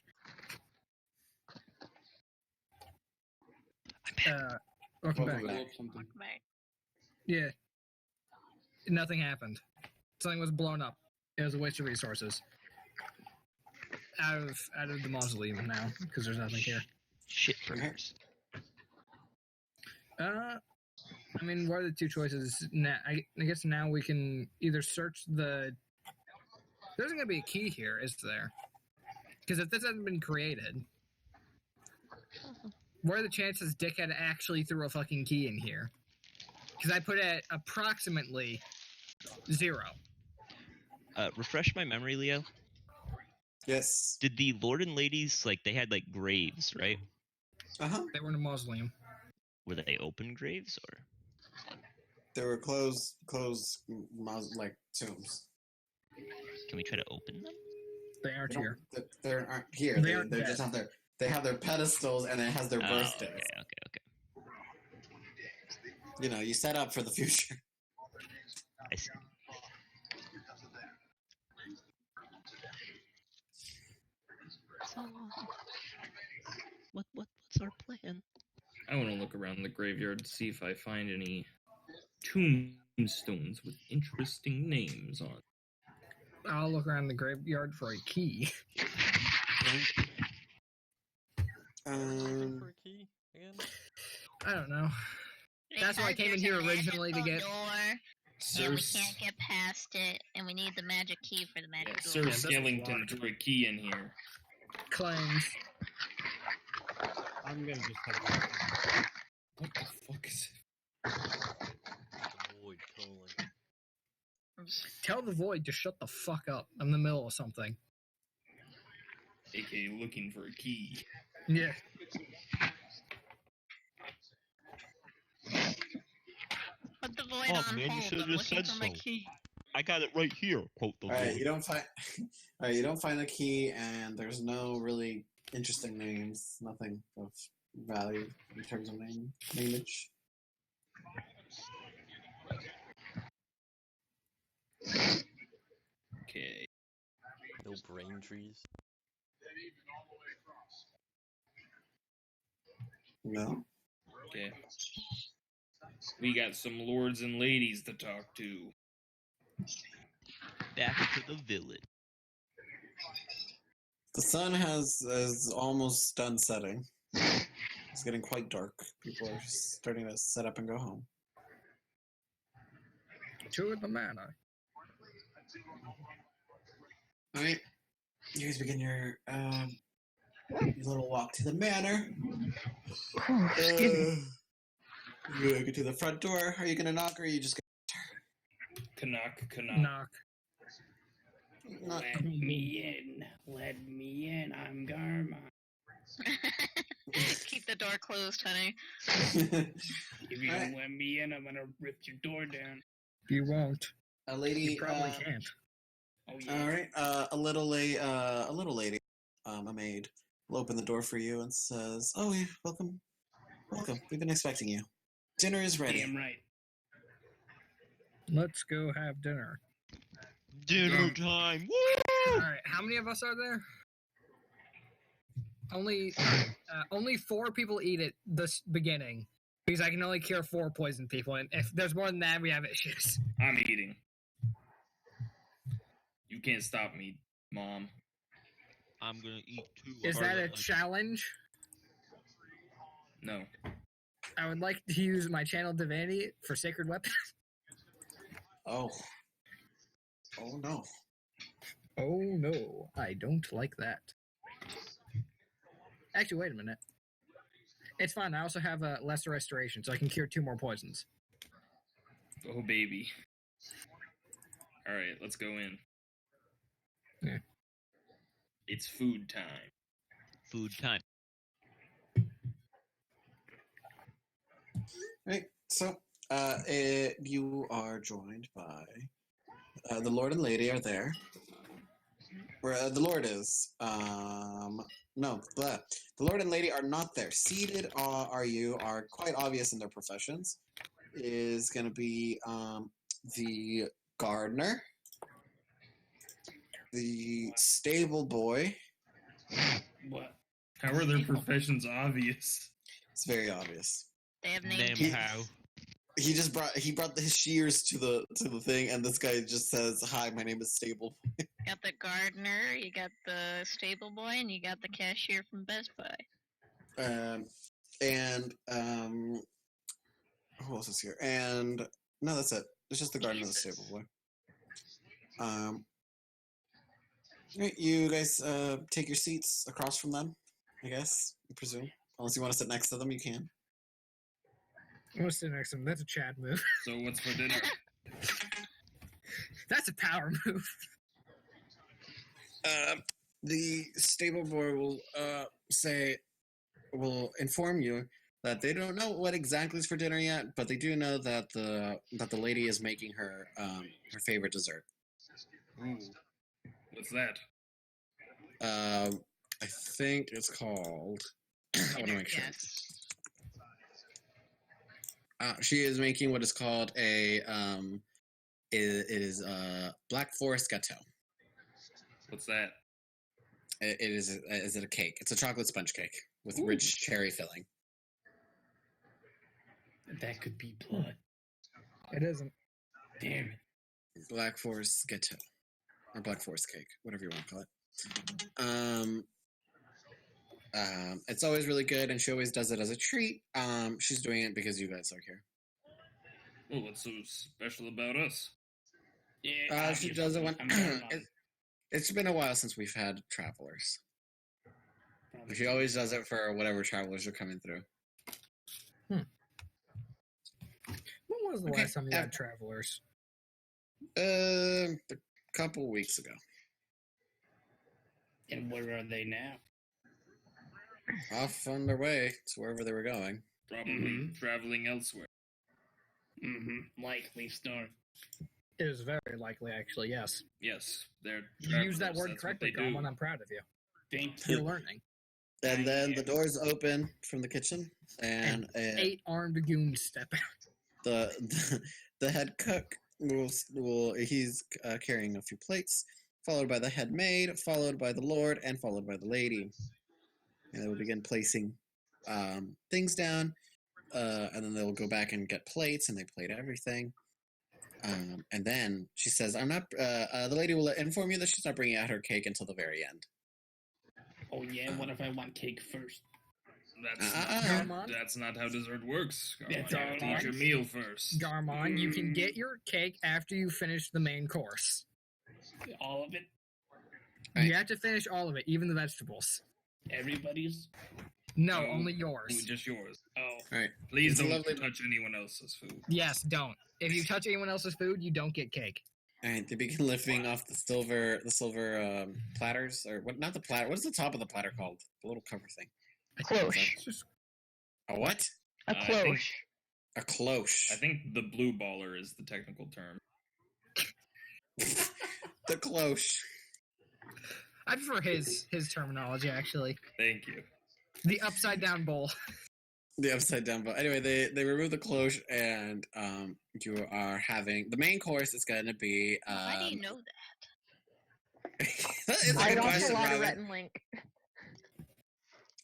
Speaker 3: Welcome back.
Speaker 9: Blow up something.
Speaker 3: Yeah. Nothing happened. Something was blown up. It was a waste of resources. Out of the mausoleum now, because there's nothing here.
Speaker 2: Shit burgers.
Speaker 3: I mean, what are the two choices? Now, I guess now we can either search the... There isn't going to be a key here, is there? Because if this hasn't been created... What are the chances Dickhead actually threw a fucking key in here? Because I put it at approximately 0.
Speaker 2: Refresh my memory, Leo.
Speaker 1: Yes.
Speaker 2: Did the Lord and Ladies, like, they had, like, graves, right?
Speaker 1: Uh-huh.
Speaker 3: They were in a mausoleum.
Speaker 2: Were they open graves, or?
Speaker 1: They were closed like tombs.
Speaker 2: Can we try to open them?
Speaker 3: They aren't here.
Speaker 1: They aren't here.
Speaker 3: They
Speaker 1: They
Speaker 3: aren't
Speaker 1: they
Speaker 3: dead.
Speaker 1: just have their pedestals, and it has their birthdays.
Speaker 2: Okay.
Speaker 1: You know, you set up for the future.
Speaker 2: I see. So, what's our plan?
Speaker 8: I want to look around the graveyard to see if I find any tombstones with interesting names on.
Speaker 3: I'll look around the graveyard for a key.
Speaker 6: For a key again?
Speaker 3: I don't know. That's why I came in here originally to get...
Speaker 5: Door, and we can't get past it, and we need the magic key for the magic door.
Speaker 8: Sir
Speaker 3: that's
Speaker 8: Skellington
Speaker 3: water.
Speaker 8: threw a key in here.
Speaker 3: Claims.
Speaker 4: I'm gonna just have
Speaker 8: What the fuck is
Speaker 6: Void calling.
Speaker 3: Tell the void to shut the fuck up. I'm in the middle of something.
Speaker 8: it? AKA looking for a key.
Speaker 3: Yeah.
Speaker 5: Put the void
Speaker 2: Oh,
Speaker 5: on
Speaker 2: man, you
Speaker 5: hold.
Speaker 2: should've
Speaker 5: I'm
Speaker 2: just
Speaker 5: looking
Speaker 2: said
Speaker 5: for my
Speaker 2: so.
Speaker 5: key.
Speaker 2: I got it right here. Quote the
Speaker 1: All right,
Speaker 2: Lord.
Speaker 1: you don't find. All right, you don't find a key, and there's no really interesting names. Nothing of value in terms of nameage.
Speaker 8: Okay.
Speaker 6: No brain trees.
Speaker 1: No.
Speaker 8: Okay. We got some lords and ladies to talk to.
Speaker 2: Back to the village.
Speaker 1: The sun is almost done setting. It's getting quite dark. People are starting to set up and go home.
Speaker 3: To the manor.
Speaker 1: All right, you guys begin your little walk to the manor. You get to the front door. Are you gonna knock, or are you just
Speaker 8: Knock.
Speaker 3: Knock.
Speaker 1: gonna?
Speaker 9: Let me in. Let me in. I'm Garma.
Speaker 7: Keep the door closed, honey.
Speaker 9: If you
Speaker 1: All
Speaker 9: don't
Speaker 1: right.
Speaker 9: let me in, I'm gonna rip your door down.
Speaker 3: You won't.
Speaker 1: A lady.
Speaker 3: You probably can't.
Speaker 9: Oh yeah.
Speaker 1: All right. A little lady, a maid, will open the door for you and says, "Oh, yeah, welcome. We've been expecting you. Dinner is ready."
Speaker 9: Damn right.
Speaker 3: Let's go have dinner.
Speaker 2: Dinner time. Woo!
Speaker 3: All right. How many of us are there? Only 4 people eat at this beginning because I can only cure 4 poison people, and if there's more than that, we have issues.
Speaker 8: I'm eating. You can't stop me, Mom.
Speaker 2: I'm gonna eat 2.
Speaker 3: Is that a challenge?
Speaker 8: No.
Speaker 3: I would like to use my channel divinity for sacred weapons.
Speaker 1: Oh. Oh no.
Speaker 3: Oh no, I don't like that. Actually, wait a minute. It's fine. I also have a lesser restoration, so I can cure 2 more poisons.
Speaker 8: Oh baby. All right, let's go in.
Speaker 3: Yeah.
Speaker 8: It's food time.
Speaker 2: Food time.
Speaker 1: Right. So, you are joined by the Lord and Lady are there. Where the Lord is. No, the Lord and Lady are not there. Seated are quite obvious in their professions. Is going to be the gardener, the stable boy.
Speaker 9: What?
Speaker 8: How are their professions obvious?
Speaker 1: It's very obvious.
Speaker 5: They have
Speaker 2: Name
Speaker 5: names.
Speaker 2: how.
Speaker 1: He brought his shears to the thing, and this guy just says, "Hi, my name is Stable."
Speaker 5: You got the gardener, you got the stable boy, and you got the cashier from Best Buy.
Speaker 1: Who else is here? And no, that's it. It's just the gardener and the stable boy. Right, you guys take your seats across from them, I guess, I presume. Unless you want to sit next to them, you can.
Speaker 3: I'm gonna sit next to him. That's a Chad move.
Speaker 8: So what's for dinner?
Speaker 3: That's a power move.
Speaker 1: The stable boy will inform you that they don't know what exactly is for dinner yet, but they do know that the lady is making her favorite dessert.
Speaker 8: Ooh. What's that?
Speaker 1: I think it's called. I want to make sure.
Speaker 5: Yes.
Speaker 1: She is making what is called a it is Black Forest Gâteau.
Speaker 8: What's that?
Speaker 1: It is it a cake? It's a chocolate sponge cake with rich cherry filling.
Speaker 9: That could be blood.
Speaker 3: It isn't.
Speaker 9: Damn it.
Speaker 1: Black Forest Gâteau or Black Forest cake, whatever you want to call it. It's always really good, and she always does it as a treat. She's doing it because you guys are here.
Speaker 8: Oh, what's so special about us?
Speaker 9: Yeah.
Speaker 1: She does it when
Speaker 9: I'm down on it.
Speaker 1: it's been a while since we've had travelers. She always does it for whatever travelers are coming through.
Speaker 3: When was the last time you had travelers?
Speaker 1: A couple weeks ago.
Speaker 9: And where are they now?
Speaker 1: Off on their way to wherever they were going.
Speaker 8: Probably traveling elsewhere.
Speaker 9: Mm-hmm. Likely story.
Speaker 3: It is very likely, actually, yes.
Speaker 8: Yes, they're
Speaker 3: You use that
Speaker 8: travelers,
Speaker 3: word
Speaker 8: that's what
Speaker 3: correctly,
Speaker 8: they do.
Speaker 3: Garmon. I'm proud of you.
Speaker 9: Thank
Speaker 3: You're
Speaker 9: you.
Speaker 3: learning.
Speaker 1: And then the doors open from the kitchen, and
Speaker 3: 8 armed goons step out.
Speaker 1: the head cook he's carrying a few plates, followed by the head maid, followed by the lord, and followed by the lady. And they will begin placing things down, and then they'll go back and get plates, and they plate everything. And then she says, "I'm not." The lady will inform you that she's not bringing out her cake until the very end.
Speaker 9: Oh yeah, what if I want cake first?
Speaker 8: That's not how dessert works.
Speaker 9: That's
Speaker 8: You have to eat your meal first.
Speaker 3: Garmon, you can get your cake after you finish the main course.
Speaker 9: All of it?
Speaker 3: You have to finish all of it, even the vegetables.
Speaker 9: Everybody's?
Speaker 3: No, only yours.
Speaker 8: Just yours.
Speaker 9: Oh.
Speaker 1: All right.
Speaker 8: Please don't touch anyone else's food.
Speaker 3: Yes, don't. If you touch anyone else's food, you don't get cake.
Speaker 1: All right, they begin lifting off the silver platters, or what? Not the platter. What is the top of the platter called? The little cover thing.
Speaker 10: A cloche.
Speaker 1: A what?
Speaker 10: A cloche.
Speaker 1: A cloche.
Speaker 8: I think the blue baller is the technical term.
Speaker 1: The cloche.
Speaker 3: I prefer his terminology, actually.
Speaker 8: Thank you.
Speaker 3: The upside down bowl.
Speaker 1: The upside down bowl. Anyway, they remove the cloche, and you are having the main course is going to be.
Speaker 5: Why do you know that?
Speaker 1: That is a
Speaker 10: I
Speaker 1: good
Speaker 10: watched
Speaker 1: question,
Speaker 10: a lot of
Speaker 1: Robin.
Speaker 10: Rhett and Link.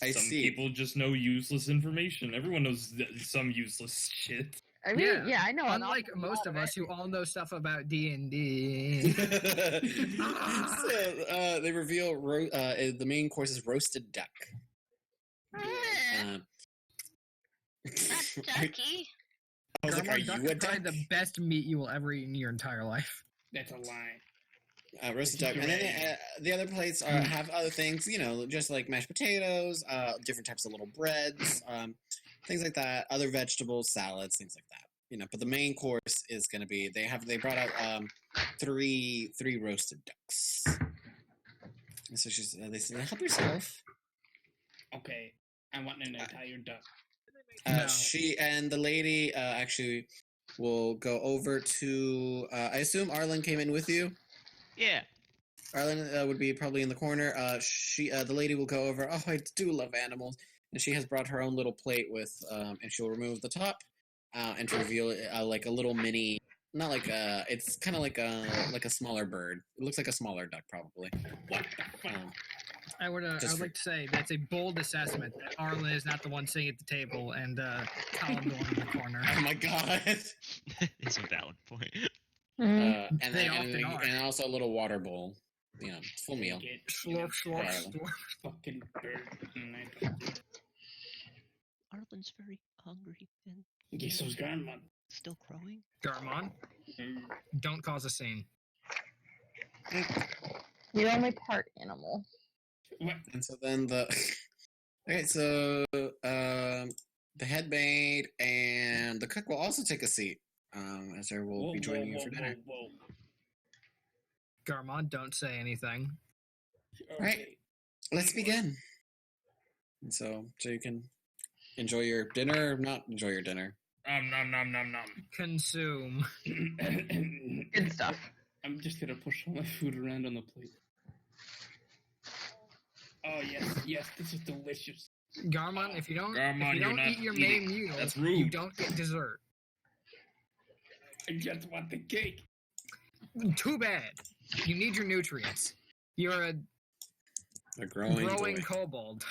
Speaker 8: Some
Speaker 1: see.
Speaker 8: people just know useless information. Everyone knows some useless shit.
Speaker 10: I mean, yeah, I know. an
Speaker 3: Unlike
Speaker 10: awful
Speaker 3: most
Speaker 10: lot
Speaker 3: of
Speaker 10: it.
Speaker 3: us who all know stuff about D&D.
Speaker 1: So, they reveal the main course is roasted duck.
Speaker 5: That's ducky.
Speaker 1: I was like,
Speaker 3: Garmon
Speaker 1: are
Speaker 3: duck
Speaker 1: you a
Speaker 3: is probably
Speaker 1: duck?
Speaker 3: the best meat you will ever eat in your entire life.
Speaker 9: That's a lie.
Speaker 1: Roasted duck. And then the other plates have other things, just like mashed potatoes, different types of little breads, things like that, other vegetables, salads, things like that. But the main course is going to be they brought out three roasted ducks. And so they said, help yourself.
Speaker 9: Okay, I want an entire duck.
Speaker 1: She and the lady actually will go over to. I assume Arlen came in with you.
Speaker 2: Yeah.
Speaker 1: Arlen would be probably in the corner. The lady will go over. Oh, I do love animals, and she has brought her own little plate with, and she'll remove the top, and to reveal like a little mini. Not like it's kind of like a smaller bird. It looks like a smaller duck, probably.
Speaker 9: What the fuck?
Speaker 3: I would like to say that's a bold assessment that Arlen is not the one sitting at the table and Colin going in the corner.
Speaker 1: Oh my god!
Speaker 2: It's a valid point.
Speaker 1: And also a little water bowl. Full meal.
Speaker 3: Slurp, slurp, slurp.
Speaker 9: Fucking bird.
Speaker 2: Arlen's very hungry and
Speaker 9: Yes, so's Garmon.
Speaker 2: still crowing.
Speaker 3: Garmon, don't cause a scene.
Speaker 10: You're only part animal.
Speaker 9: What?
Speaker 1: And so then okay, so the head maid and the cook will also take a seat, as they will be joining you for dinner.
Speaker 3: Garmon, don't say anything.
Speaker 1: All right, let's begin. And so you can enjoy your dinner or not enjoy your dinner.
Speaker 8: Nom nom nom nom.
Speaker 3: Consume.
Speaker 10: Good stuff.
Speaker 9: I'm just gonna push all my food around on the plate. Oh yes, this is delicious.
Speaker 3: Garmon, if you don't
Speaker 8: Garmon, you're not
Speaker 3: eat your
Speaker 8: eating.
Speaker 3: main meal,
Speaker 8: That's rude.
Speaker 3: you don't get dessert.
Speaker 9: I just want the cake.
Speaker 3: Too bad. You need your nutrients. You're
Speaker 1: A growing boy.
Speaker 3: kobold.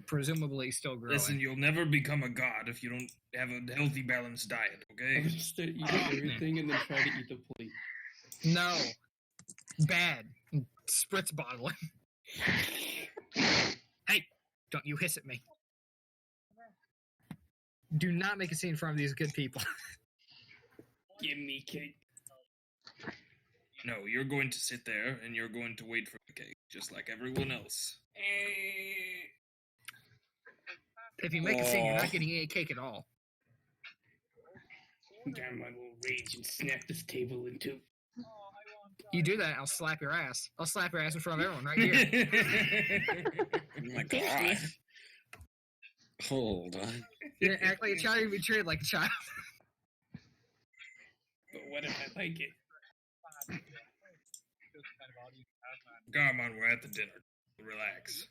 Speaker 3: Presumably still growing.
Speaker 8: Listen, you'll never become a god if you don't have a healthy, balanced diet,
Speaker 9: I'm
Speaker 8: okay?
Speaker 9: gonna start eating everything and then try to eat the plate.
Speaker 3: No. Bad. Spritz bottling. Hey, don't you hiss at me. Do not make a scene in front of these good people.
Speaker 9: Give me cake.
Speaker 8: No, you're going to sit there and you're going to wait for the cake, just like everyone else.
Speaker 3: If you make a scene, you're not getting any cake at all.
Speaker 9: Garmon will rage and snap this table in two.
Speaker 3: You do that, I'll slap your ass. I'll slap your ass in front of everyone right here.
Speaker 1: Oh my god. Hold on.
Speaker 3: You act like a child, you be treated like a child.
Speaker 9: But what if I like it?
Speaker 8: Garmon, we're at the dinner. Relax.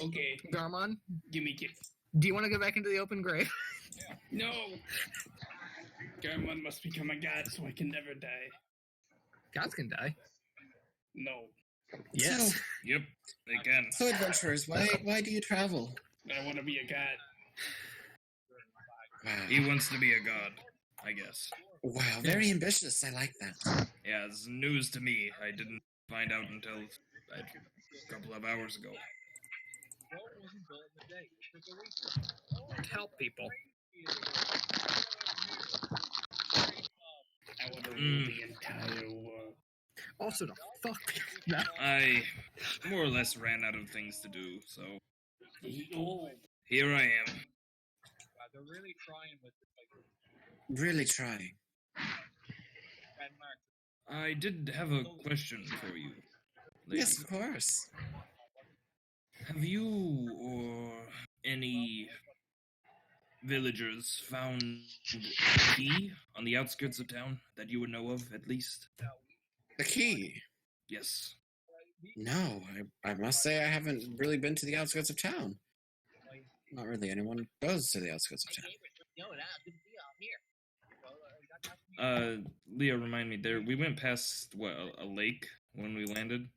Speaker 9: Okay,
Speaker 3: Garmon,
Speaker 9: give me cake.
Speaker 3: Do you want to go back into the open grave?
Speaker 9: No! Garmon must become a god so I can never die.
Speaker 3: Gods can die.
Speaker 9: No.
Speaker 3: Yes.
Speaker 8: Yep, they can.
Speaker 1: So, adventurers, why do you travel?
Speaker 9: I want to be a god.
Speaker 1: Wow.
Speaker 8: He wants to be a god, I guess.
Speaker 1: Wow, very ambitious. I like that.
Speaker 8: Yeah, it's news to me. I didn't find out until a couple of hours ago.
Speaker 3: Help people.
Speaker 9: I want to rule the entire world.
Speaker 3: Also, to fuck people. No.
Speaker 8: I more or less ran out of things to do, so here I am.
Speaker 11: They're really trying with
Speaker 1: Really trying.
Speaker 8: I did have a question for you. Lady.
Speaker 1: Yes, of course.
Speaker 8: Have you or any villagers found a key on the outskirts of town that you would know of, at least?
Speaker 1: A key?
Speaker 8: Yes.
Speaker 1: No, I must say I haven't really been to the outskirts of town. Not really anyone goes to the outskirts of town.
Speaker 8: Leah, remind me, we went past, what, a lake when we landed?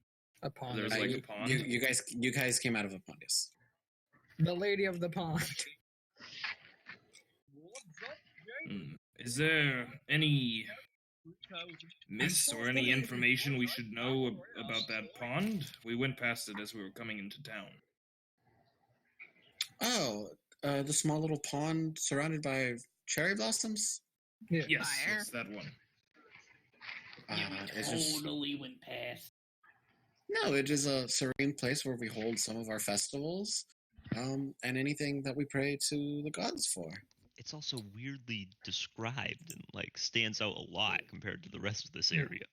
Speaker 3: A pond.
Speaker 8: There was like a pond?
Speaker 1: You guys came out of a pond, yes.
Speaker 3: The lady of the pond.
Speaker 8: Is there any myths or any information we should know about that pond? We went past it as we were coming into town.
Speaker 1: Oh, the small little pond surrounded by cherry blossoms?
Speaker 3: Yeah.
Speaker 8: Yes, that one.
Speaker 1: It's just...
Speaker 9: Totally went past.
Speaker 1: No, it is a serene place where we hold some of our festivals, and anything that we pray to the gods for.
Speaker 2: It's also weirdly described and like stands out a lot compared to the rest of this area.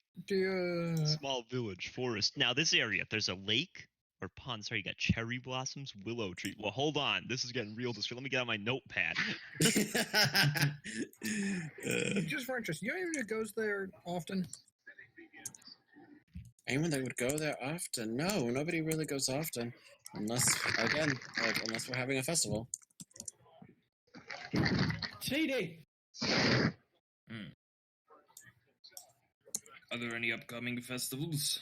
Speaker 2: Small village, forest. Now this area, there's a lake or pond. Sorry, you got cherry blossoms, willow tree. Well, hold on, this is getting real. Let me get out my notepad.
Speaker 3: Just for interest, you know anyone who goes there often?
Speaker 1: Anyone that would go there often? No, nobody really goes often. Unless we're having a festival.
Speaker 9: CD!
Speaker 8: Are there any upcoming festivals?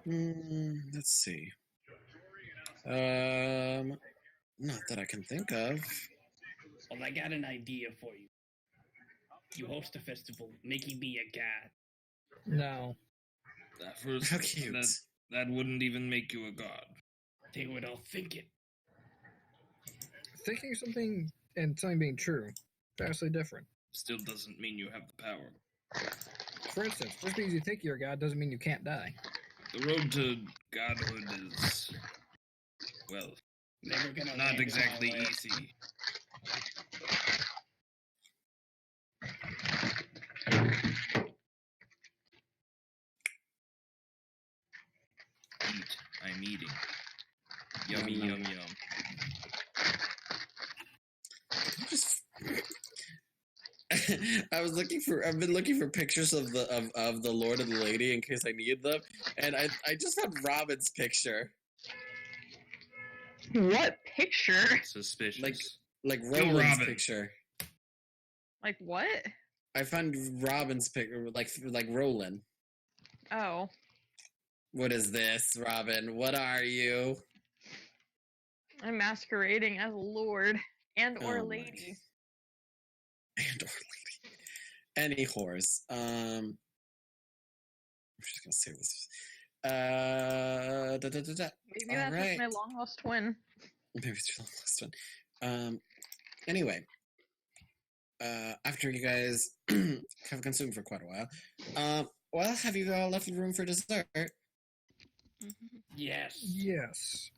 Speaker 1: Let's see. Not that I can think of.
Speaker 9: Well, I got an idea for you. You host a festival, making me a god.
Speaker 3: No.
Speaker 8: First,
Speaker 1: how cute.
Speaker 8: That wouldn't even make you a god.
Speaker 9: They would all think it.
Speaker 3: Thinking something and something being true, vastly different.
Speaker 8: Still doesn't mean you have the power.
Speaker 3: For instance, just because you think you're a god doesn't mean you can't die.
Speaker 8: The road to godhood is, well,
Speaker 9: never gonna
Speaker 8: not exactly easy. I'm eating. Yummy, yum, yum.
Speaker 1: I've been looking for pictures of the Lord and the Lady in case I need them, and I just found Robin's picture.
Speaker 10: What picture?
Speaker 8: Suspicious.
Speaker 1: Like Roland's picture.
Speaker 10: Like what?
Speaker 1: I found Robin's picture, like Roland.
Speaker 10: Oh.
Speaker 1: What is this, Robin? What are you?
Speaker 10: I'm masquerading as a lord and or lady.
Speaker 1: And or lady. Any whores. I'm just gonna say this.
Speaker 10: Maybe that's like my long lost twin.
Speaker 1: Maybe it's your long lost twin. Anyway. After you guys have consumed for quite a while, well, have you all left room for dessert?
Speaker 9: Yes.
Speaker 3: Yes.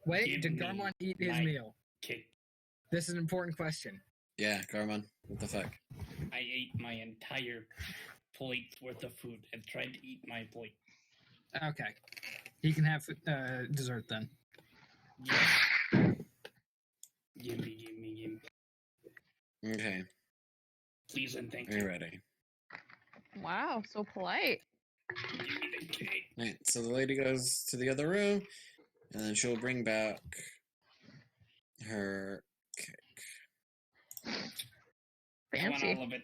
Speaker 3: Wait, did Garmon eat his meal?
Speaker 9: Cake.
Speaker 3: This is an important question.
Speaker 1: Yeah, Garmon. What the fuck?
Speaker 9: I ate my entire plate worth of food and tried to eat my plate.
Speaker 3: Okay. He can have dessert then.
Speaker 9: Yes. Gimme.
Speaker 1: Okay.
Speaker 9: Please and thank
Speaker 1: Are
Speaker 9: you.
Speaker 1: you ready?
Speaker 10: Wow, so polite.
Speaker 1: Right, so the lady goes to the other room, and then she'll bring back her.
Speaker 9: I want
Speaker 10: Fancy.
Speaker 9: all of it.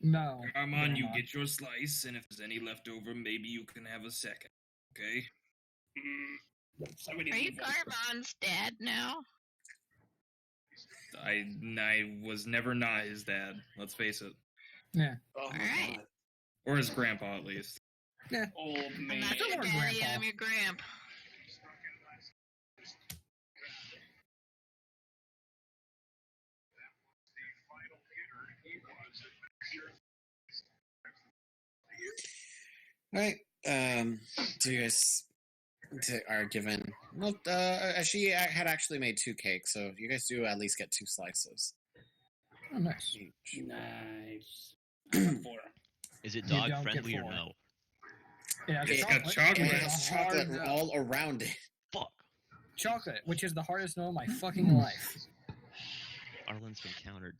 Speaker 3: No.
Speaker 8: Come on, you
Speaker 3: Grandma.
Speaker 8: get your slice, and if there's any left over, maybe you can have a second. Okay?
Speaker 9: Somebody
Speaker 5: Are you
Speaker 9: leave.
Speaker 5: Garbon's dad now?
Speaker 8: I was never not his dad. Let's face it,
Speaker 3: Yeah.
Speaker 1: Oh my
Speaker 5: Alright.
Speaker 1: god.
Speaker 8: or his grandpa at least.
Speaker 3: Yeah.
Speaker 9: Old
Speaker 5: I'm
Speaker 9: man.
Speaker 5: not
Speaker 3: Still
Speaker 5: your
Speaker 3: more
Speaker 5: daddy,
Speaker 3: grandpa.
Speaker 5: I'm your gramp.
Speaker 1: All right. So you guys are given. Well, she had actually made 2 cakes, so you guys do at least get 2 slices
Speaker 3: Oh, nice.
Speaker 1: each.
Speaker 9: Nice. I want 4.
Speaker 2: Is it
Speaker 3: You
Speaker 2: dog
Speaker 3: don't get
Speaker 2: friendly or
Speaker 3: 4.
Speaker 2: no?
Speaker 3: Yeah,
Speaker 8: It's got chocolate.
Speaker 1: It
Speaker 3: Which is
Speaker 1: has
Speaker 3: the
Speaker 1: chocolate
Speaker 3: hard-
Speaker 1: all around it.
Speaker 2: Fuck.
Speaker 3: chocolate, which is the hardest no in my fucking life.
Speaker 2: Arlen's been countered.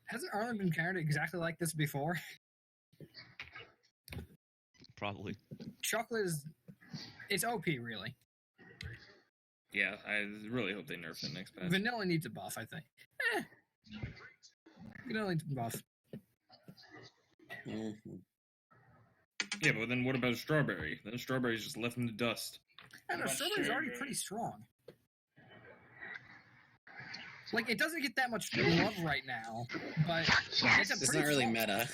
Speaker 3: Hasn't Arlen been counted exactly like this before?
Speaker 2: Probably.
Speaker 3: Chocolate is... It's OP, really.
Speaker 8: Yeah, I really hope they nerf it next patch.
Speaker 3: Vanilla needs a buff, I think. Vanilla needs a buff.
Speaker 1: Mm-hmm.
Speaker 8: Yeah, but then what about strawberry? Then strawberry's just left in the dust.
Speaker 3: I don't know,
Speaker 9: About
Speaker 3: strawberry's already
Speaker 9: strawberry?
Speaker 3: pretty strong. Like, it doesn't get that much love right now, but it's a
Speaker 1: It's
Speaker 3: pretty
Speaker 1: not really
Speaker 3: strong.
Speaker 1: meta.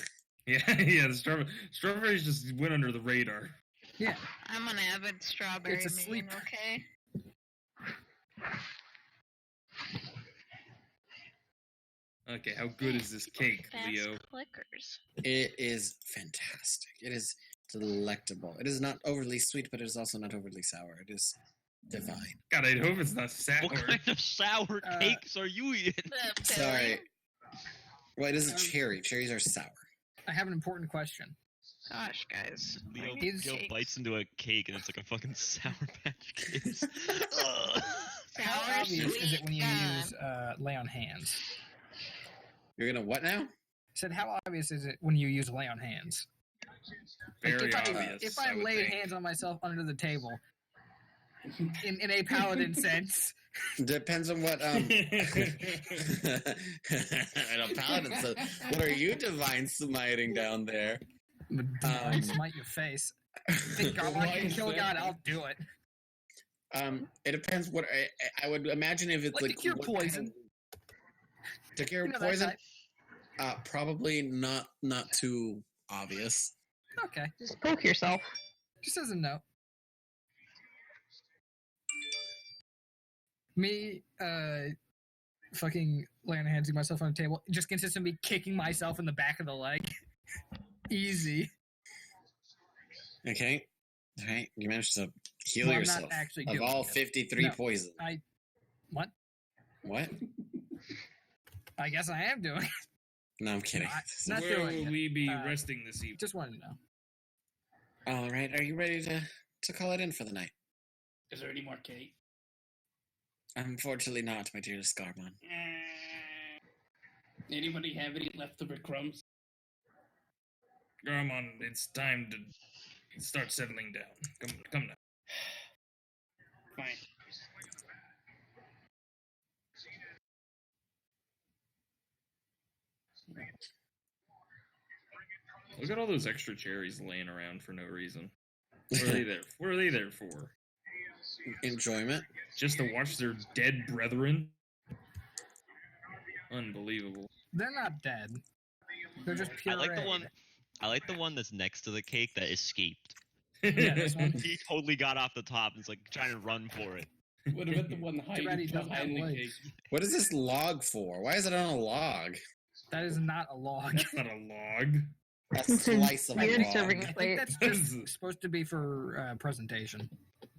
Speaker 8: Yeah, the strawberries just went under the radar.
Speaker 3: Yeah.
Speaker 5: I'm an avid strawberry
Speaker 3: It's a
Speaker 5: man,
Speaker 3: sleep.
Speaker 5: okay?
Speaker 8: Okay, how good is this cake,
Speaker 5: Fast
Speaker 8: Leo?
Speaker 5: clickers.
Speaker 1: It is fantastic. It is delectable. It is not overly sweet, but it is also not overly sour. It is divine.
Speaker 8: God, I hope it's not sour.
Speaker 2: What kind of sour cakes are you eating?
Speaker 5: The
Speaker 1: Sorry.
Speaker 5: filling.
Speaker 1: Well, it is a cherry. Cherries are sour.
Speaker 3: I have an important question.
Speaker 5: Gosh, guys.
Speaker 2: Leo,
Speaker 3: Is-
Speaker 2: Leo bites into a cake and it's like a fucking Sour Patch Kids. Ugh.
Speaker 3: How
Speaker 5: Sour,
Speaker 3: obvious is it when you
Speaker 5: sweet,
Speaker 3: use lay on hands?
Speaker 1: You're gonna what now?
Speaker 3: Said, how obvious is it when you use lay on hands? Like,
Speaker 8: Very
Speaker 3: if
Speaker 8: obvious.
Speaker 3: If I
Speaker 8: would
Speaker 3: laid
Speaker 8: think.
Speaker 3: hands on myself under the table, in a paladin sense,
Speaker 1: Depends on what I know, paladin. So, what are you divine smiting down there?
Speaker 3: I'd smite your face. Think God
Speaker 9: Why
Speaker 3: can
Speaker 9: is
Speaker 3: kill
Speaker 9: that?
Speaker 3: God, I'll do it.
Speaker 1: It depends what I would imagine if it's
Speaker 3: Like
Speaker 1: like
Speaker 3: to cure
Speaker 1: what kind
Speaker 3: poison.
Speaker 1: of- to cure
Speaker 3: You know that
Speaker 1: poison,
Speaker 3: type.
Speaker 1: probably not too obvious.
Speaker 3: Okay,
Speaker 10: Just poke yourself.
Speaker 3: just as a note. Me, fucking laying hands on myself on the table just consists of me kicking myself in the back of the leg. Easy.
Speaker 1: Okay, all right. You managed to heal
Speaker 3: Well, I'm not
Speaker 1: yourself
Speaker 3: actually
Speaker 1: of
Speaker 3: doing
Speaker 1: all
Speaker 3: it.
Speaker 1: 53
Speaker 3: No.
Speaker 1: poison.
Speaker 3: What?
Speaker 1: What?
Speaker 3: I guess I am doing it.
Speaker 1: No, I'm kidding.
Speaker 3: Not
Speaker 8: Where
Speaker 3: doing
Speaker 8: will
Speaker 3: it.
Speaker 8: we be
Speaker 3: Uh,
Speaker 8: resting this evening?
Speaker 3: Just wanted to know.
Speaker 1: All right. Are you ready to call it in for the night?
Speaker 9: Is there any more cake?
Speaker 1: Unfortunately, not, my dear Scarmon.
Speaker 9: Anybody have any leftover crumbs?
Speaker 8: Come on, it's time to start settling down. Come now.
Speaker 9: Fine.
Speaker 8: Look at all those extra cherries laying around for no reason. What are they there? What are they there for?
Speaker 1: Enjoyment.
Speaker 8: Just to watch their dead brethren? Unbelievable.
Speaker 3: They're not dead. They're just pure.
Speaker 2: I like the one that's next to the cake that escaped.
Speaker 3: Yeah, this one.
Speaker 2: He totally got off the top and is like trying to run for it.
Speaker 9: What about the one
Speaker 3: Too bad he
Speaker 9: hiding
Speaker 3: doesn't have
Speaker 9: behind the
Speaker 3: legs.
Speaker 9: cake?
Speaker 1: What is this log for? Why is it on a log?
Speaker 3: That is not a log.
Speaker 8: That's not a log.
Speaker 1: A slice of
Speaker 10: Weird
Speaker 1: log.
Speaker 10: serving
Speaker 3: I
Speaker 10: plate.
Speaker 3: think that's just supposed to be for presentation.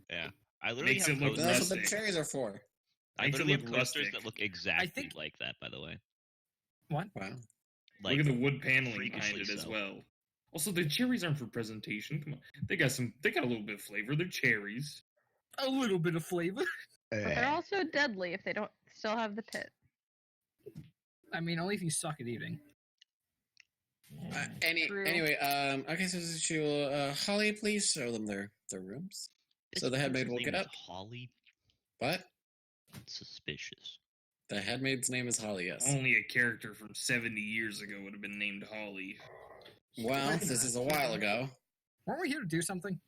Speaker 2: Yeah. I literally
Speaker 8: Makes
Speaker 2: have
Speaker 8: it look
Speaker 2: posters.
Speaker 1: That's what the
Speaker 8: rustic.
Speaker 1: cherries are for.
Speaker 2: I
Speaker 8: Makes it
Speaker 2: literally have
Speaker 8: look
Speaker 2: posters
Speaker 8: rustic.
Speaker 2: that look exactly
Speaker 3: think-
Speaker 2: like that, by the way.
Speaker 3: What?
Speaker 1: Wow.
Speaker 2: Like,
Speaker 8: Look at the wood paneling behind
Speaker 2: freakishly
Speaker 8: it as
Speaker 2: so.
Speaker 8: well. Also, the cherries aren't for presentation. Come on, they got a little bit of flavor. They're cherries.
Speaker 3: A little bit of flavor.
Speaker 10: But they're also deadly if they don't still have the pit.
Speaker 3: I mean, only if you suck at eating.
Speaker 10: True.
Speaker 1: Anyway, okay, so she will, Holly, please show them their rooms. So the headmaid will get up.
Speaker 2: Holly?
Speaker 1: What?
Speaker 2: Suspicious.
Speaker 1: The headmaid's name is Holly, yes.
Speaker 8: Only a character from 70 years ago would have been named Holly.
Speaker 1: Well, this is a while ago.
Speaker 3: Weren't we here to do something?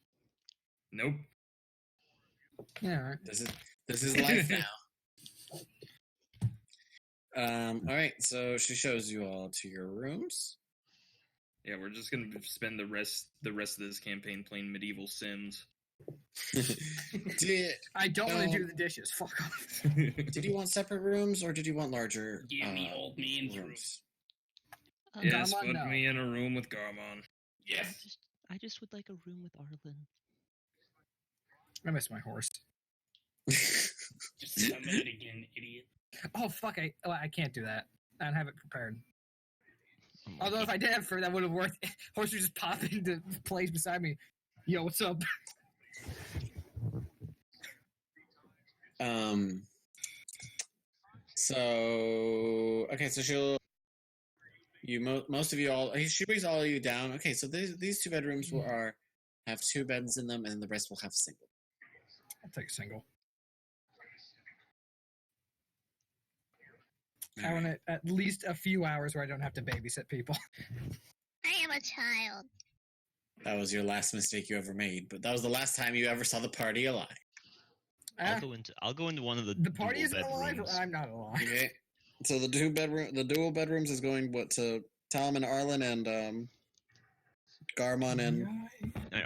Speaker 8: Nope.
Speaker 3: Yeah, all right.
Speaker 1: This is life now. All right, so she shows you all to your rooms.
Speaker 8: Yeah, we're just gonna spend the rest of this campaign playing medieval Sims.
Speaker 3: I don't want to do the dishes. Fuck off.
Speaker 1: Did you want separate rooms or did you want larger
Speaker 9: Give me old man's
Speaker 1: rooms?
Speaker 8: Yes,
Speaker 3: Garmon,
Speaker 8: put
Speaker 3: no.
Speaker 8: me in a room with Garmon.
Speaker 9: Yes.
Speaker 2: I just would like a room with Arlen.
Speaker 3: I miss my horse.
Speaker 9: Just summon it again, idiot.
Speaker 3: Oh fuck! I can't do that. I don't have it prepared. Although if I did have it, that would have worked. Horse would just pop into place beside me. Yo, what's up?
Speaker 1: So okay, so most of you all. She brings all of you down. Okay, so these two bedrooms have two beds in them, and the rest will have single.
Speaker 3: I'll take a single. I want at least a few hours where I don't have to babysit people.
Speaker 5: I am a child.
Speaker 1: That was your last mistake you ever made, but that was the last time you ever saw the party alive.
Speaker 2: I'll go into one of the
Speaker 3: party isn't alive, or I'm not alive.
Speaker 1: Okay. So the dual bedrooms is going to Tom and Arlen and Garmon and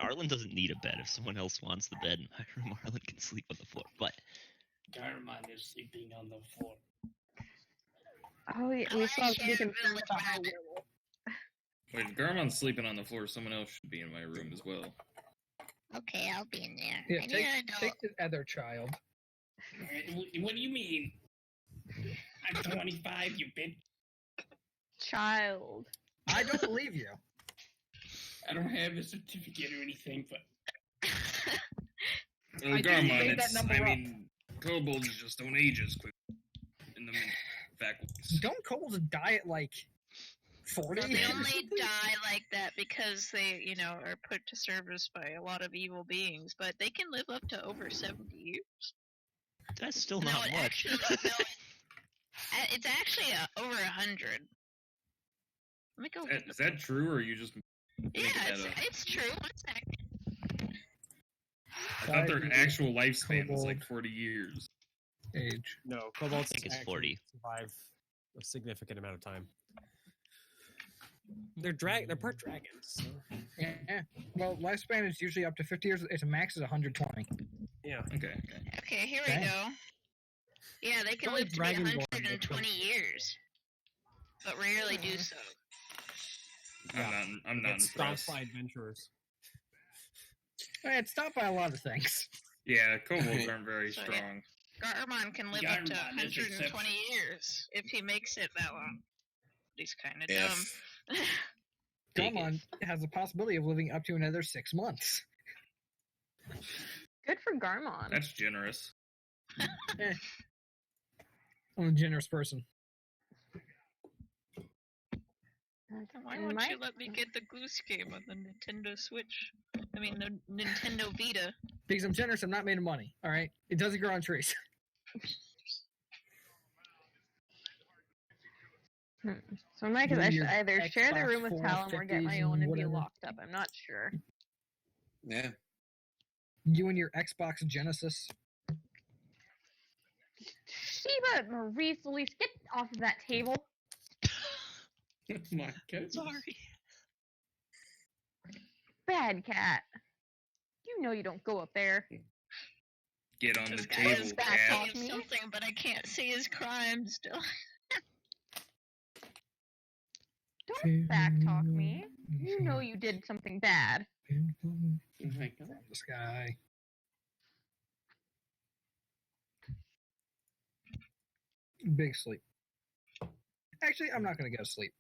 Speaker 2: Arlen doesn't need a bed. If someone else wants the bed in my room, Arlen can sleep on the floor. But
Speaker 9: Garmon is sleeping on the floor.
Speaker 10: Oh, yeah, we still have to be concerned about how
Speaker 8: Wait, if Garmon's sleeping on the floor, someone else should be in my room as well.
Speaker 5: Okay, I'll be in there.
Speaker 3: Yeah,
Speaker 5: I need an adult.
Speaker 3: take the other child.
Speaker 9: What do you mean? I'm 25, you bitch.
Speaker 10: child.
Speaker 3: I don't believe you.
Speaker 9: I don't have a certificate or anything, but
Speaker 8: Well,
Speaker 3: I didn't make that number up.
Speaker 8: kobolds just don't age as quick in the faculties.
Speaker 3: Don't kobolds die at like 40?
Speaker 7: Well, they only die like that because they, are put to service by a lot of evil beings, but they can live up to over 70 years.
Speaker 2: That's still
Speaker 7: No,
Speaker 2: not
Speaker 7: it
Speaker 2: much.
Speaker 7: actually, it's actually over 100. Let me go.
Speaker 8: Is that true, or are you just
Speaker 7: Yeah,
Speaker 8: making that up?
Speaker 7: it's true. One second.
Speaker 8: I thought their actual lifespan was like 40 years.
Speaker 3: Age.
Speaker 4: No, kobolds
Speaker 2: I think it's
Speaker 4: actually
Speaker 2: 40.
Speaker 4: survive a significant amount of time. They're part dragons. So.
Speaker 3: Yeah. Well, lifespan is usually up to 50 years. Its max is 120.
Speaker 4: Yeah.
Speaker 8: Okay.
Speaker 7: Okay, here we
Speaker 3: Dang.
Speaker 7: go. Yeah, they can
Speaker 4: Probably
Speaker 7: live to be
Speaker 4: Dragonborn,
Speaker 7: 120 years, but rarely do so.
Speaker 8: I'm not
Speaker 4: It's stopped
Speaker 8: impressed.
Speaker 4: by adventurers.
Speaker 3: It's stopped by a lot of things.
Speaker 8: Yeah, kobolds aren't very strong.
Speaker 7: Garmon can live up to
Speaker 9: Garmon is
Speaker 7: 120
Speaker 9: exception.
Speaker 7: years if he makes it that long. He's kind of
Speaker 1: If-
Speaker 7: dumb.
Speaker 3: Garmon has the possibility of living up to another 6 months.
Speaker 10: Good for Garmon.
Speaker 8: That's generous.
Speaker 3: I'm a generous person.
Speaker 7: Why
Speaker 10: In
Speaker 7: won't
Speaker 10: my-
Speaker 7: you let me get the Goose Game on the Nintendo Switch? I mean, the Nintendo Vita.
Speaker 3: Because I'm generous, I'm not made of money. All right? It doesn't grow on trees.
Speaker 10: So Mike, I
Speaker 3: You and
Speaker 10: should
Speaker 3: your
Speaker 10: either share the
Speaker 3: Xbox
Speaker 10: room with Talon or get my
Speaker 3: 450s
Speaker 10: own and be
Speaker 3: whatever.
Speaker 10: locked up. I'm not sure.
Speaker 1: Yeah.
Speaker 3: You and your Xbox Genesis.
Speaker 10: Sheba, Maurice, Elise, get off of that table.
Speaker 9: oh my god.
Speaker 2: Sorry.
Speaker 10: Bad cat. You know you don't go up there.
Speaker 8: Get on the
Speaker 7: This guy
Speaker 8: table,
Speaker 7: is
Speaker 10: back
Speaker 8: cat.
Speaker 10: off
Speaker 7: saying
Speaker 10: me.
Speaker 7: something, but I can't see his crime still.
Speaker 10: Don't backtalk me. You know you did something bad.
Speaker 9: Oh my god.
Speaker 3: This guy. Big sleep. Actually, I'm not going to go to sleep.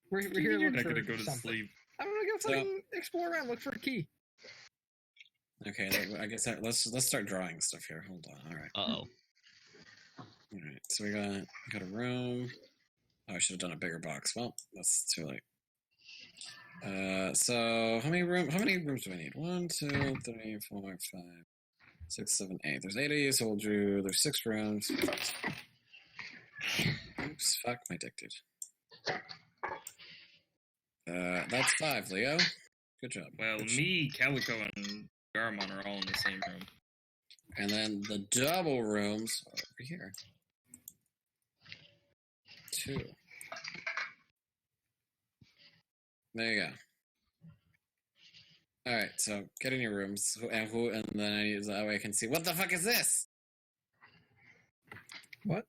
Speaker 3: We're here
Speaker 8: You're
Speaker 3: looking
Speaker 8: not
Speaker 3: for
Speaker 8: gonna go to
Speaker 3: something.
Speaker 8: sleep.
Speaker 3: I'm going to go fucking explore around, look for a key.
Speaker 1: Okay, I guess let's start drawing stuff here. Hold on. All right.
Speaker 2: Uh-oh.
Speaker 1: All right. So we got a room. Oh, I should have done a bigger box. Well, that's too late. So how many rooms do I need? 1, 2, 3, 4, 5, 6, 7, 8. There's 8 of you, so we'll do. There's 6 rooms. Oops, fuck, my dick did. That's 5, Leo. Good job.
Speaker 8: Well, me, Calico, and Garmon are all in the same room.
Speaker 1: And then the double rooms are over here. 2. There you go. All right, so get in your rooms, and then I need that way I can see. What the fuck is this?
Speaker 3: What?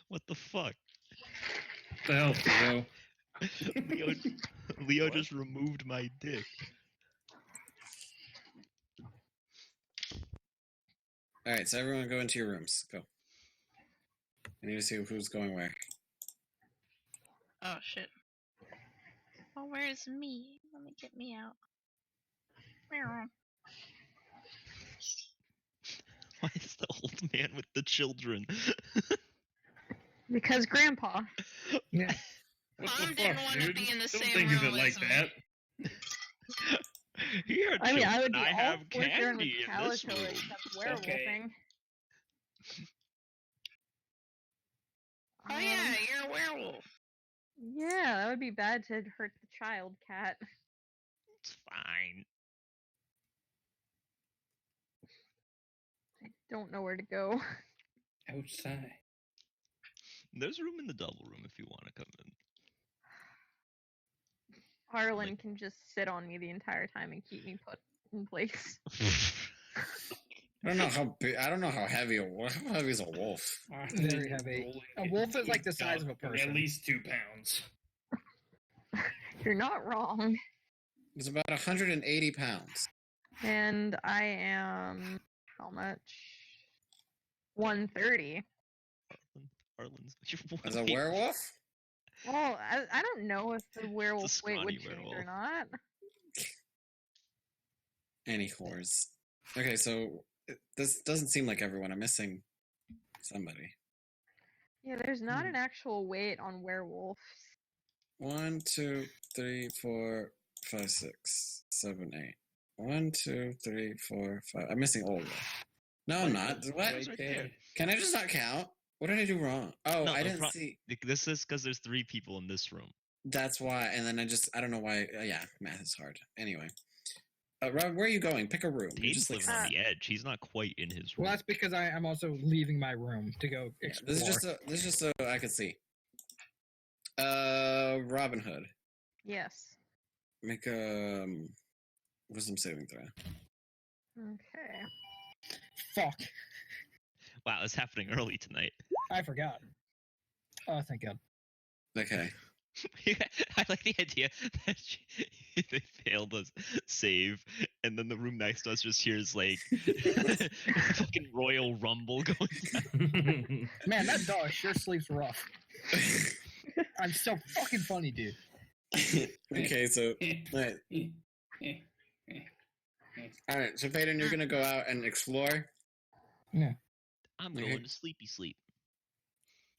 Speaker 2: What the fuck?
Speaker 8: The hell, Theo?
Speaker 2: Leo just removed my dick.
Speaker 1: All right, so everyone go into your rooms. Go. I need to see who's going where.
Speaker 7: Oh shit. Oh, where's me? Let me get me out. Meow.
Speaker 2: Why is the old man with the children?
Speaker 10: Because Grandpa.
Speaker 3: Yeah.
Speaker 8: What
Speaker 7: Mom
Speaker 8: the
Speaker 7: didn't
Speaker 8: fuck,
Speaker 7: want to
Speaker 8: dude?
Speaker 7: be in the
Speaker 8: Don't
Speaker 7: same
Speaker 8: think of
Speaker 7: room
Speaker 8: it like
Speaker 7: as me.
Speaker 8: that.
Speaker 2: Here,
Speaker 10: I mean, I would be
Speaker 2: I
Speaker 10: all
Speaker 2: have
Speaker 10: for sharing with
Speaker 2: candy in this
Speaker 10: Calico
Speaker 2: room.
Speaker 10: except werewolfing.
Speaker 8: Okay.
Speaker 7: Oh yeah, you're a werewolf.
Speaker 10: Yeah, that would be bad to hurt the child cat.
Speaker 2: It's fine.
Speaker 10: I don't know where to go.
Speaker 9: Outside.
Speaker 2: There's room in the double room if you want to come in.
Speaker 10: Harlan can just sit on me the entire time and keep me put in place.
Speaker 1: I don't know how big. I don't know how heavy. How heavy is a wolf?
Speaker 3: Very heavy. A wolf is like the size of a person.
Speaker 8: At least 2 pounds.
Speaker 10: You're not wrong.
Speaker 1: It's about 180 pounds.
Speaker 10: And I am how much? 130.
Speaker 2: Harlan's.
Speaker 1: As a werewolf?
Speaker 10: Well, I don't know if the werewolf weight would
Speaker 2: scrawny
Speaker 10: change or
Speaker 2: werewolf.
Speaker 10: not.
Speaker 1: Any whores. Okay, so this doesn't seem like everyone. I'm missing somebody.
Speaker 10: Yeah, there's not an actual weight on werewolves.
Speaker 1: 1, 2, 3, 4, 5, 6, 7, 8. 1, 2, 3, 4, 5. I'm missing Olga. No, I'm not. What?
Speaker 8: Right there.
Speaker 1: Can I just not count? What did I do wrong? Oh,
Speaker 2: No,
Speaker 1: I
Speaker 2: the
Speaker 1: didn't see.
Speaker 2: This is because there's 3 people in this room.
Speaker 1: That's why. And then I don't know why. Yeah, math is hard. Anyway. Rob, where are you going? Pick a room. You
Speaker 2: Hayden's
Speaker 1: just like.
Speaker 2: living on the edge. He's not quite in his room.
Speaker 3: Well, that's because I'm also leaving my room to go explore.
Speaker 1: This is just so I could see. Robin Hood.
Speaker 10: Yes.
Speaker 1: Make a wisdom saving throw.
Speaker 10: Okay.
Speaker 3: Fuck.
Speaker 2: Wow, it's happening early tonight.
Speaker 3: I forgot. Oh, thank God.
Speaker 1: Okay.
Speaker 2: I like the idea that they failed a save, and then the room next to us just hears like fucking Royal Rumble going down.
Speaker 3: Man, that dog sure sleeps rough. I'm so fucking funny, dude.
Speaker 1: Okay, so alright, so Peyton, you're gonna go out and explore?
Speaker 3: Yeah.
Speaker 2: I'm going to sleepy sleep.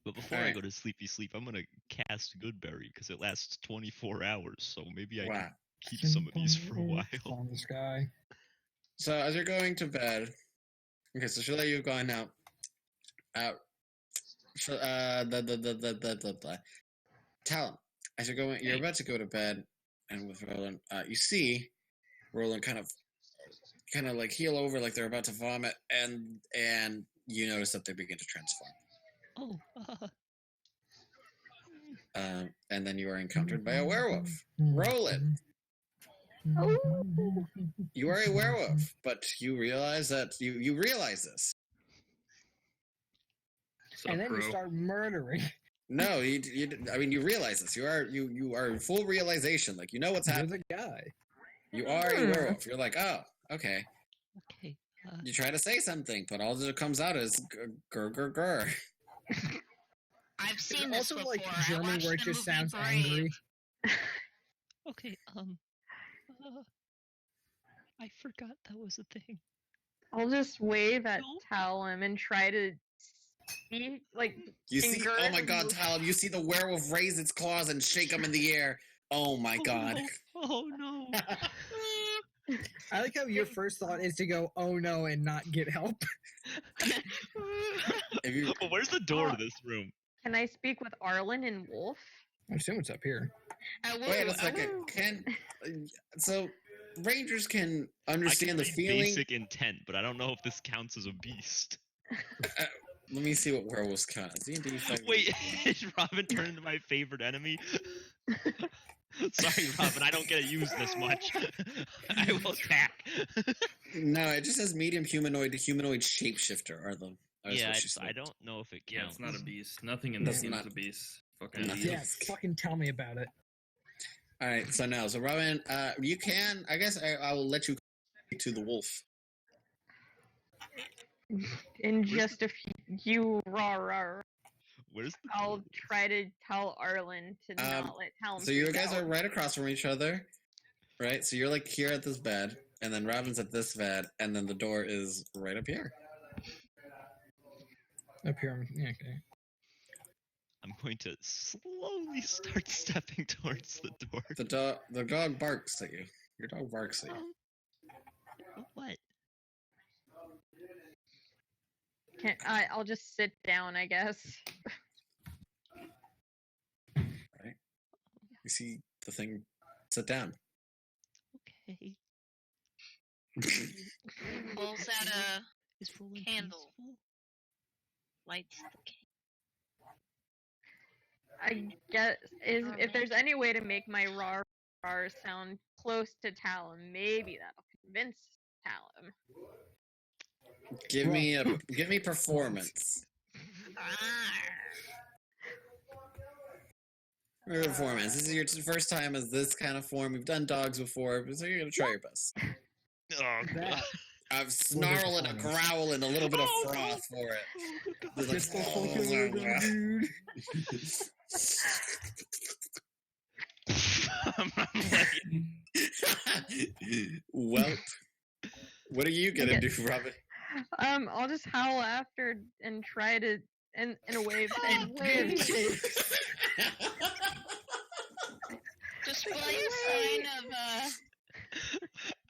Speaker 2: But before I go to sleepy sleep, I'm gonna cast Goodberry because it lasts 24 hours, so maybe I can keep some of these for a while.
Speaker 3: On the sky.
Speaker 1: So as you're going to bed, okay, so Shalay, you've gone out. Tell him as you're about to go to bed, and with Roland, you see Roland kind of like heel over, like they're about to vomit, and you notice that they begin to transform. And then you are encountered by a werewolf. Roland, you are a werewolf, but you realize that you realize this.
Speaker 3: And then you start murdering.
Speaker 1: No, I mean, you realize this. You are in full realization. Like, you know what's happening.
Speaker 3: You're the guy.
Speaker 1: You are a werewolf. You're like, oh, okay.
Speaker 2: Okay.
Speaker 1: You try to say something, but all that comes out is grr, grr, grr.
Speaker 7: I've seen
Speaker 3: It's
Speaker 7: this
Speaker 3: also
Speaker 7: before.
Speaker 3: like
Speaker 7: I
Speaker 3: German
Speaker 7: watched
Speaker 3: where it
Speaker 7: the
Speaker 3: just
Speaker 7: movie
Speaker 3: sounds
Speaker 7: Brave.
Speaker 3: angry.
Speaker 2: Okay, I forgot that was a thing.
Speaker 10: I'll just wave at Talon and try to be like
Speaker 1: You see? Oh
Speaker 10: engirded
Speaker 1: my
Speaker 10: and
Speaker 1: God,
Speaker 10: move-
Speaker 1: Talon! You see the werewolf raise its claws and shake them in the air. Oh my God!
Speaker 2: No. Oh no!
Speaker 3: I like how your first thought is to go, "Oh no," and not get help.
Speaker 1: If you,
Speaker 2: Oh, where's the door to this room?
Speaker 10: Can I speak with Arlen and Wolf?
Speaker 3: I assume it's up here.
Speaker 1: wait a second. Can so rangers can understand the
Speaker 2: read
Speaker 1: feeling?
Speaker 2: basic intent, but I don't know if this counts as a beast.
Speaker 1: Let me see what werewolves count. D&D 5e.
Speaker 2: Wait, is Robin turned into my favorite enemy? Sorry, Robin, I don't get to use this much. I will attack.
Speaker 1: No, it just says medium humanoid to humanoid shapeshifter are the.
Speaker 2: Yeah, I don't know if it counts.
Speaker 8: Yeah, it's not a beast. Nothing in this game is a beast. Fucking
Speaker 1: Nothing.
Speaker 8: idiot.
Speaker 3: Yes, fucking tell me about it.
Speaker 1: All right, so no, so Robin, you can. I guess I will let you to the wolf.
Speaker 10: In just a few raw.
Speaker 2: Where's the
Speaker 10: I'll try to tell Arlen to not let Talon.
Speaker 1: So you
Speaker 10: freak
Speaker 1: guys
Speaker 10: out.
Speaker 1: are right across from each other, right? So you're like here at this bed, and then Robin's at this bed, and then the door is right up here.
Speaker 3: Up here, yeah, okay.
Speaker 2: I'm going to slowly start stepping towards the door.
Speaker 1: The dog barks at you. Your dog barks at you.
Speaker 2: What?
Speaker 10: I'll just sit down, I guess.
Speaker 1: Right? You see the thing? Sit down.
Speaker 2: Okay.
Speaker 7: Pulls out a candle. Lights the candle.
Speaker 10: I guess if there's any way to make my raw sound close to Talon, maybe that'll convince Talon.
Speaker 1: Give me performance. Performance. This is your first time as this kind of form. We've done dogs before, so you're gonna try your best.
Speaker 2: Oh, God.
Speaker 1: I've snarl and a growl and a little bit of froth for it. It's well, what are you gonna do, Robin?
Speaker 10: I'll just howl after and try to in a wave and
Speaker 7: Display a sign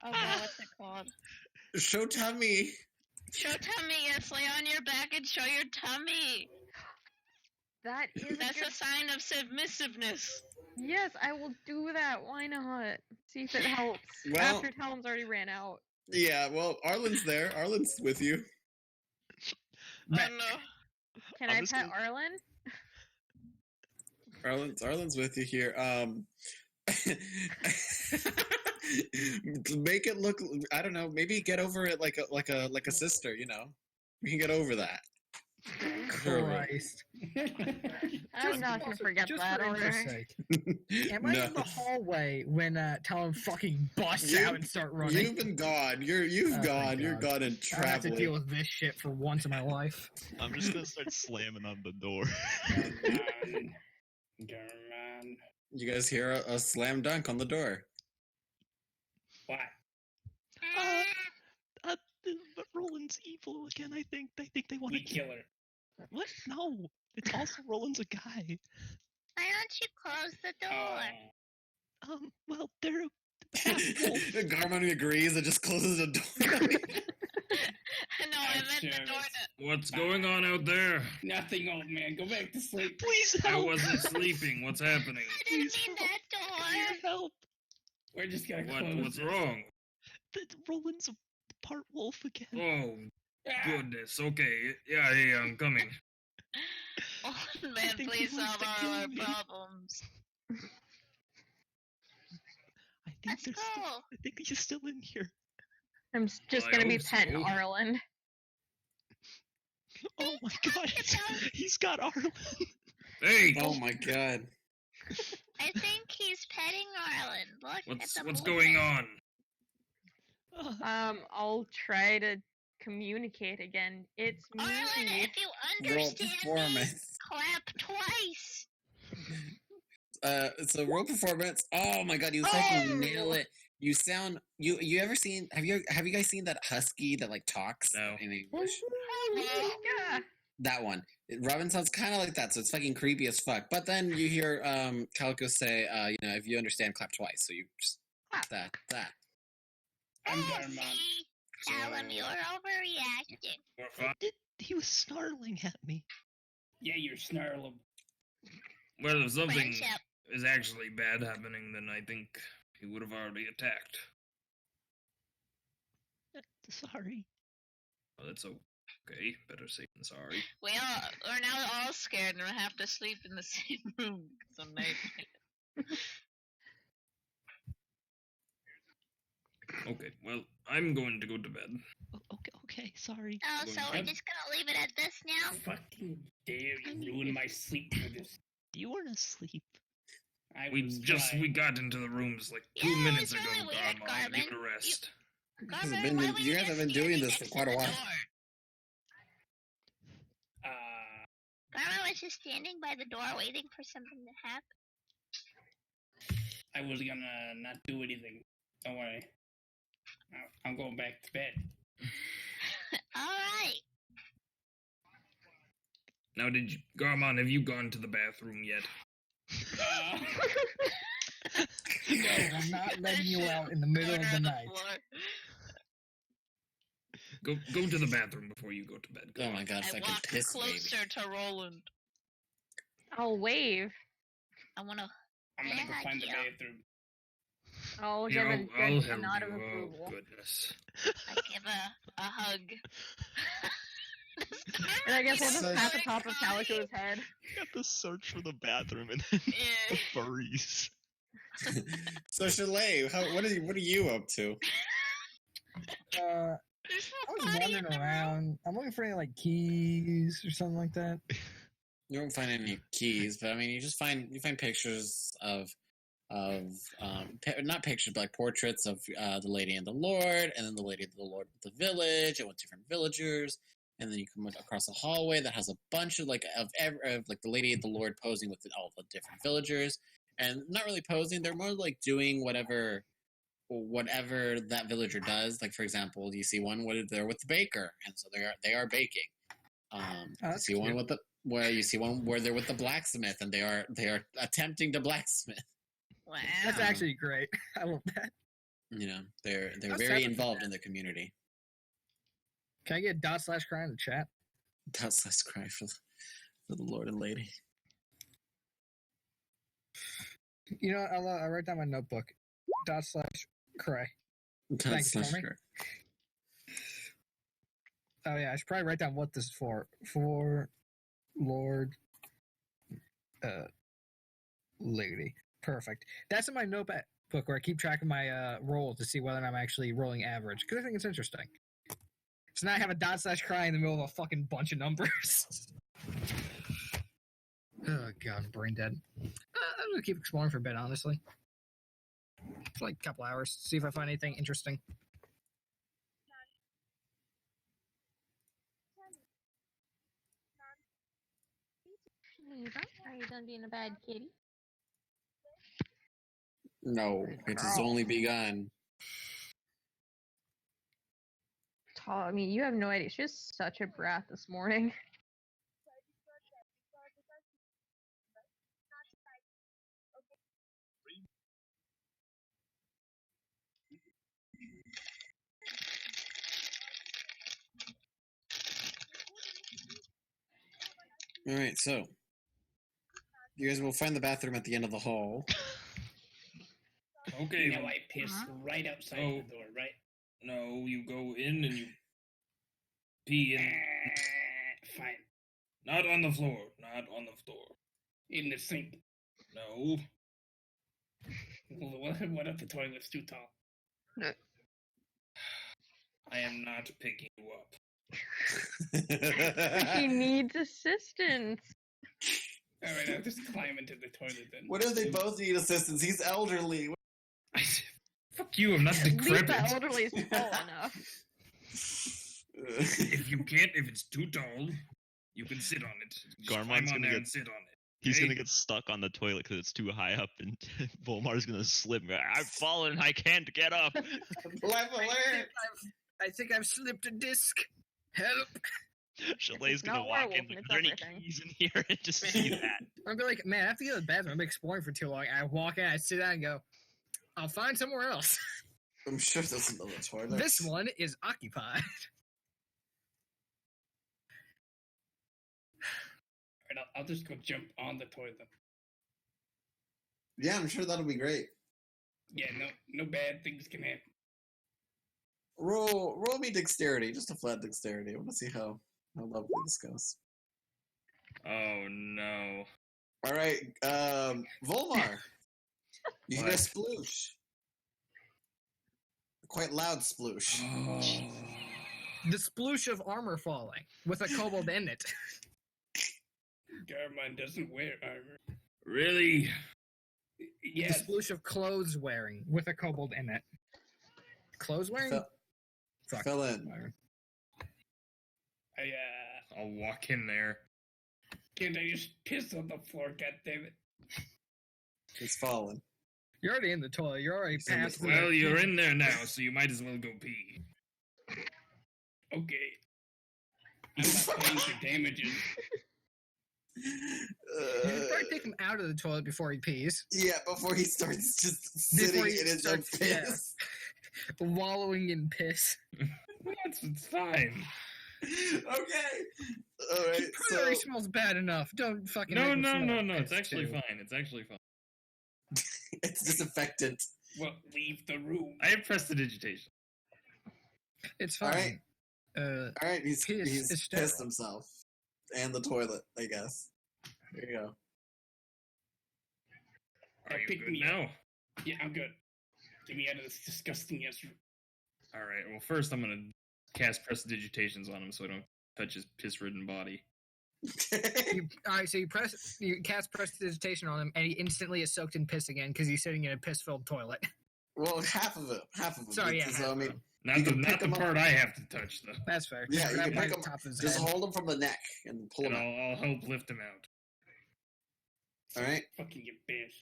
Speaker 7: of what's it called?
Speaker 1: Show tummy.
Speaker 7: Show tummy. Yes, lay on your back and show your tummy.
Speaker 10: That's
Speaker 7: a sign of submissiveness.
Speaker 10: Yes, I will do that. Why not? See if it helps.
Speaker 1: Well-
Speaker 10: After Talon's already ran out.
Speaker 1: Yeah, well, Arlen's there. Arlen's with you.
Speaker 7: Oh no.
Speaker 10: Can I pet Arlen?
Speaker 1: Arlen's with you here. Make it look. I don't know. Maybe get over it like a sister. You know, we can get over that.
Speaker 3: Christ.
Speaker 10: I'm not gonna forget
Speaker 3: Just
Speaker 10: that.
Speaker 3: for
Speaker 10: Alright.
Speaker 3: interest's sake. Am I in the hallway when Talon fucking busts out and start running?
Speaker 1: You've been gone. You've gone. You're gone and
Speaker 3: I have to
Speaker 1: traveling.
Speaker 3: deal with this shit for once in my life.
Speaker 2: I'm just gonna start slamming on the door.
Speaker 1: You guys hear a slam dunk on the door.
Speaker 9: What?
Speaker 2: But Roland's evil again. I think they want to
Speaker 9: kill her.
Speaker 2: What? No, it's also Roland's a guy.
Speaker 5: Why don't you close the door?
Speaker 2: Well, they're
Speaker 1: Garmon agrees and just closes the door.
Speaker 7: No, I meant the door to...
Speaker 8: What's going on out there?
Speaker 9: Nothing, old man. Go back to sleep.
Speaker 2: Please
Speaker 8: I
Speaker 2: help.
Speaker 8: wasn't sleeping. What's happening?
Speaker 5: I didn't mean that door.
Speaker 2: Help.
Speaker 9: We're just gonna close
Speaker 8: What's
Speaker 9: this.
Speaker 8: wrong?
Speaker 2: Roland's a part wolf again.
Speaker 8: Oh, goodness. Okay. Yeah, hey, I'm coming.
Speaker 7: Oh, man,
Speaker 2: think
Speaker 7: please
Speaker 2: he wants
Speaker 7: solve
Speaker 2: to
Speaker 7: all
Speaker 2: kill
Speaker 7: our
Speaker 2: me.
Speaker 7: problems.
Speaker 5: Let's go.
Speaker 2: I think he's still in here.
Speaker 10: I'm just
Speaker 8: I
Speaker 10: gonna be
Speaker 8: hope so.
Speaker 10: petting Arlen.
Speaker 2: Oh my God, he's got Arlen.
Speaker 8: Hey,
Speaker 1: Oh my god.
Speaker 5: I think he's petting Arlen. Look at the
Speaker 8: what's
Speaker 5: movement.
Speaker 8: going on?
Speaker 10: I'll try to communicate again. It's me.
Speaker 5: Arlen, if you
Speaker 1: Roll
Speaker 5: understand me,
Speaker 1: performance.
Speaker 5: clap twice.
Speaker 1: So roll performance. Oh my god, you fucking nail it. You sound you ever seen have you guys seen that husky that like talks
Speaker 8: No.
Speaker 1: in English?
Speaker 10: Yeah.
Speaker 1: That one. Robin sounds kind of like that, so it's fucking creepy as fuck. But then you hear Calico say, if you understand, clap twice. So you just that.
Speaker 9: I'm Garmon.
Speaker 5: Tell him you're overreacting.
Speaker 2: He was snarling at me.
Speaker 9: Yeah, you're snarling.
Speaker 8: Well, if something
Speaker 5: Friendship.
Speaker 8: is actually bad happening, then I think he would have already attacked.
Speaker 2: Sorry.
Speaker 8: Well, that's okay. Better safe than sorry.
Speaker 7: We're now all scared and we have to sleep in the same room because of night.
Speaker 8: Okay, well, I'm going to go to bed.
Speaker 2: Okay, sorry.
Speaker 5: Oh, so we're just gonna leave it at this now?
Speaker 9: Fucking dare you ruin my sleep for this.
Speaker 2: You weren't asleep.
Speaker 8: We got into the rooms like 2 minutes ago,
Speaker 5: really weird,
Speaker 8: Garmon. Give it
Speaker 5: Garmin.
Speaker 8: a rest.
Speaker 1: You guys have been doing this for quite a while.
Speaker 5: Garmin was just standing by the door waiting for something to happen.
Speaker 9: I was gonna not do anything. Don't worry. I'm going back to bed.
Speaker 5: Alright.
Speaker 8: Now, Garmon, have you gone to the bathroom yet?
Speaker 3: No, I'm not letting you out in the middle of the night.
Speaker 8: Go to the bathroom before you go to bed.
Speaker 1: Oh my god,
Speaker 7: I
Speaker 1: fucking
Speaker 7: walk
Speaker 1: piss baby.
Speaker 7: closer to Roland.
Speaker 10: I'll wave.
Speaker 5: I wanna.
Speaker 9: I'm gonna go find the bathroom.
Speaker 10: I'll
Speaker 8: Yeah,
Speaker 10: give
Speaker 8: I'll
Speaker 10: a
Speaker 8: help
Speaker 10: nod of
Speaker 8: you.
Speaker 10: approval.
Speaker 8: Oh, goodness.
Speaker 7: I give a hug.
Speaker 10: And I guess we'll just
Speaker 1: So-
Speaker 10: pat the top of Calico's head.
Speaker 2: Got to search for the bathroom and then the furries.
Speaker 1: So Chalet, what are you up to?
Speaker 3: I was wandering around. I'm looking for any like keys or something like that.
Speaker 1: You won't find any keys, but I mean, you find pictures of not pictures, but like portraits of the Lady and the Lord, and then the Lady and the Lord with the village, and with different villagers, and then you come across a hallway that has a bunch of like the Lady and the Lord posing with all the different villagers, and not really posing. They're more like doing whatever that villager does. Like for example, you see one where they're with the baker, and so they are baking. You see one with where they're with the blacksmith, and they are attempting to blacksmith.
Speaker 7: Wow.
Speaker 3: That's actually great. I love that.
Speaker 1: You know, they're
Speaker 3: That's
Speaker 1: very
Speaker 3: separate from
Speaker 1: involved
Speaker 3: that.
Speaker 1: in the community.
Speaker 3: Can I get /cry in the chat?
Speaker 1: /cry for the Lord and Lady.
Speaker 3: You know, I'll write down my notebook. /cry. Thanks, Stormy. Oh yeah, I should probably write down what this is for. For Lord, Lady. Perfect. That's in my notebook where I keep track of my rolls to see whether or not I'm actually rolling average. Because I think it's interesting. So now I have a /cry in the middle of a fucking bunch of numbers. Oh god, I'm brain dead. I'm gonna keep exploring for a bit, honestly. For like a couple hours. See if I find anything interesting.
Speaker 10: Are you done being a bad kitty?
Speaker 1: No, it has only begun.
Speaker 10: I mean, you have no idea. She was such a brat this morning.
Speaker 1: All right, so you guys will find the bathroom at the end of the hall.
Speaker 8: Okay.
Speaker 9: Now I piss right outside the door, right?
Speaker 8: No, you go in and you pee in.
Speaker 9: Fine.
Speaker 8: Not on the floor. Not on the floor.
Speaker 9: In the sink.
Speaker 8: No.
Speaker 9: What if the toilet's too tall?
Speaker 8: I am not picking you up.
Speaker 10: He needs assistance.
Speaker 9: All right, I'll just climb into the toilet then.
Speaker 1: What if they both need assistance? He's elderly.
Speaker 8: Fuck you, I'm not
Speaker 10: At least
Speaker 8: decrepit.
Speaker 10: the elderly is tall enough.
Speaker 8: If it's too tall, you can sit on it. Just climb
Speaker 2: Garmon's
Speaker 8: on
Speaker 2: gonna
Speaker 8: there
Speaker 2: get
Speaker 8: and sit on it.
Speaker 2: He's
Speaker 8: okay?
Speaker 2: gonna get stuck on the toilet because it's too high up, and Volmar's gonna slip. I've fallen. I can't get up.
Speaker 1: Life alert!
Speaker 3: I think I've slipped a disc. Help!
Speaker 2: Chalet's
Speaker 10: not
Speaker 2: gonna walk in.
Speaker 10: werewolf and
Speaker 2: Like,
Speaker 10: it's
Speaker 2: are there any
Speaker 10: everything.
Speaker 2: keys in here? And just see that.
Speaker 3: I'd be like, man, I have to go to the bathroom. I've been exploring for too long. I walk in, I sit down and go, I'll find somewhere else.
Speaker 1: I'm sure there's another toilet.
Speaker 3: This one is occupied.
Speaker 9: Alright, I'll just go jump on the toilet.
Speaker 1: Yeah, I'm sure that'll be great.
Speaker 9: Yeah, no bad things can happen.
Speaker 1: Roll me dexterity, just a flat dexterity. I want to see how lovely this goes.
Speaker 8: Oh no.
Speaker 1: All right, Volmar, you
Speaker 8: What?
Speaker 1: get a sploosh. Quite loud sploosh.
Speaker 3: The sploosh of armor falling with a kobold in it.
Speaker 9: Garmon doesn't wear armor.
Speaker 8: Really?
Speaker 9: Yeah.
Speaker 3: The sploosh of clothes wearing with a kobold in it. Clothes wearing? Fuck.
Speaker 1: Fell in.
Speaker 8: I'll walk in there.
Speaker 9: Can't I just piss on the floor, goddammit?
Speaker 1: It's fallen.
Speaker 3: You're already in the toilet. You're already past.
Speaker 8: Well, you're in there now, so you might as well go pee.
Speaker 9: Okay. I'm not paying for damages.
Speaker 3: You should probably take him out of the toilet before he pees.
Speaker 1: Yeah, before he starts just sitting in his own piss.
Speaker 3: Yeah. Wallowing in piss.
Speaker 8: It's fine.
Speaker 1: Okay. All right.
Speaker 3: It already smells bad enough. Don't fucking.
Speaker 8: No.
Speaker 3: make him smell
Speaker 8: It's
Speaker 3: piss,
Speaker 8: actually
Speaker 3: too.
Speaker 8: fine. It's actually fine.
Speaker 1: It's disinfectant.
Speaker 9: Well, leave the room.
Speaker 8: I have prestidigitation.
Speaker 3: It's
Speaker 1: All
Speaker 3: fine.
Speaker 1: right. All right. He's
Speaker 3: piss is
Speaker 1: pissed
Speaker 3: sterile.
Speaker 1: himself, and the toilet. I guess. There you go.
Speaker 8: Are you
Speaker 9: pick
Speaker 8: good
Speaker 9: me
Speaker 8: now?
Speaker 9: Yeah, I'm good. Get me out of this disgusting ass room.
Speaker 8: All right. Well, first I'm gonna cast prestidigitations on him so I don't touch his piss-ridden body.
Speaker 3: All right, so you cast prestidigitation on him, and he instantly is soaked in piss again because he's sitting in a piss-filled toilet.
Speaker 1: Well, half of it.
Speaker 3: Sorry, yeah.
Speaker 1: So, I mean,
Speaker 8: Not
Speaker 1: you
Speaker 8: the
Speaker 1: can pick him
Speaker 8: part
Speaker 1: up.
Speaker 8: I have to touch though.
Speaker 3: That's fair.
Speaker 1: Yeah,
Speaker 3: Just
Speaker 1: you
Speaker 3: grab
Speaker 1: can
Speaker 3: by
Speaker 1: pick
Speaker 3: the
Speaker 1: him.
Speaker 3: top of his
Speaker 1: Just
Speaker 3: head.
Speaker 1: hold him from the neck and pull him
Speaker 8: And
Speaker 1: out.
Speaker 8: I'll help lift him out.
Speaker 1: All right.
Speaker 9: Fucking you bitch.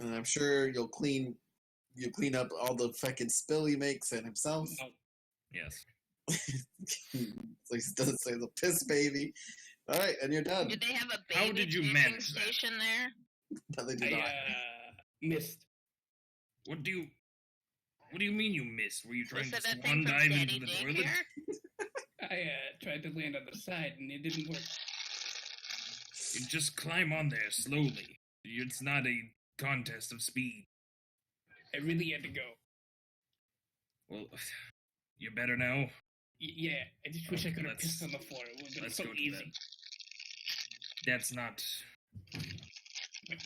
Speaker 1: And I'm sure you'll clean up all the fucking spill he makes and himself.
Speaker 9: No.
Speaker 8: Yes.
Speaker 1: So he doesn't say the piss baby. All right, and you're done.
Speaker 7: Did they have a
Speaker 8: How
Speaker 7: baby
Speaker 8: did you
Speaker 7: tamping
Speaker 8: manage that?
Speaker 7: station there?
Speaker 1: No, they do
Speaker 9: I
Speaker 1: not.
Speaker 9: missed.
Speaker 8: What do you mean you missed? Were you trying
Speaker 7: Was
Speaker 8: to
Speaker 7: it that thing
Speaker 8: swan
Speaker 7: from
Speaker 8: dive
Speaker 7: Daddy
Speaker 8: into the toilet?
Speaker 7: Daycare?
Speaker 9: I tried to land on the side and it didn't work.
Speaker 8: You just climb on there slowly. It's not a contest of speed.
Speaker 9: I really had to go.
Speaker 8: Well, you're better now.
Speaker 9: Yeah, I just wish I
Speaker 8: Okay,
Speaker 9: could have
Speaker 8: let's-
Speaker 9: pissed on the floor. It would have been
Speaker 8: let's
Speaker 9: so
Speaker 8: go to
Speaker 9: easy.
Speaker 8: bed. That's not.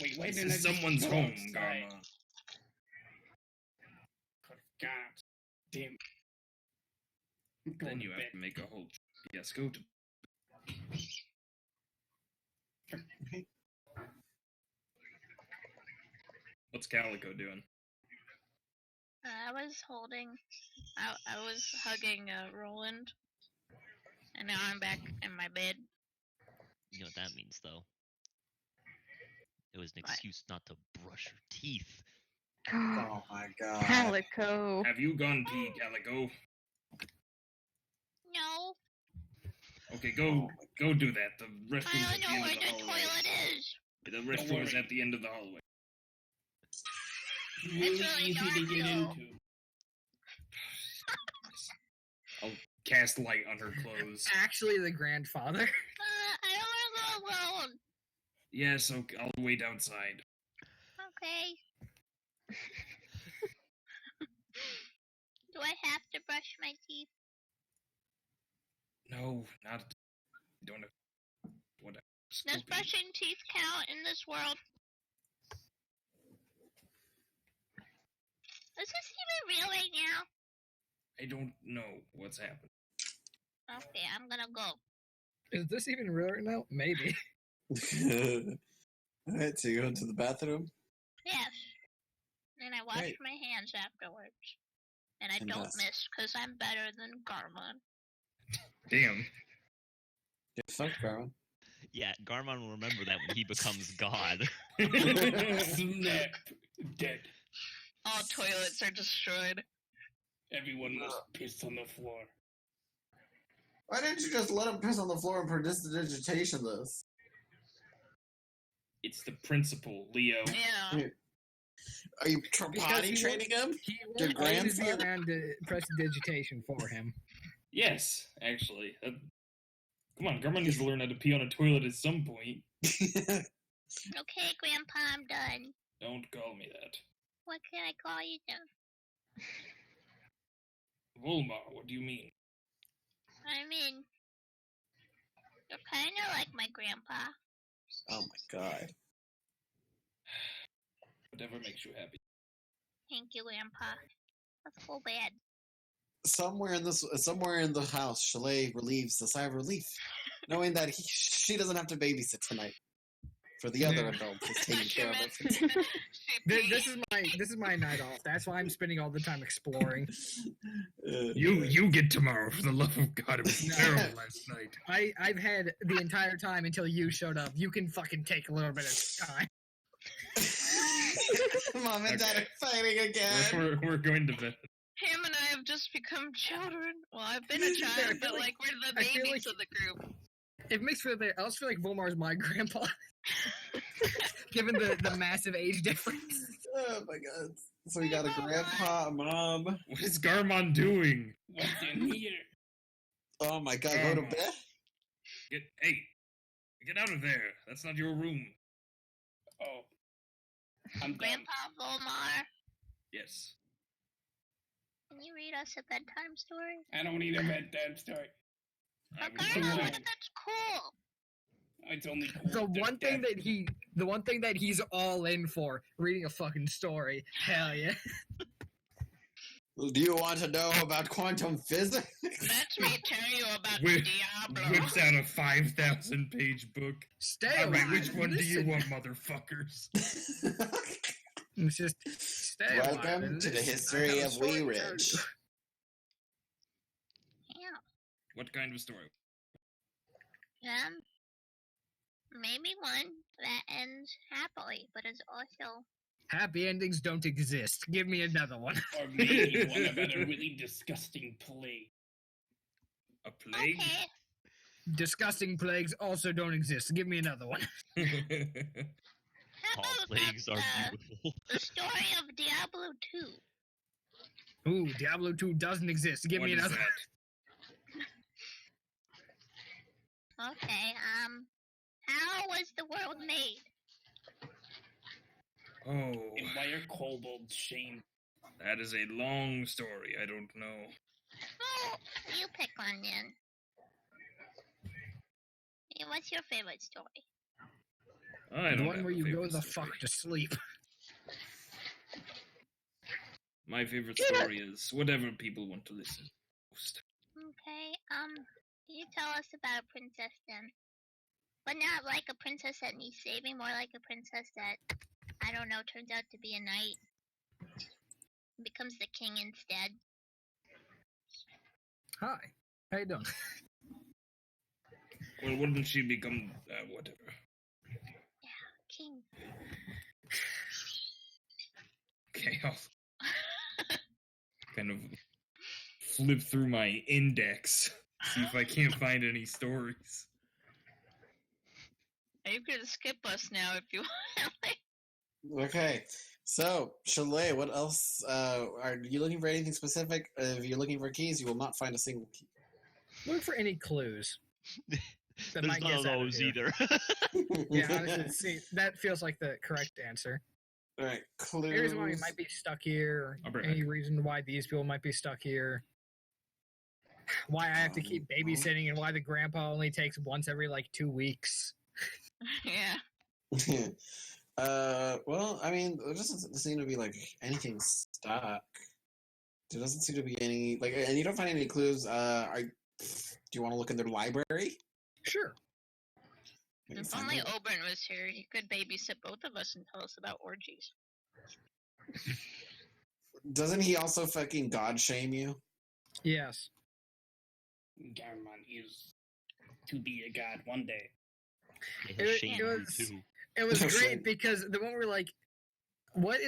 Speaker 9: Wait, why
Speaker 8: This
Speaker 9: didn't I
Speaker 8: is
Speaker 9: just
Speaker 8: someone's
Speaker 9: go
Speaker 8: home,
Speaker 9: outside?
Speaker 8: Garma.
Speaker 9: God damn. I'm going
Speaker 8: Then you
Speaker 9: to
Speaker 8: have
Speaker 9: bed.
Speaker 8: to make a whole. Yes, go to. What's Calico doing?
Speaker 7: I was holding. I was hugging Roland, and now I'm back in my bed.
Speaker 2: You know what that means, though? It was an
Speaker 7: What?
Speaker 2: excuse not to brush your teeth.
Speaker 1: Oh my god.
Speaker 10: Calico.
Speaker 8: Have you gone pee, Calico?
Speaker 7: No,
Speaker 8: Okay, go do that. The
Speaker 7: I
Speaker 8: restroom's at
Speaker 7: don't
Speaker 8: the
Speaker 7: know
Speaker 8: end
Speaker 7: where
Speaker 8: of the
Speaker 7: the
Speaker 8: hallway.
Speaker 7: toilet is.
Speaker 8: The restroom is
Speaker 9: worry.
Speaker 8: at the end of the hallway.
Speaker 9: Really
Speaker 7: really
Speaker 9: easy
Speaker 7: dark,
Speaker 9: to get
Speaker 7: though.
Speaker 9: into.
Speaker 8: I'll cast light on her clothes.
Speaker 3: Actually, the grandfather.
Speaker 7: I don't want to go alone.
Speaker 8: Yes, okay, I'll wait outside.
Speaker 7: Okay. Do I have to brush my teeth?
Speaker 8: No, not. Don't have. Whatever.
Speaker 7: Does
Speaker 8: Scoopy.
Speaker 7: brushing teeth count in this world? Is this even real right now?
Speaker 8: I don't know what's happened.
Speaker 7: Okay, I'm gonna go.
Speaker 3: Is this even real right now? Maybe.
Speaker 1: All right, so you go into the bathroom.
Speaker 7: Yes. And I wash
Speaker 1: Great.
Speaker 7: my hands afterwards. And I don't
Speaker 1: Fantastic.
Speaker 7: miss because I'm better than Garmon.
Speaker 8: Damn.
Speaker 1: Get fucked, Garmin.
Speaker 2: Yeah, Garmon will remember that when he becomes God.
Speaker 9: Snap. Dead.
Speaker 7: All toilets are destroyed.
Speaker 9: Everyone must piss on the floor.
Speaker 1: Why didn't you just let him piss on the floor and prestidigitation this?
Speaker 8: It's the principle, Leo.
Speaker 7: Yeah.
Speaker 1: Are you potty training him?
Speaker 3: He
Speaker 1: Your
Speaker 3: won't always be
Speaker 1: grandson?
Speaker 3: around to prestidigitation for him.
Speaker 8: Yes, actually. Come on, Grandma needs to learn how to pee on a toilet at some point.
Speaker 5: Okay, Grandpa, I'm done.
Speaker 8: Don't call me that.
Speaker 5: What can I call you then?
Speaker 8: Volmar, what do you mean?
Speaker 5: I mean, you're kind of like my grandpa.
Speaker 1: Oh my god.
Speaker 8: Whatever makes you happy.
Speaker 5: Thank you, Grandpa. That's so bad.
Speaker 1: Somewhere in the house, Chalet relieves the sigh of relief, knowing that she doesn't have to babysit tonight. For the other adult is taking care of it.
Speaker 3: This is my night off. That's why I'm spending all the time exploring.
Speaker 8: You get tomorrow, for the love of God. It was terrible last night.
Speaker 3: I've had the entire time until you showed up. You can fucking take a little bit of time.
Speaker 1: Mom and Dad are fighting again.
Speaker 8: We're going to bed.
Speaker 7: Him and I have just become children. Well, I've been a child, but like we're the babies of the group.
Speaker 3: It makes me I also feel like Volmar's my grandpa. Given the massive age difference.
Speaker 1: Oh my god. So we got a grandpa, a mom.
Speaker 8: What is Garmon doing?
Speaker 9: What's in here?
Speaker 1: Oh my god, go to bed?
Speaker 8: Hey, get out of there. That's not your room.
Speaker 9: Oh. I'm done.
Speaker 5: Grandpa Volmar,
Speaker 8: Yes.
Speaker 5: can you read us a bedtime story?
Speaker 9: I don't need a bedtime story.
Speaker 5: Okay, that's cool.
Speaker 9: It's only cool.
Speaker 3: The one thing that he's all in for, reading a fucking story. Hell yeah.
Speaker 1: Do you want to know about quantum physics?
Speaker 7: Let me tell you about the Diablo.
Speaker 8: Whips out a 5,000-page book.
Speaker 3: Stay
Speaker 8: All right,
Speaker 3: alive.
Speaker 8: which one do you
Speaker 3: Listen.
Speaker 8: want, motherfuckers?
Speaker 3: It's just stay alive.
Speaker 1: Welcome to the
Speaker 3: Listen.
Speaker 1: history
Speaker 3: I have a
Speaker 1: of
Speaker 3: story
Speaker 1: Wee
Speaker 3: to tell
Speaker 1: Ridge.
Speaker 3: you.
Speaker 8: What kind of story?
Speaker 5: Maybe one that ends happily, but is also
Speaker 3: Happy endings don't exist. Give me another one.
Speaker 9: Or maybe one about a really disgusting plague.
Speaker 8: A plague?
Speaker 5: okay.
Speaker 3: Disgusting plagues also don't exist. Give me another one.
Speaker 5: How
Speaker 2: All
Speaker 5: about
Speaker 2: plagues are
Speaker 5: the,
Speaker 2: beautiful.
Speaker 5: the story of Diablo 2?
Speaker 3: Ooh, Diablo 2 doesn't exist. Give
Speaker 8: What
Speaker 3: me
Speaker 8: is
Speaker 3: another.
Speaker 8: that?
Speaker 5: Okay, how was the world made?
Speaker 8: Oh,
Speaker 9: And why are kobolds shamed?
Speaker 8: that is a long story. I don't know.
Speaker 5: Oh, you pick one then. Hey, what's your favorite story?
Speaker 8: I
Speaker 3: The
Speaker 8: don't
Speaker 3: one
Speaker 8: have
Speaker 3: where
Speaker 8: a
Speaker 3: you go
Speaker 8: favorite
Speaker 3: the
Speaker 8: story.
Speaker 3: fuck to sleep.
Speaker 8: My favorite story is whatever people want to listen to most.
Speaker 5: Okay, can you tell us about a princess then? But not like a princess that needs saving, more like a princess that, I don't know, turns out to be a knight. Becomes the king instead.
Speaker 3: Hi. How you doing?
Speaker 8: Well, wouldn't she become whatever?
Speaker 5: King.
Speaker 8: Okay, I'll kind of flip through my index, see if I can't find any stories.
Speaker 7: You can skip us now if you want.
Speaker 1: Okay, so Chalet, what else? Are you looking for anything specific? If you're looking for keys, you will not find a single key.
Speaker 3: Look for any clues. That
Speaker 2: There's
Speaker 3: might
Speaker 2: none
Speaker 3: get
Speaker 2: of
Speaker 3: us out of
Speaker 2: those
Speaker 3: here.
Speaker 2: either.
Speaker 3: Yeah, honestly, see, that feels like the correct answer.
Speaker 1: All right, clues.
Speaker 3: Any reason why we might be stuck here,
Speaker 8: I'll
Speaker 3: or
Speaker 8: bring it
Speaker 3: any reason why these people might be stuck here, why I have to keep babysitting, and why the grandpa only takes once every like 2 weeks.
Speaker 7: Yeah.
Speaker 1: Well, I mean, there doesn't seem to be like anything stuck. There doesn't seem to be any like, and you don't find any clues. Do you want to look in their library?
Speaker 3: Sure.
Speaker 1: Maybe
Speaker 7: If
Speaker 1: find
Speaker 7: only
Speaker 1: it.
Speaker 7: Oberon was here, he could babysit both of us and tell us about orgies.
Speaker 1: Doesn't he also fucking god shame you?
Speaker 3: Yes.
Speaker 9: Garmon is to be a god one day.
Speaker 3: It was- It was great because the one we're like, why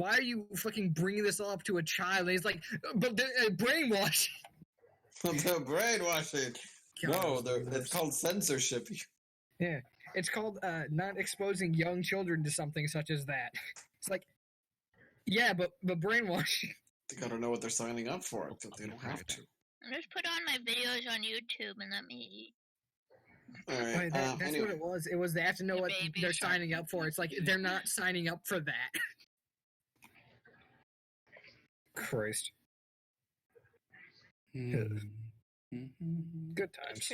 Speaker 3: are you fucking bringing this all up to a child? And he's like, but the brainwash.
Speaker 1: The brainwashing. No, it's called censorship.
Speaker 3: Yeah, it's called not exposing young children to something such as that. It's like, yeah, but brainwashing.
Speaker 1: They gotta know what they're signing up for. They don't have to.
Speaker 5: Just put on my videos on YouTube and let me.
Speaker 1: All right.
Speaker 3: Wait, that's
Speaker 1: anyway.
Speaker 3: what it was. It was they have to know what they're signing up for. It's like they're not signing up for that. Christ. Good times.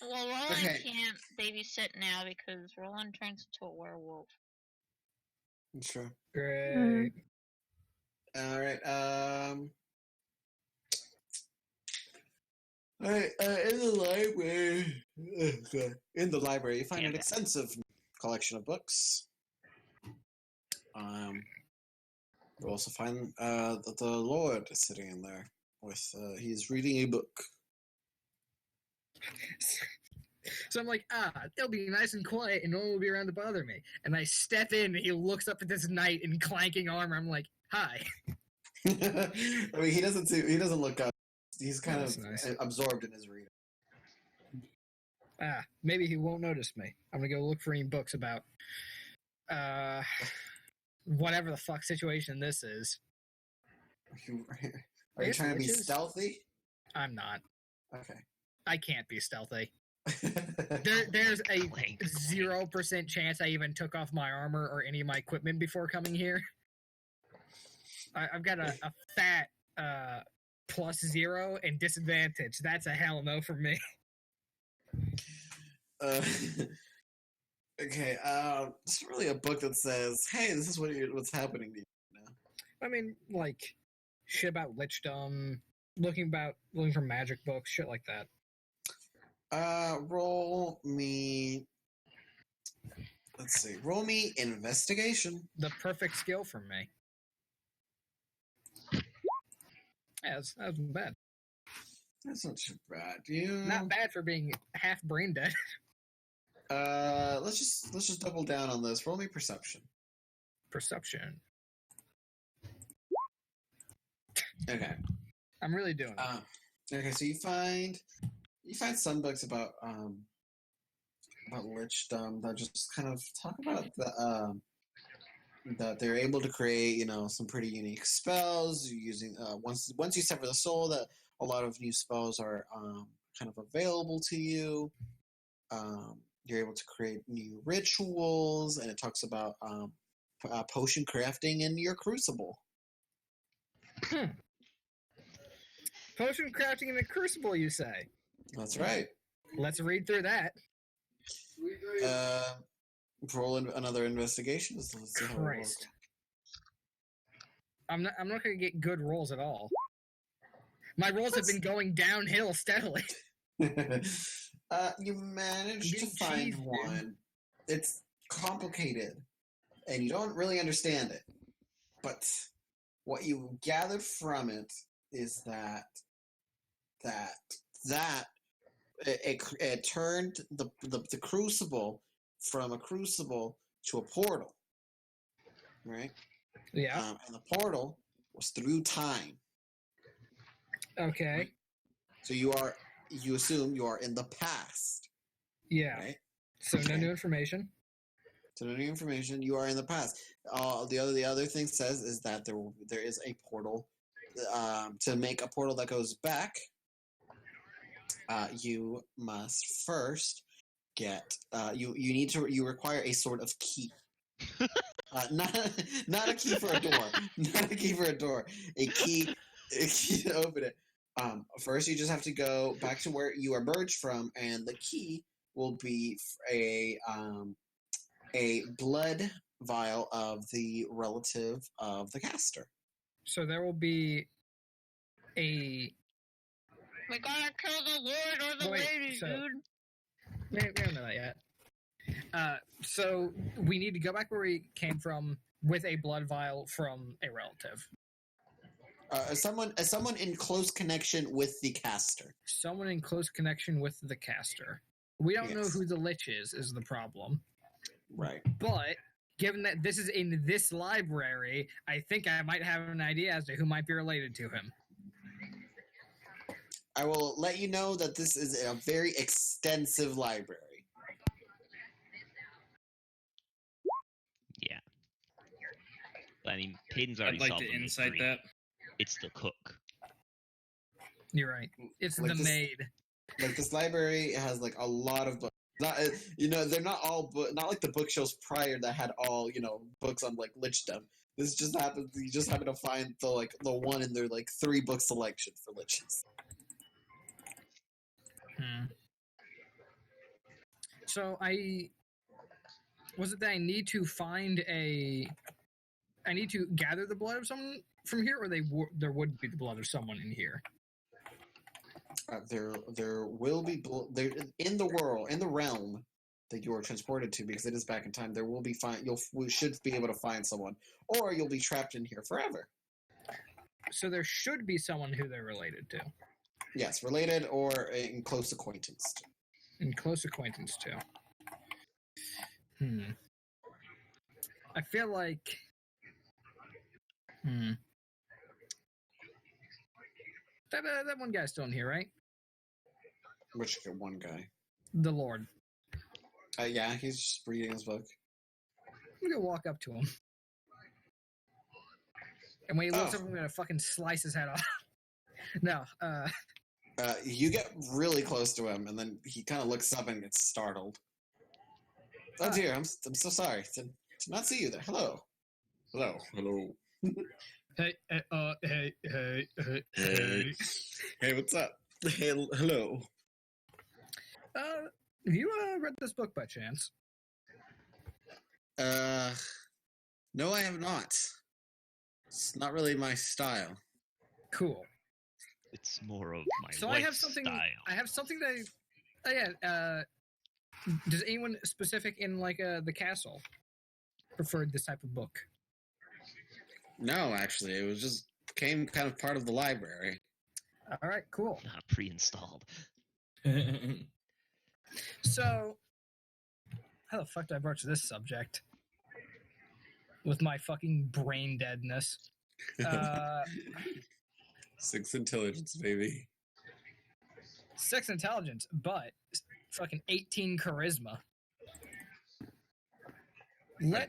Speaker 5: Well, Roland can't babysit now because Roland turns into a werewolf.
Speaker 1: Sure.
Speaker 3: Great.
Speaker 1: All right. All right. In the library, you find an extensive collection of books. You also find that the Lord is sitting in there with. He's reading a book.
Speaker 3: So I'm like, it'll be nice and quiet and no one will be around to bother me. And I step in and he looks up at this knight in clanking armor. I'm like, hi.
Speaker 1: I mean, he doesn't look up. He's kind of absorbed in his reading.
Speaker 3: Maybe he won't notice me. I'm gonna go look for any books about whatever the fuck situation this is.
Speaker 1: Are you trying to be stealthy?
Speaker 3: I'm not.
Speaker 1: Okay.
Speaker 3: I can't be stealthy. There's a 0% chance I even took off my armor or any of my equipment before coming here. I've got a fat +0 and disadvantage. That's a hell no for me.
Speaker 1: Okay. It's really a book that says, "Hey, this is what's happening to you now."
Speaker 3: I mean, like shit about lichdom, looking for magic books, shit like that.
Speaker 1: Roll me. Let's see. Roll me investigation.
Speaker 3: The perfect skill for me. Yeah, that wasn't bad.
Speaker 1: That's not too bad.
Speaker 3: Not bad for being half brain dead.
Speaker 1: Let's just double down on this. Roll me perception.
Speaker 3: Perception.
Speaker 1: Okay.
Speaker 3: I'm really doing it.
Speaker 1: Okay, so you find some books about lichdom that just kind of talk about that they're able to create, some pretty unique spells using once you sever the soul, that a lot of new spells are kind of available to you. You're able to create new rituals, and it talks about potion crafting in your crucible.
Speaker 3: Potion crafting in a crucible, you say?
Speaker 1: That's right.
Speaker 3: Let's read through that.
Speaker 1: Roll another investigation. Let's see how it works.
Speaker 3: I'm not going to get good rolls at all. My rolls have been going downhill steadily.
Speaker 1: You managed to find one. It's complicated, and you don't really understand it. But what you gathered from it is that it turned the crucible from a crucible to a portal, right?
Speaker 3: Yeah.
Speaker 1: And the portal was through time.
Speaker 3: Okay.
Speaker 1: Right? So you assume you are in the past.
Speaker 3: Yeah.
Speaker 1: Right?
Speaker 3: So no new information.
Speaker 1: So no new information. You are in the past. The other thing says is that there is a portal. To make a portal that goes back, you must first get you require a sort of key. Not a key for a door. Not a key for a door. A key to open it. First, you just have to go back to where you emerged from, and the key will be a blood vial of the relative of the caster.
Speaker 3: So there will be a.
Speaker 5: We gotta kill the lord or the lady, dude.
Speaker 3: We don't know that yet. So we need to go back where we came from with a blood vial from a relative.
Speaker 1: Someone in close connection with the caster.
Speaker 3: Someone in close connection with the caster. We don't know who the lich is the problem.
Speaker 1: Right.
Speaker 3: But given that this is in this library, I think I might have an idea as to who might be related to him.
Speaker 1: I will let you know that this is a very extensive library.
Speaker 2: Yeah. I mean, Peyton's already
Speaker 8: I'd like
Speaker 2: solved
Speaker 8: to
Speaker 2: the
Speaker 8: insight
Speaker 2: mystery.
Speaker 8: that.
Speaker 2: It's the cook.
Speaker 3: You're right. It's
Speaker 1: Like
Speaker 3: the
Speaker 1: this-
Speaker 3: maid.
Speaker 1: Like this library has like a lot of books. Not they're not all not like the bookshelves prior that had all books on like lichdom. This just happens. You just happen to find the one in their 3-book selection for liches.
Speaker 3: So was it that I need to I need to gather the blood of someone from here, or there would be the blood of someone in here?
Speaker 1: There will be there in the realm that you are transported to, because it is back in time. There will be we should be able to find someone, or you'll be trapped in here forever.
Speaker 3: So there should be someone who they're related to.
Speaker 1: Yes, related or in close acquaintance to.
Speaker 3: In close acquaintance to. I feel like. That one guy's still in here, right?
Speaker 1: Which one guy?
Speaker 3: The Lord.
Speaker 1: Yeah, he's just reading his book.
Speaker 3: I'm gonna walk up to him. And when he looks up, I'm gonna fucking slice his head off. No,
Speaker 1: you get really close to him, and then he kind of looks up and gets startled. Oh dear, I'm so sorry to not see you there. Hello.
Speaker 3: Hey,
Speaker 1: Hey, what's up? Hey, hello.
Speaker 3: Have you read this book by chance?
Speaker 1: No, I have not. It's not really my style.
Speaker 3: Cool.
Speaker 2: It's more of my
Speaker 3: So
Speaker 2: wife's
Speaker 3: I have something.
Speaker 2: style.
Speaker 3: I have something that. Does anyone specific in the castle prefer this type of book?
Speaker 1: No, actually, it was just came kind of part of the library.
Speaker 3: All right, cool.
Speaker 2: Not pre-installed.
Speaker 3: So, how the fuck do I broach this subject? With my fucking brain deadness.
Speaker 1: 6 intelligence, baby.
Speaker 3: 6 intelligence, but fucking 18 charisma.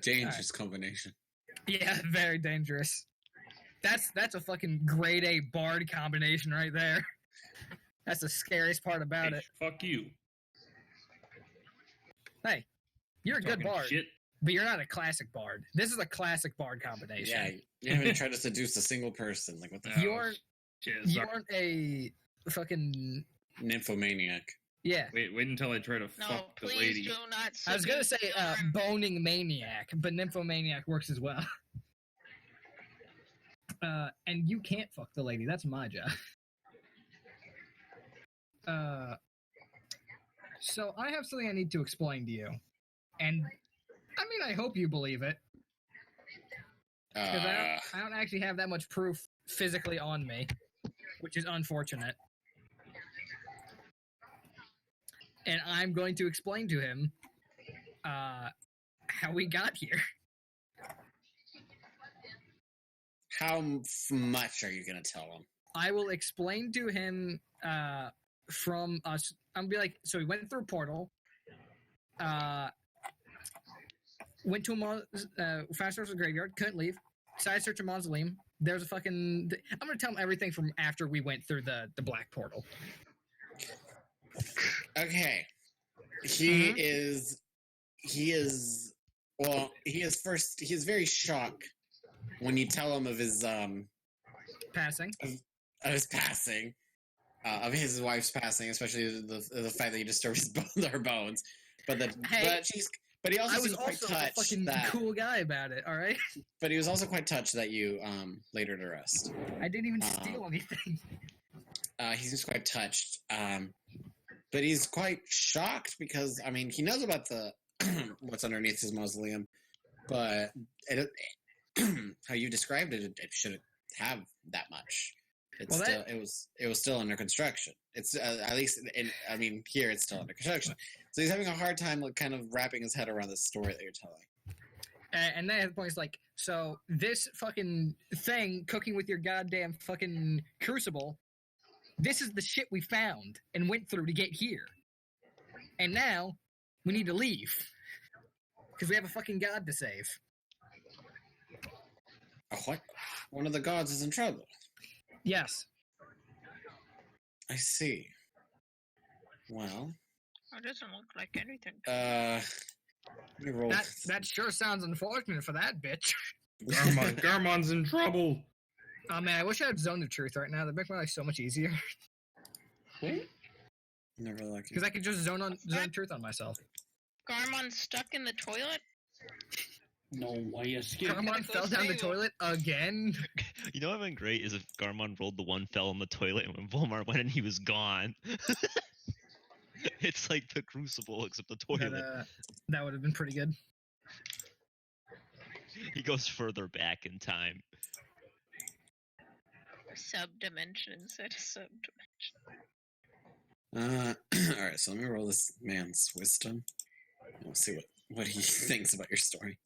Speaker 1: Dangerous combination.
Speaker 3: Yeah, very dangerous. That's a fucking grade A bard combination right there. That's the scariest part about it.
Speaker 8: Fuck you.
Speaker 3: Hey, you're a good
Speaker 8: Talking
Speaker 3: bard,
Speaker 8: shit.
Speaker 3: but you're not a classic bard. This is a classic bard combination.
Speaker 1: Yeah, you haven't tried to seduce a single person. Like, what the
Speaker 3: You
Speaker 1: hell?
Speaker 3: aren't a fucking
Speaker 1: nymphomaniac.
Speaker 3: Yeah.
Speaker 8: Wait until I try to fuck the lady.
Speaker 7: Do not
Speaker 3: I was gonna say
Speaker 7: seduce
Speaker 3: boning maniac, but nymphomaniac works as well. And you can't fuck the lady. That's my job. So I have something I need to explain to you, and I mean I hope you believe it, because I don't actually have that much proof physically on me, which is unfortunate. And I'm going to explain to him how we got here.
Speaker 1: How much are you going to tell him?
Speaker 3: I will explain to him from us. I'm gonna be like, so we went through a portal, went to a fast search of the graveyard, couldn't leave, side search a mausoleum. There's a fucking. I'm gonna tell him everything from after we went through the black portal.
Speaker 1: Okay. He is very shocked when you tell him of his
Speaker 3: passing.
Speaker 1: Of his passing. Of his wife's passing, especially the fact that he disturbed her bones. But he also seems quite touched
Speaker 3: a fucking cool guy about it, all right?
Speaker 1: But he was also quite touched that you laid her to rest.
Speaker 3: I didn't even steal anything.
Speaker 1: He seems quite touched. But he's quite shocked because, I mean, he knows about the what's underneath his mausoleum, but how you described it shouldn't have that much. It was still under construction. It's at least here it's still under construction. So he's having a hard time kind of wrapping his head around the story that you're telling.
Speaker 3: And then at the point it's like, so this fucking thing cooking with your goddamn fucking crucible This is the shit we found and went through to get here. And now, we need to leave. Because we have a fucking god to save.
Speaker 1: What? One of the gods is in trouble.
Speaker 3: Yes.
Speaker 1: I see. Well.
Speaker 7: It doesn't look like anything.
Speaker 1: Let me roll.
Speaker 3: That sure sounds unfortunate for that bitch.
Speaker 8: Garmon's in trouble.
Speaker 3: Oh man, I wish I had Zone of Truth right now. That'd make my life so much easier.
Speaker 8: What?
Speaker 1: Never lucky.
Speaker 3: Because I could just zone Truth on myself.
Speaker 7: Garmon's stuck in the toilet?
Speaker 9: No, why you scared?
Speaker 3: Garmon fell down the toilet again.
Speaker 2: You know what would have been great is if Garmon rolled the one, fell in the toilet, and when Volmar went in, he was gone. It's like the Crucible, except the toilet.
Speaker 3: That would have been pretty good.
Speaker 2: He goes further back in time.
Speaker 7: Sub-dimension instead of sub-dimension.
Speaker 1: Alright, so let me roll this man's wisdom. We'll see what he thinks about your story.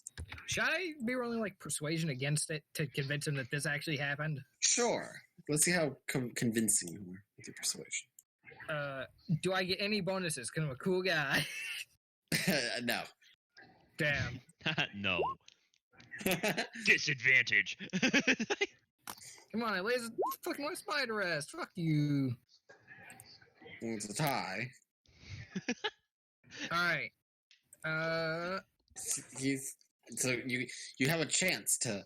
Speaker 3: Should I be rolling like persuasion against it to convince him that this actually happened?
Speaker 1: Sure. Let's see how convincing you were with your persuasion.
Speaker 3: Do I get any bonuses? Because I'm a cool guy.
Speaker 1: No.
Speaker 3: Damn.
Speaker 2: No. Disadvantage.
Speaker 3: Come on, I laser fucking my spider ass. Fuck you.
Speaker 1: It's a tie.
Speaker 3: Alright.
Speaker 1: So you have a chance to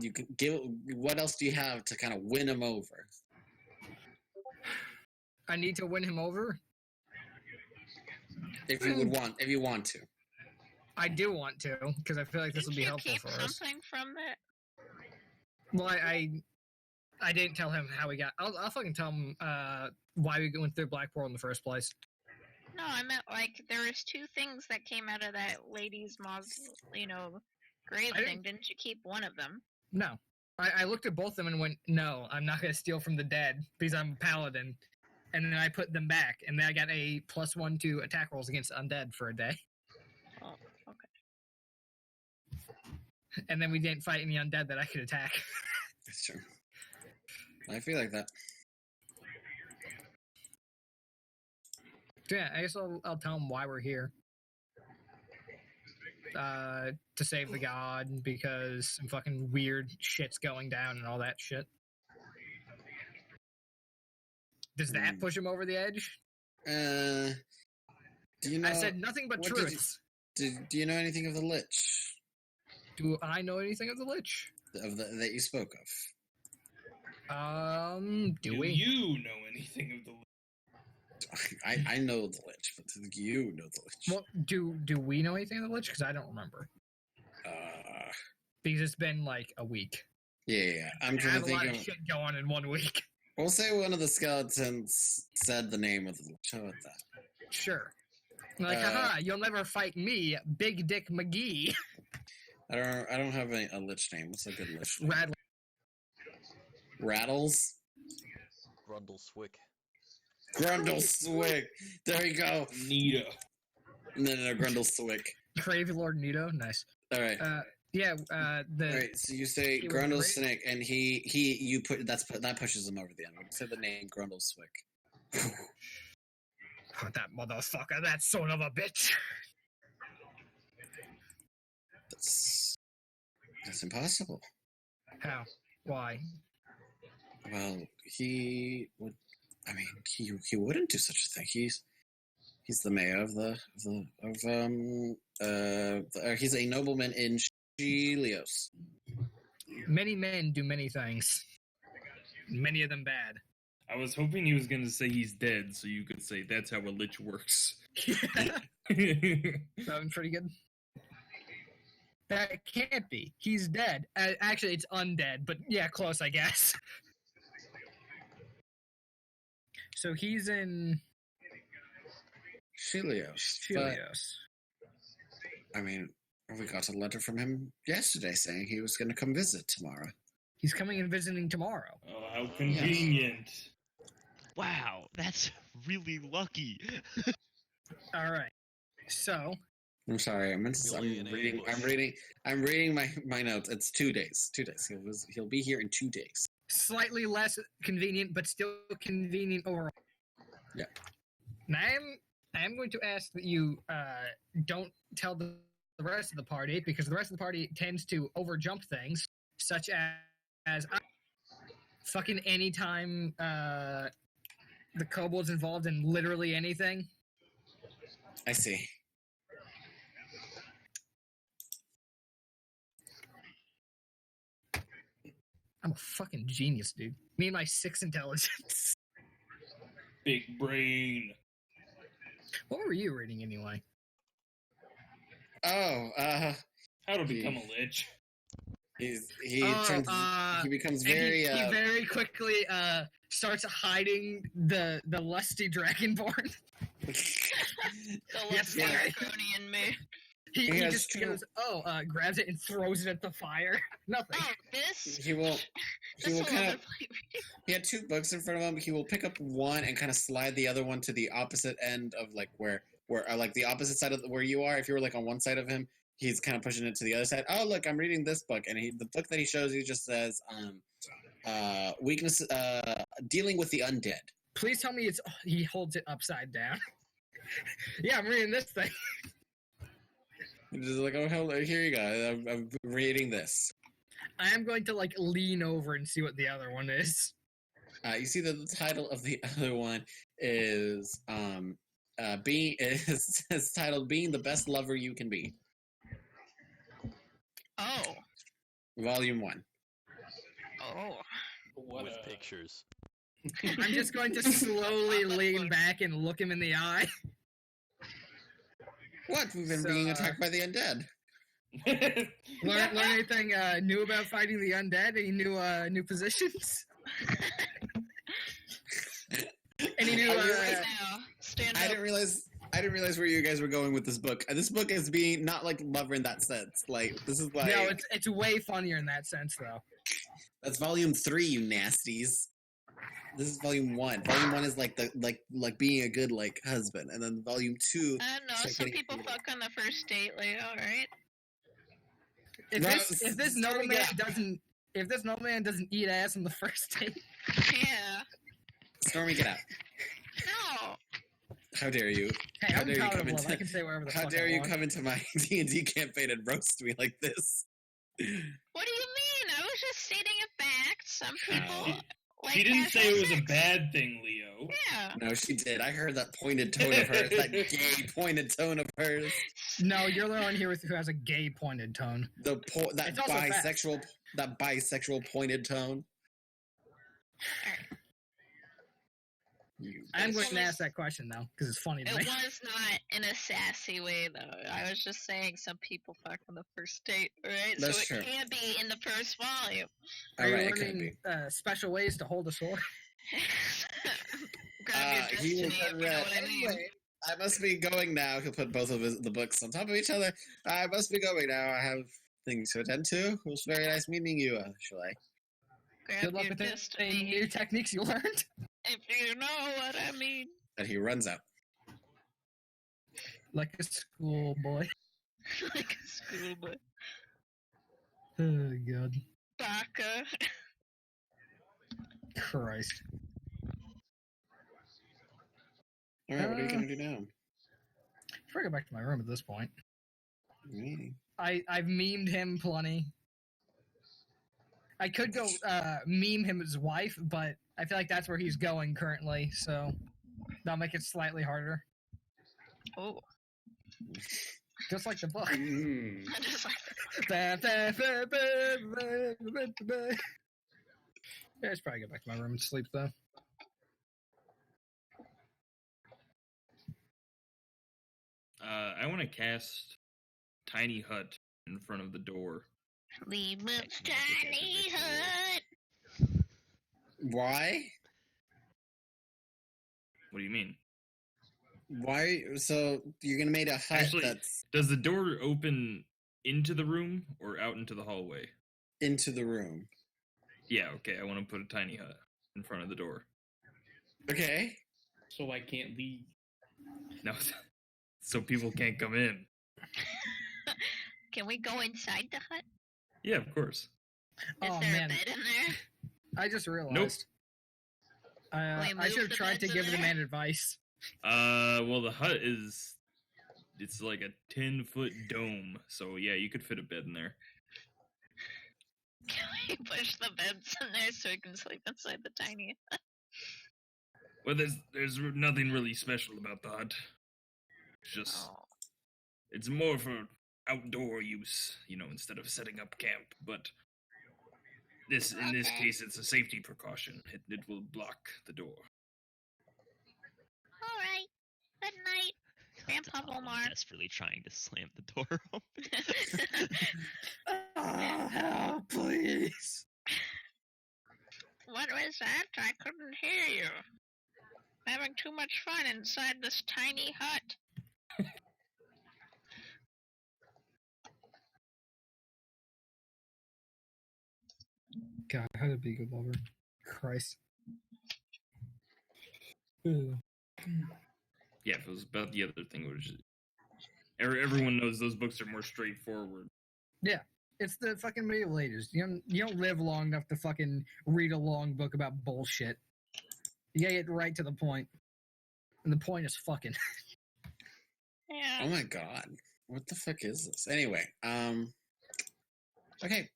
Speaker 1: you can give. What else do you have to kind of win him over?
Speaker 3: I need to win him over?
Speaker 1: If you want to.
Speaker 3: I do want to, because I feel like this will be helpful for us.
Speaker 7: Something from that?
Speaker 3: Well, I didn't tell him how we got. I'll fucking tell him why we went through Black Pearl in the first place.
Speaker 7: No, I meant like there was two things that came out of that lady's grave thing. Didn't you keep one of them?
Speaker 3: No. I looked at both of them and went, no, I'm not going to steal from the dead because I'm a paladin. And then I put them back, and then I got a +1 to attack rolls against undead for a day.
Speaker 7: Oh, okay.
Speaker 3: And then we didn't fight any undead that I could attack.
Speaker 1: That's true. I feel like that.
Speaker 3: Yeah, I guess I'll tell him why we're here. To save the god, because some fucking weird shit's going down and all that shit. Does that push him over the edge?
Speaker 1: Do you know?
Speaker 3: I said nothing but truths.
Speaker 1: Do you know anything of the Lich?
Speaker 3: Do I know anything of the Lich?
Speaker 1: That you spoke of?
Speaker 3: Do we?
Speaker 8: You know anything of the Lich?
Speaker 1: I know the Lich, but do you know the Lich?
Speaker 3: Well, do we know anything of the Lich? Because I don't remember. Because it's been like a week.
Speaker 1: Yeah. I'm trying to think
Speaker 3: of a lot of shit going on in 1 week.
Speaker 1: We'll say one of the skeletons said the name of the Lich. How about that?
Speaker 3: Sure. Like, haha, you'll never fight me, Big Dick McGee.
Speaker 1: I don't have a Lich name. What's a good Lich name?
Speaker 3: Rattles.
Speaker 6: Grundleswick.
Speaker 1: Grundleswick. There you go.
Speaker 8: Nita.
Speaker 1: No, Grundleswick.
Speaker 3: Crave Lord Nito. Nice.
Speaker 1: All right.
Speaker 3: Yeah.
Speaker 1: All right. So you say Grundleswick, and that pushes him over the end. When you say the name Grundleswick.
Speaker 3: Oh, that motherfucker! That son of a bitch!
Speaker 1: That's impossible.
Speaker 3: How? Why?
Speaker 1: Well, he would. I mean, he wouldn't do such a thing. He's the mayor of he's a nobleman in Chelios.
Speaker 3: Many men do many things. Many of them bad.
Speaker 8: I was hoping he was going to say he's dead, so you could say that's how a Lich works.
Speaker 3: Sounds pretty good. That can't be. He's dead. Actually, it's undead, but yeah, close, I guess. So he's in
Speaker 1: Chelios. I mean, we got a letter from him yesterday saying he was going to come visit tomorrow.
Speaker 3: He's coming and visiting tomorrow.
Speaker 8: Oh, how convenient.
Speaker 2: Yes. Wow, that's really lucky.
Speaker 3: All right. So,
Speaker 1: I'm sorry. I'm reading my notes. It's 2 days. 2 days. He'll be here in 2 days.
Speaker 3: slightly less convenient, but still convenient overall.
Speaker 1: Yeah.
Speaker 3: Now I am going to ask that you don't tell the rest of the party, because the rest of the party tends to overjump things, such as fucking anytime the kobold's involved in literally anything.
Speaker 1: I see.
Speaker 3: I'm a fucking genius, dude. Me and my 6 intelligence.
Speaker 8: Big brain.
Speaker 3: What were you reading anyway?
Speaker 1: Oh,
Speaker 8: How to become a lich.
Speaker 1: he becomes very
Speaker 3: he very quickly starts hiding the lusty dragonborn.
Speaker 7: The lusty draconian me.
Speaker 3: He just goes, grabs it and throws it at the fire. Nothing.
Speaker 7: Oh, this?
Speaker 1: He will kind of. He had 2 books in front of him. He will pick up one and kind of slide the other one to the opposite end of like where like the opposite side of where you are. If you were like on one side of him, he's kind of pushing it to the other side. Oh, look, I'm reading this book, and the book that he shows you just says, weakness, dealing with the undead.
Speaker 3: Please tell me he holds it upside down. Yeah, I'm reading this thing.
Speaker 1: Just like, oh, hell, here you go. I'm reading this.
Speaker 3: I am going to like lean over and see what the other one is.
Speaker 1: You see that the title of the other one is it's titled "Being the Best Lover You Can Be."
Speaker 7: Oh.
Speaker 1: Volume 1.
Speaker 7: Oh.
Speaker 6: With pictures.
Speaker 3: I'm just going to slowly lean back and look him in the eye.
Speaker 1: What? We've been being attacked by the undead.
Speaker 3: Learn anything new about fighting the undead? Any new positions? Any new?
Speaker 1: I didn't realize where you guys were going with this book. This book is being not like lover in that sense. Like this is like
Speaker 3: no, it's way funnier in that sense though.
Speaker 1: That's volume 3, you nasties. This is volume 1. Volume 1 is like the like being a good like husband, and then volume 2.
Speaker 7: I don't know. Some people fuck on the first date, Leo. Right?
Speaker 3: If this nobleman doesn't eat ass on the first date.
Speaker 7: Yeah.
Speaker 1: Stormy, get out.
Speaker 7: No.
Speaker 1: How dare you?
Speaker 3: Hey, I'm proud of I can say wherever the fuck I want.
Speaker 1: How dare you come into my D&D campaign and roast me like this?
Speaker 7: What do you mean? I was just stating a fact. Some people.
Speaker 8: She didn't say it was a bad thing, Leo.
Speaker 7: Yeah.
Speaker 1: No, she did. I heard that pointed tone of hers, that gay pointed tone of hers.
Speaker 3: No, you're the one here who has a gay pointed tone.
Speaker 1: That bisexual pointed tone.
Speaker 3: I'm going to ask that question though, because it's funny to me.
Speaker 7: It was not in a sassy way though. I was just saying some people fuck on the first date, right?
Speaker 1: That's
Speaker 7: so it
Speaker 1: true.
Speaker 7: can't be in the first volume.
Speaker 3: Are you learning special ways to hold a sword?
Speaker 7: Grab your destiny, if you know what I mean.
Speaker 1: I must be going now. He'll put both of the books on top of each other. I must be going now. I have things to attend to. It was very nice meeting you, Chalet.
Speaker 3: Good luck with any new techniques you learned.
Speaker 7: If you know what I mean.
Speaker 1: And he runs out.
Speaker 3: Like a schoolboy.
Speaker 7: Like a schoolboy.
Speaker 3: Oh, God.
Speaker 7: Baka.
Speaker 3: Christ.
Speaker 1: Alright, what are you going to do now?
Speaker 3: Before I go back to my room at this point.
Speaker 1: Really?
Speaker 3: I've memed him plenty. I could go meme him as wife, but I feel like that's where he's going currently, so that'll make it slightly harder.
Speaker 7: Oh.
Speaker 3: Just like the book.
Speaker 7: Just like
Speaker 3: Yeah, I should probably get back to my room and sleep, though.
Speaker 8: I want to cast Tiny Hut in front of the door.
Speaker 5: Leave a tiny hut.
Speaker 1: Why?
Speaker 8: What do you mean?
Speaker 1: Why? So you're gonna make a hut
Speaker 8: Actually,
Speaker 1: that's
Speaker 8: does the door open into the room or out into the hallway?
Speaker 1: into the room.
Speaker 8: Yeah, okay. I want to put a tiny hut in front of the door.
Speaker 1: Okay.
Speaker 9: So I can't leave.
Speaker 8: No, so people can't come in.
Speaker 5: Can we go inside the hut?
Speaker 8: Yeah, of course.
Speaker 5: Is there a bed in there?
Speaker 3: I just realized. I should have tried to give the man advice.
Speaker 8: Well, the hut it's like a 10-foot dome, so yeah, you could fit a bed in there.
Speaker 7: Can we push the beds in there so we can sleep inside the tiny hut?
Speaker 8: Well, there's nothing really special about the hut. It's just it's more for outdoor use, instead of setting up camp. But in this case, it's a safety precaution. It will block the door.
Speaker 5: All right. Good night, Grandpa Volmar.
Speaker 2: Desperately trying to slam the door open.
Speaker 1: Help, please.
Speaker 7: What was that? I couldn't hear you. Having too much fun inside this tiny hut.
Speaker 3: God, how to be a good lover. Christ. Ugh.
Speaker 8: Yeah, if it was about the other thing, which everyone knows those books are more straightforward.
Speaker 3: Yeah, it's the fucking medieval ages. You don't live long enough to fucking read a long book about bullshit. You gotta get right to the point. And the point is fucking.
Speaker 7: Yeah.
Speaker 1: Oh my god. What the fuck is this? Anyway, okay.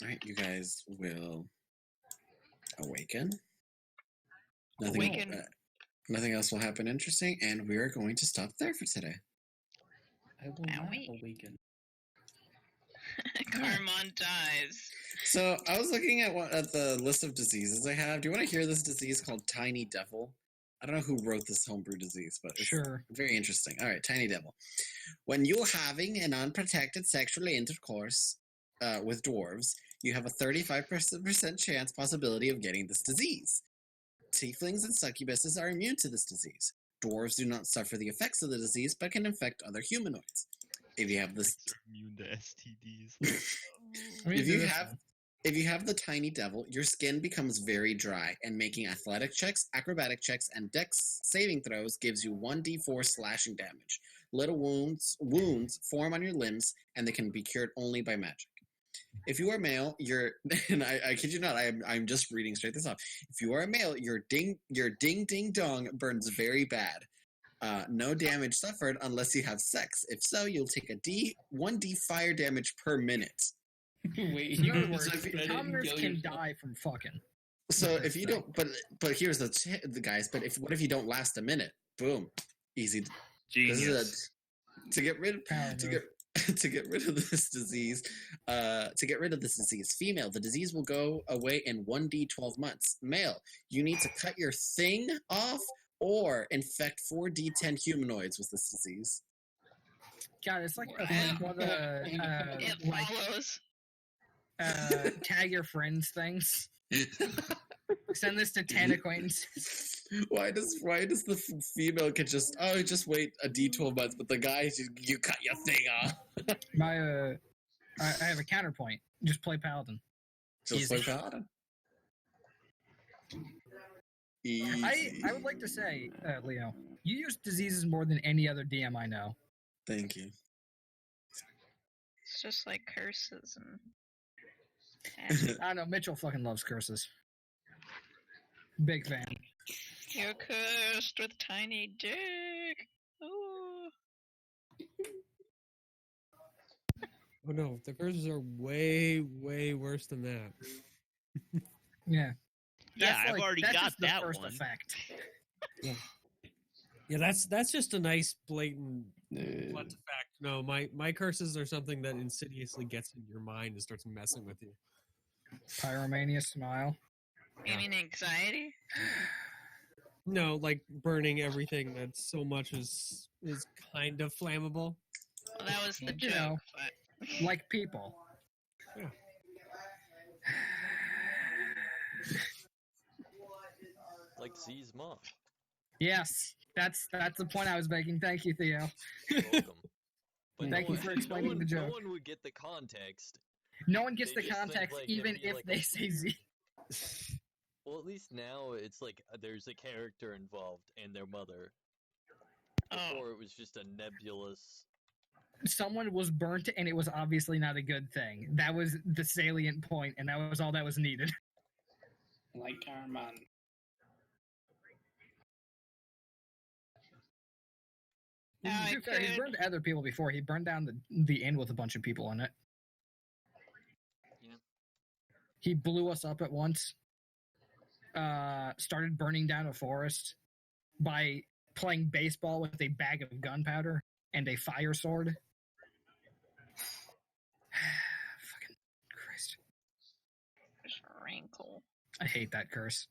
Speaker 1: Alright, you guys will awaken. Nothing else will happen interesting, and we are going to stop there for today.
Speaker 9: I will not awaken.
Speaker 7: Carmon dies.
Speaker 1: So I was looking at the list of diseases I have. Do you want to hear this disease called Tiny Devil? I don't know who wrote this homebrew disease, but it's very interesting. All right, Tiny Devil. When you're having an unprotected sexual intercourse with dwarves, you have a 35% chance possibility of getting this disease. Tieflings and succubuses are immune to this disease. Dwarves do not suffer the effects of the disease, but can infect other humanoids. If you have this,
Speaker 2: immune to STDs.
Speaker 1: If you have the Tiny Devil, your skin becomes very dry, and making athletic checks, acrobatic checks, and dex saving throws gives you 1d4 slashing damage. Little wounds form on your limbs, and they can be cured only by magic. If you are male, and I kid you not, I'm just reading straight this off. If you are a male, your ding ding dong burns very bad. No damage suffered unless you have sex. If so, you'll take a 1d fire damage per minute.
Speaker 9: Wait,
Speaker 3: in other words, commoners can die from fucking.
Speaker 1: So if you don't, but here's the guys. But what if you don't last a minute? Boom, easy.
Speaker 8: Genius.
Speaker 1: To get rid of this disease. Female, the disease will go away in 1d12 months. Male, you need to cut your thing off or infect 4d10 humanoids with this disease.
Speaker 3: God, it's like it
Speaker 7: follows.
Speaker 3: Tag your friends things. Send this to 10 acquaintances.
Speaker 1: Why does the female can just wait a d12 months, but the guys you cut your thing off?
Speaker 3: I have a counterpoint. Just play Paladin.
Speaker 1: Play Paladin. Easy.
Speaker 3: I would like to say, Leo, you use diseases more than any other DM I know.
Speaker 1: Thank you.
Speaker 7: It's just like curses and.
Speaker 3: I don't know. Mitchell fucking loves curses. Big fan.
Speaker 7: You're cursed with tiny dick. Ooh.
Speaker 4: Oh no, the curses are way, way worse than that.
Speaker 3: Yeah.
Speaker 2: Yeah, I've already got that
Speaker 3: first
Speaker 2: one.
Speaker 3: Effect.
Speaker 4: Yeah, that's just a nice blatant blunt effect. No, my curses are something that insidiously gets in your mind and starts messing with you.
Speaker 3: Pyromania smile.
Speaker 7: You mean anxiety?
Speaker 4: No, like burning everything that so much is kind of flammable.
Speaker 7: Well, that was the joke.
Speaker 3: Know, like people.
Speaker 4: Yeah.
Speaker 6: Like Z's mom.
Speaker 3: Yes, that's the point I was making. Thank you, Theo.
Speaker 6: Welcome. But
Speaker 3: Thank you for explaining the joke.
Speaker 6: No one would get the context.
Speaker 3: No one gets
Speaker 6: They
Speaker 3: the
Speaker 6: just think,
Speaker 3: context,
Speaker 6: like,
Speaker 3: even
Speaker 6: it'd be
Speaker 3: if
Speaker 6: like
Speaker 3: they say Z.
Speaker 6: Well, at least now it's like there's a character involved and their mother. Before it was just a nebulous.
Speaker 3: Someone was burnt, and it was obviously not a good thing. That was the salient point, and that was all that was needed.
Speaker 9: Like Carman.
Speaker 3: To be fair, he's burned other people before. He burned down the inn with a bunch of people in it.
Speaker 6: Yeah.
Speaker 3: He blew us up at once. Started burning down a forest by playing baseball with a bag of gunpowder and a fire sword. Fucking Christ.
Speaker 7: Wrinkle.
Speaker 3: I hate that curse.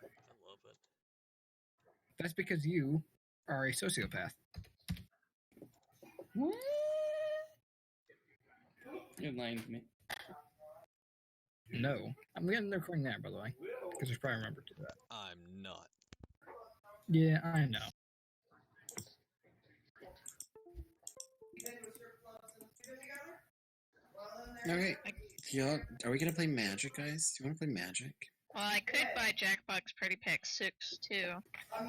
Speaker 6: I love it.
Speaker 3: That's because you are a sociopath.
Speaker 9: What? You're lying to me.
Speaker 3: No. I'm getting the recording there, by the way. Because there's probably a member to that.
Speaker 6: I'm not.
Speaker 3: Yeah, I know.
Speaker 1: Okay. Yeah, are we gonna play Magic, guys? Do you want to play Magic?
Speaker 7: Well, I could buy Jackbox Party Pack 6 too. Or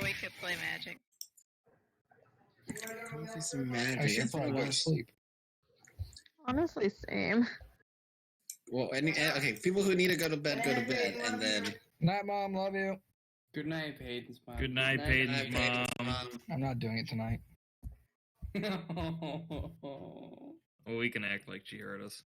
Speaker 7: we could play Magic.
Speaker 1: Come play some Magic.
Speaker 3: I should
Speaker 1: That's what
Speaker 3: probably go to
Speaker 1: was.
Speaker 3: sleep.
Speaker 10: Honestly, same.
Speaker 1: Well, okay, people who need to go to bed, and then.
Speaker 3: Night, Mom. Love you.
Speaker 9: Good night, Peyton's mom.
Speaker 8: Good night, Peyton's mom.
Speaker 3: I'm not doing it tonight.
Speaker 8: Well, we can act like she heard us.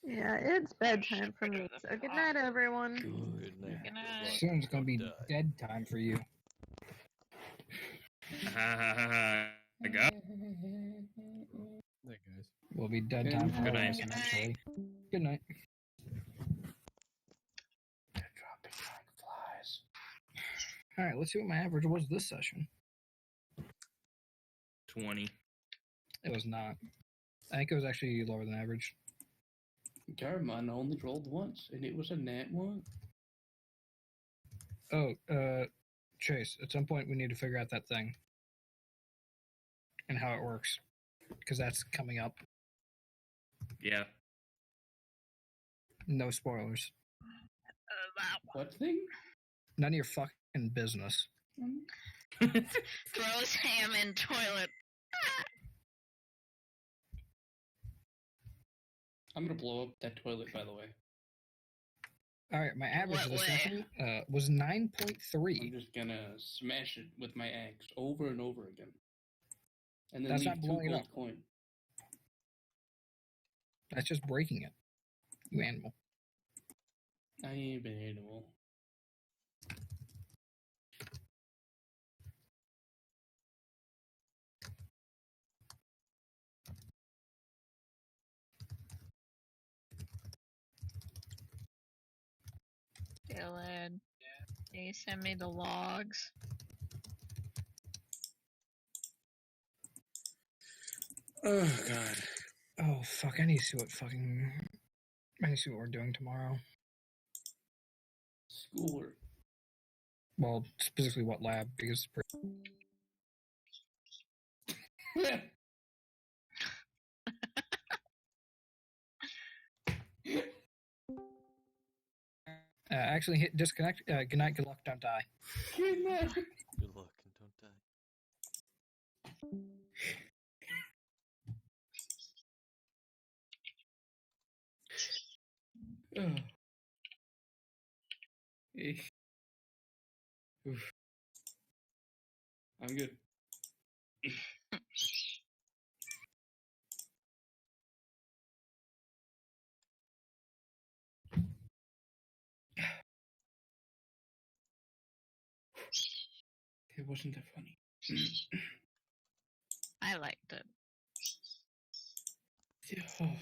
Speaker 10: Yeah, it's bedtime for me. So good night, everyone.
Speaker 6: Good night.
Speaker 7: Good night.
Speaker 3: Soon it's gonna be dead time for you.
Speaker 8: I got.
Speaker 4: Night, guys.
Speaker 3: Will be dead time for
Speaker 8: Good
Speaker 3: all of
Speaker 8: night.
Speaker 3: us eventually. Good night. They're dropping like flies. All right, let's see what my average was this session.
Speaker 8: 20.
Speaker 3: It was not. I think it was actually lower than average.
Speaker 9: Carman only rolled once, and it was a nat one.
Speaker 3: Oh, Chase, at some point we need to figure out that thing and how it works, because that's coming up.
Speaker 8: Yeah.
Speaker 3: No spoilers.
Speaker 9: What thing?
Speaker 3: None of your fucking business.
Speaker 7: Throws ham in toilet.
Speaker 9: I'm gonna blow up that toilet, by the way.
Speaker 3: All right, my average
Speaker 7: What
Speaker 3: of the
Speaker 7: way?
Speaker 3: session was 9.3.
Speaker 9: I'm just gonna smash it with my axe over and over again. And then
Speaker 3: That's
Speaker 9: leave
Speaker 3: not
Speaker 9: 2
Speaker 3: blowing it
Speaker 9: gold
Speaker 3: up.
Speaker 9: coin.
Speaker 3: That's just breaking it. You animal.
Speaker 9: I ain't been animal.
Speaker 7: Dylan, can you send me the logs?
Speaker 1: Oh, God.
Speaker 3: Oh, fuck. I need to see what fucking. I need to see what we're doing tomorrow.
Speaker 9: Schoolwork.
Speaker 3: Well, specifically what lab, because. Actually, hit disconnect. Good night, good luck, don't die.
Speaker 9: Good night.
Speaker 6: Good luck and don't die.
Speaker 9: Ugh. Eh. Oof. I'm good. It wasn't that funny.
Speaker 7: I liked it.
Speaker 9: Yeah.